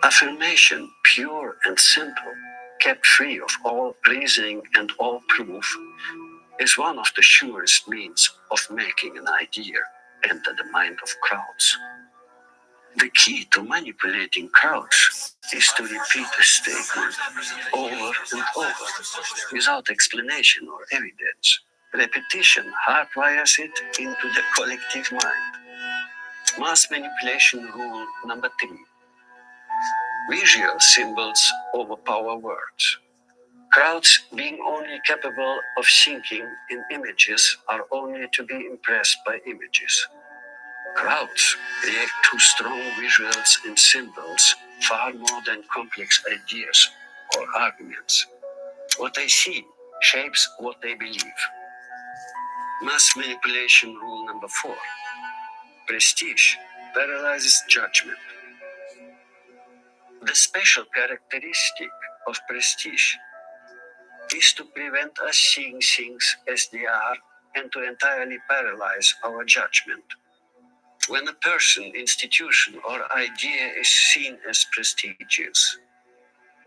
Affirmation, pure and simple, kept free of all reasoning and all proof, is one of the surest means of making an idea enter the mind of crowds. The key to manipulating crowds is to repeat a statement over and over, without explanation or evidence. Repetition hardwires it into the collective mind. Mass manipulation rule number 3. Visual symbols overpower words. Crowds, being only capable of thinking in images, are only to be impressed by images. Crowds react to strong visuals and symbols far more than complex ideas or arguments. What they see shapes what they believe. Mass manipulation rule number 4. Prestige paralyzes judgment. The special characteristic of prestige is to prevent us seeing things as they are and to entirely paralyze our judgment. When a person, institution, or idea is seen as prestigious,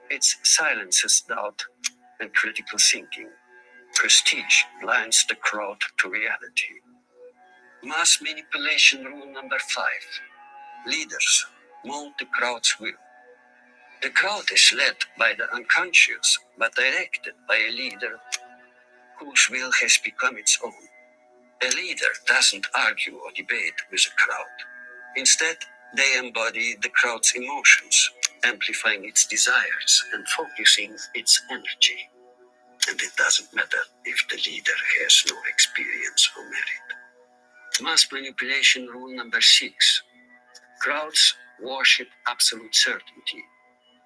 it silences doubt and critical thinking. Prestige blinds the crowd to reality. Mass manipulation rule number 5. Leaders mold the crowd's will. The crowd is led by the unconscious, but directed by a leader whose will has become its own. A leader doesn't argue or debate with a crowd. Instead, they embody the crowd's emotions, amplifying its desires and focusing its energy. And it doesn't matter if the leader has no experience or merit. Mass manipulation rule number 6. Crowds worship absolute certainty.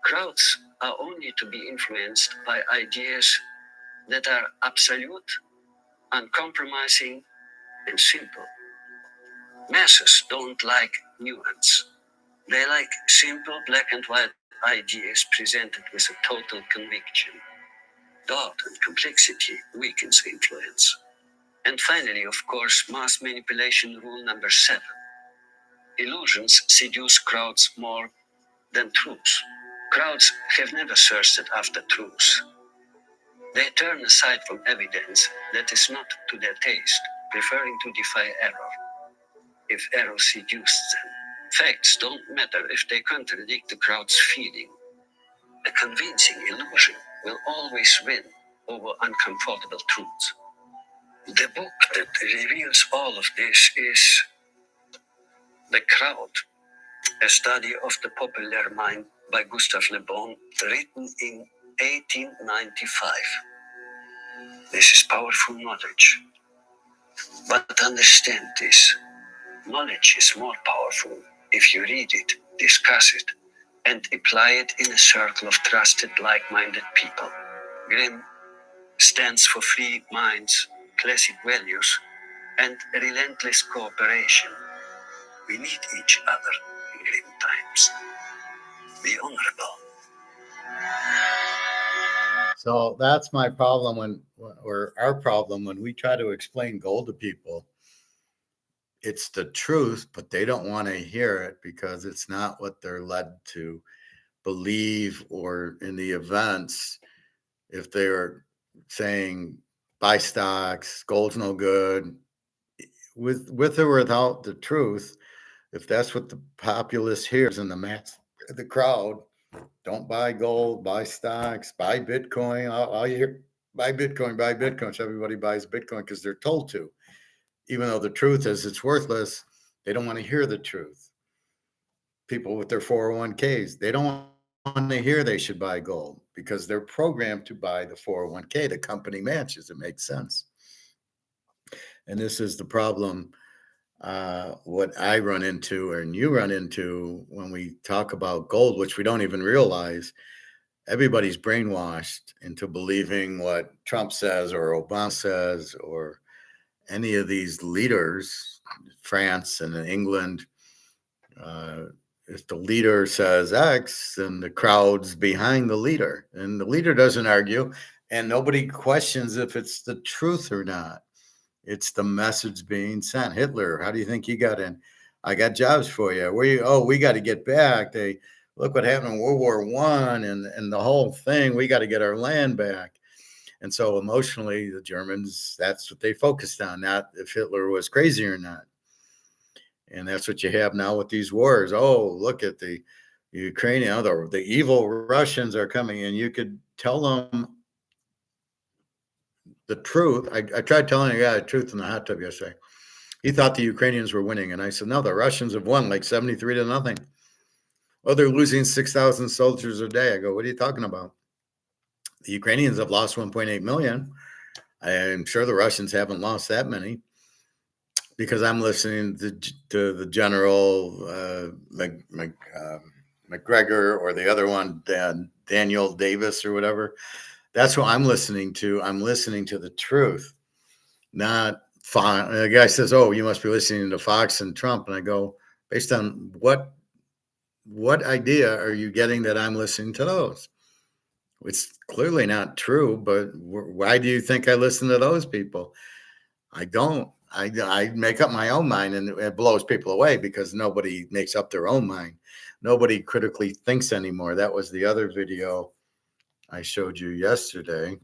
Crowds are only to be influenced by ideas that are absolute, uncompromising, and simple. Masses don't like nuance. They like simple black and white ideas presented with a total conviction. Doubt and complexity weakens influence. And finally, of course, mass manipulation rule number 7. Illusions seduce crowds more than truth. Crowds have never thirsted after truth. They turn aside from evidence that is not to their taste, preferring to defy error. If error seduces them, facts don't matter if they contradict the crowd's feeling. A convincing illusion will always win over uncomfortable truth. The book that reveals all of this is The Crowd, a study of the popular mind by Gustave Le Bon, written in 1895. This is powerful knowledge. But understand this. Knowledge is more powerful if you read it, discuss it, and apply it in a circle of trusted, like-minded people. Grimm stands for free minds, classic values, and relentless cooperation. We need each other in grim times. Be honorable. So that's my problem or our problem when we try to explain gold to people. It's the truth, but they don't want to hear it because it's not what they're led to believe, or in the events, if they're saying buy stocks, gold's no good, with or without the truth, if that's what the populace hears in the crowd, don't buy gold, buy stocks, buy Bitcoin. All you hear, buy Bitcoin. So everybody buys Bitcoin because they're told to, even though the truth is it's worthless. They don't want to hear the truth. People with their 401ks, they don't want to hear they should buy gold because they're programmed to buy the 401k. The company matches. It makes sense. And this is the problem. What I run into, and you run into, when we talk about gold, which we don't even realize, everybody's brainwashed into believing what Trump says or Obama says or any of these leaders, France and England. If the leader says X, then the crowd's behind the leader, and the leader doesn't argue, and nobody questions if it's the truth or not. It's the message being sent. Hitler, how do you think he got in? I got jobs for you. Where you? Oh, we got to get back. They look what happened in World War I and the whole thing. We got to get our land back. And so emotionally, the Germans, that's what they focused on, not if Hitler was crazy or not. And that's what you have now with these wars. Oh, look at the Ukrainian, the evil Russians are coming, and you could tell them the truth. I tried telling a guy the truth in the hot tub yesterday. He thought the Ukrainians were winning. And I said, no, the Russians have won like 73-0. Oh, they're losing 6,000 soldiers a day. I go, what are you talking about? The Ukrainians have lost 1.8 million. I'm sure the Russians haven't lost that many, because I'm listening to the general McGregor, or the other one, Daniel Davis or whatever. That's what I'm listening to. I'm listening to the truth, not Fox. The guy says, oh, you must be listening to Fox and Trump. And I go, based on what idea are you getting that I'm listening to those? It's clearly not true, but why do you think I listen to those people? I don't. I make up my own mind, and it blows people away because nobody makes up their own mind. Nobody critically thinks anymore. That was the other video I showed you yesterday,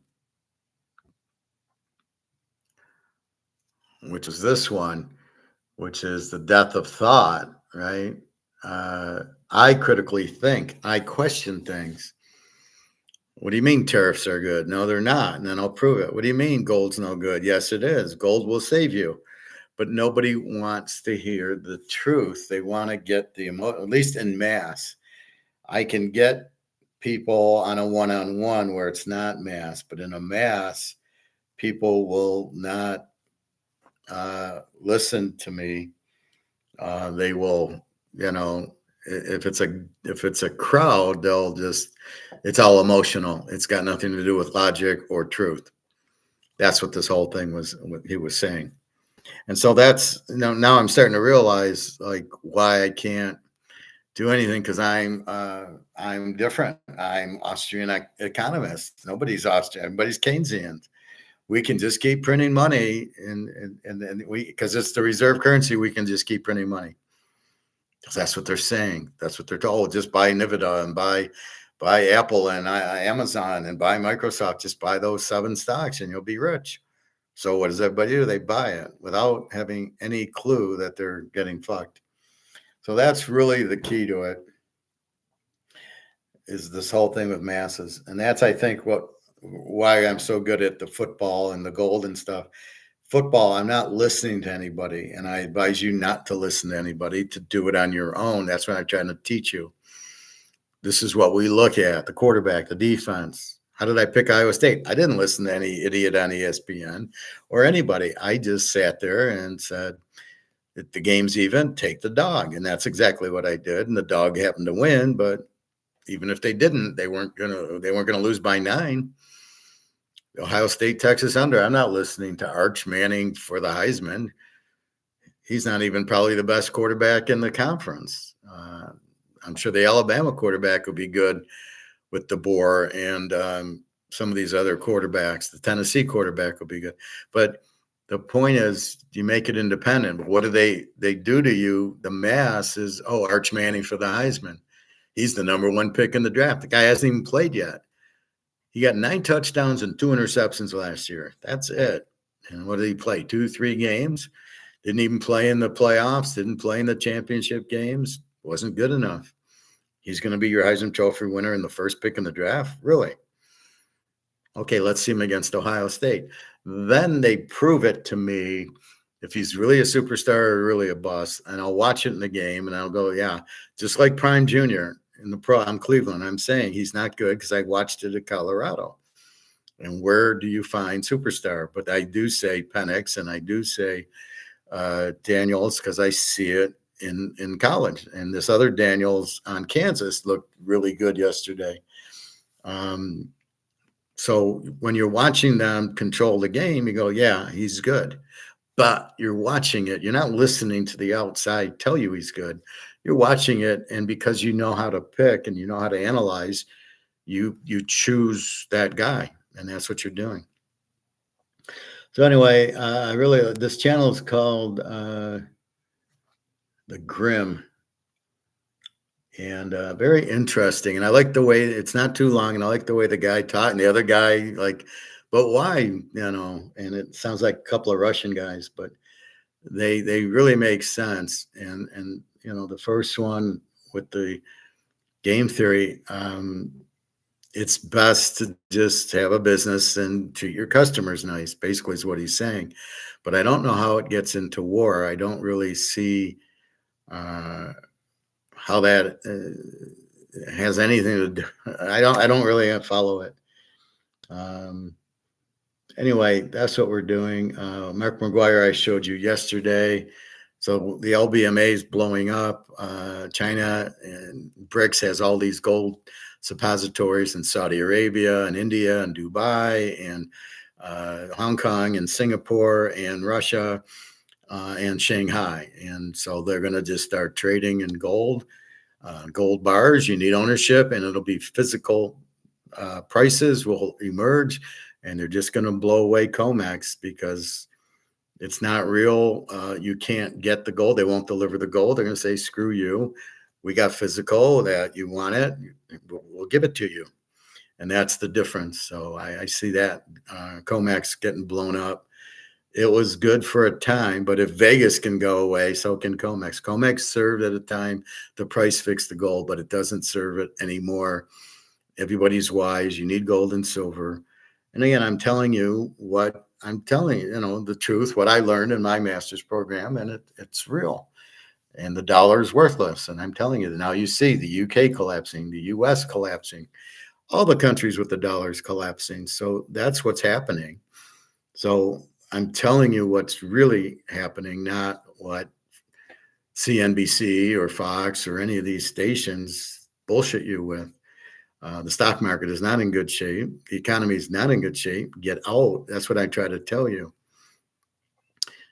which is this one, which is the death of thought, right? I critically think. I question things. What do you mean tariffs are good? No, they're not. And then I'll prove it. What do you mean gold's no good? Yes, it is. Gold will save you. But nobody wants to hear the truth. They want to get at least in mass. I can get people on a one-on-one where it's not mass, but in a mass, people will not listen to me. They will, if it's a crowd, they'll just, it's all emotional. It's got nothing to do with logic or truth. That's what this whole thing was, what he was saying. And so that's, now I'm starting to realize like why I can't do anything, because I'm different. I'm Austrian economist. Nobody's Austrian. Everybody's Keynesian. We can just keep printing money, and we, because it's the reserve currency, we can just keep printing money. Because that's what they're saying. That's what they're told. Just buy Nvidia and buy Apple and Amazon and buy Microsoft. Just buy those 7 stocks and you'll be rich. So what does everybody do? They buy it without having any clue that they're getting fucked. So that's really the key to it, is this whole thing with masses. And that's, I think, why I'm so good at the football and the gold and stuff. Football, I'm not listening to anybody, and I advise you not to listen to anybody, to do it on your own. That's what I'm trying to teach you. This is what we look at: the quarterback, the defense. How did I pick Iowa State? I didn't listen to any idiot on ESPN or anybody. I just sat there and said, If the game's even, take the dog. And that's exactly what I did. And the dog happened to win, but even if they didn't, they weren't gonna lose by 9. Ohio State, Texas under. I'm not listening to Arch Manning for the Heisman. He's not even probably the best quarterback in the conference. I'm sure the Alabama quarterback will be good with DeBoer and some of these other quarterbacks. The Tennessee quarterback will be good. But the point is, you make it independent. But what do they do to you? The mass is, Arch Manning for the Heisman. He's the number 1 pick in the draft. The guy hasn't even played yet. He got 9 touchdowns and 2 interceptions last year. That's it. And what did he play? 2, 3 games? Didn't even play in the playoffs. Didn't play in the championship games. Wasn't good enough. He's going to be your Heisman Trophy winner in the first pick in the draft? Really? Okay, let's see him against Ohio State. Then they prove it to me if he's really a superstar or really a bust, and I'll watch it in the game, and I'll go, yeah, just like Prime Jr. in the pro. I'm Cleveland. I'm saying he's not good because I watched it at Colorado. And where do you find superstar? But I do say Penix, and I do say Daniels because I see it in college. And this other Daniels on Kansas looked really good yesterday. So when you're watching them control the game, you go, yeah, he's good. But you're watching it. You're not listening to the outside tell you he's good. You're watching it, and because you know how to pick and you know how to analyze, you choose that guy, and that's what you're doing. So anyway, this channel is called The Grim, and very interesting. And I like the way it's not too long, and I like the way the guy taught, and the other guy but why, and it sounds like a couple of Russian guys, but they really make sense. And the first one with the game theory, it's best to just have a business and treat your customers nice, basically is what he's saying. But I don't know how it gets into war. I don't really see how that has anything to do. I don't really follow it. Anyway, that's what we're doing. Mark McGuire, I showed you yesterday. So the LBMA is blowing up. China and BRICS has all these gold suppositories in Saudi Arabia and India and Dubai and Hong Kong and Singapore and Russia and Shanghai. And so they're going to just start trading in gold, gold bars. You need ownership, and it'll be physical prices will emerge. And they're just going to blow away COMEX because it's not real. You can't get the gold. They won't deliver the gold. They're going to say, screw you. We got physical that you want it. We'll give it to you. And that's the difference. So I see that COMEX getting blown up. It was good for a time, but if Vegas can go away, so can COMEX. COMEX served at a time the price fixed the gold, but it doesn't serve it anymore. Everybody's wise. You need gold and silver. And again, I'm telling you what I'm telling you, the truth, what I learned in my master's program, and it's real. And the dollar is worthless. And I'm telling you, now you see the UK collapsing, the US collapsing, all the countries with the dollars collapsing. So that's what's happening. So I'm telling you what's really happening, not what CNBC or Fox or any of these stations bullshit you with. The stock market is not in good shape. The economy is not in good shape. Get out. That's what I try to tell you.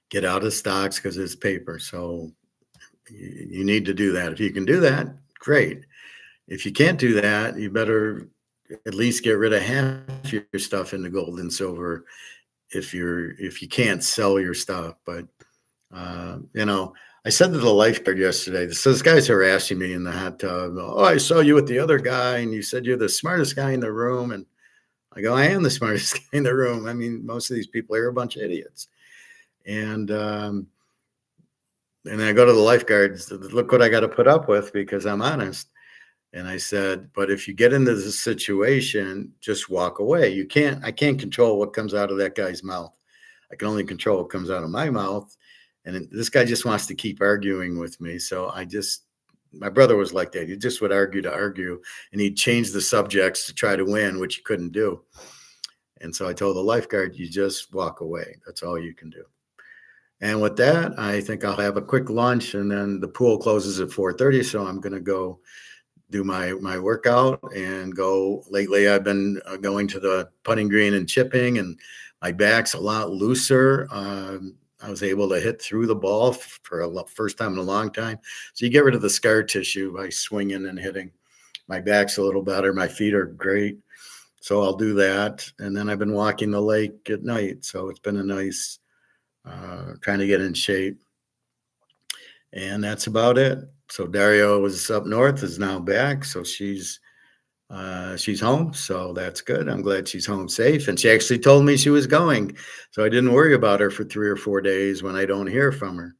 Get out of stocks because it's paper. So you need to do that. If you can do that, great. If you can't do that, you better at least get rid of half your stuff into gold and silver if you can't sell your stuff. But I said to the lifeguard yesterday, so this guy's harassing me in the hot tub. Oh, I saw you with the other guy, and you said you're the smartest guy in the room. And I go, I am the smartest guy in the room. I mean, most of these people are a bunch of idiots. And I go to the lifeguard, look what I got to put up with because I'm honest. And I said, but if you get into this situation, just walk away. I can't control what comes out of that guy's mouth. I can only control what comes out of my mouth. And this guy just wants to keep arguing with me. So my brother was like that. He just would argue to argue, and he'd change the subjects to try to win, which he couldn't do. And so I told the lifeguard, you just walk away. That's all you can do. And with that, I think I'll have a quick lunch, and then the pool closes at 4:30. So I'm going to go do my workout and go. Lately, I've been going to the putting green and chipping, and my back's a lot looser. I was able to hit through the ball for first time in a long time. So you get rid of the scar tissue by swinging and hitting. My back's a little better. My feet are great. So I'll do that. And then I've been walking the lake at night. So it's been a nice trying to get in shape. And that's about it. So Dario was up north, is now back. So she's home. So that's good. I'm glad she's home safe. And she actually told me she was going. So I didn't worry about her for 3 or 4 days when I don't hear from her.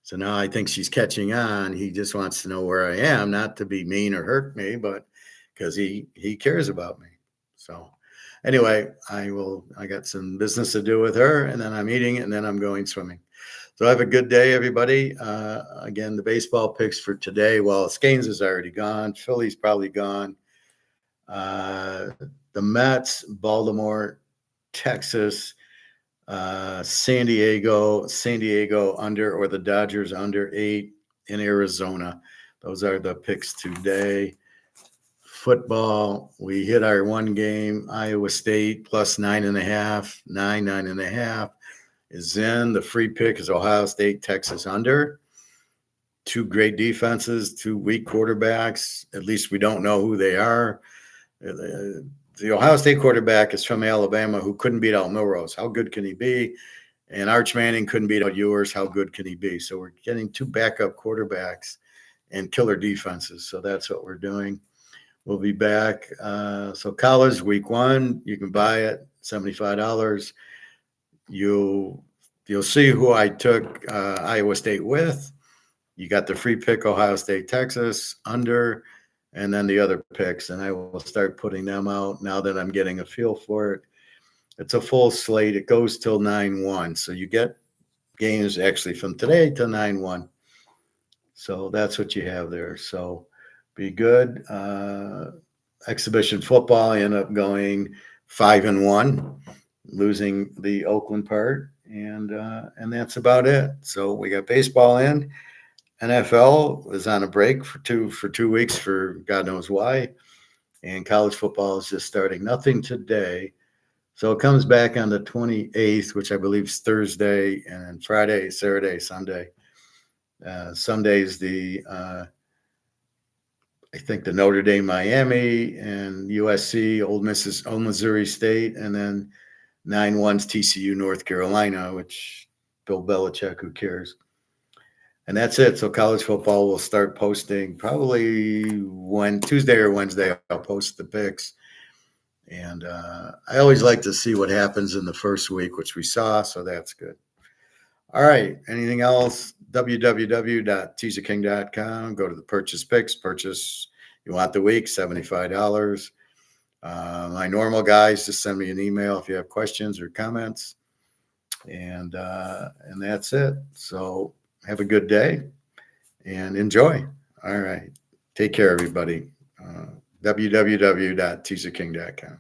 So now I think she's catching on. He just wants to know where I am, not to be mean or hurt me, but because he cares about me. So anyway, I got some business to do with her, and then I'm eating, and then I'm going swimming. So have a good day, everybody. Again, the baseball picks for today. Well, Scanes is already gone. Philly's probably gone. The Mets, Baltimore, Texas, San Diego under, or the Dodgers under 8 in Arizona. Those are the picks today. Football, we hit our one game. Iowa State plus 9.5, 9.5 is in. The free pick is Ohio State, Texas under. 2 great defenses, 2 weak quarterbacks. At least we don't know who they are. The Ohio State quarterback is from Alabama, who couldn't beat out Milrose. How good can he be? And Arch Manning couldn't beat out Ewers. How good can he be? So we're getting 2 backup quarterbacks and killer defenses. So that's what we're doing. We'll be back. So college week 1, you can buy it, $75. You'll see who I took Iowa State with. You got the free pick, Ohio State, Texas under, and then the other picks. And I will start putting them out now that I'm getting a feel for it. It's a full slate. It goes till 9/1. So you get games actually from today to 9/1. So that's what you have there. So be good. Exhibition football, I end up going 5-1, losing the Oakland part, and that's about it. So we got baseball in. NFL was on a break for two weeks for God knows why, and college football is just starting. Nothing today. So it comes back on the 28th, which I believe is Thursday, and Friday, Saturday, Sunday. Sunday's I think the Notre Dame, Miami, and USC, Old Missouri State, and then 9-1's TCU, North Carolina, which Bill Belichick, who cares? And that's it. So college football will start posting probably Tuesday or Wednesday. I'll post the picks. And I always like to see what happens in the first week, which we saw. So that's good. All right. Anything else? www.teaserking.com. Go to the purchase picks. Purchase you want the week, $75. My normal guys, just send me an email if you have questions or comments. And that's it. So have a good day and enjoy. All right. Take care, everybody. www.teaserking.com.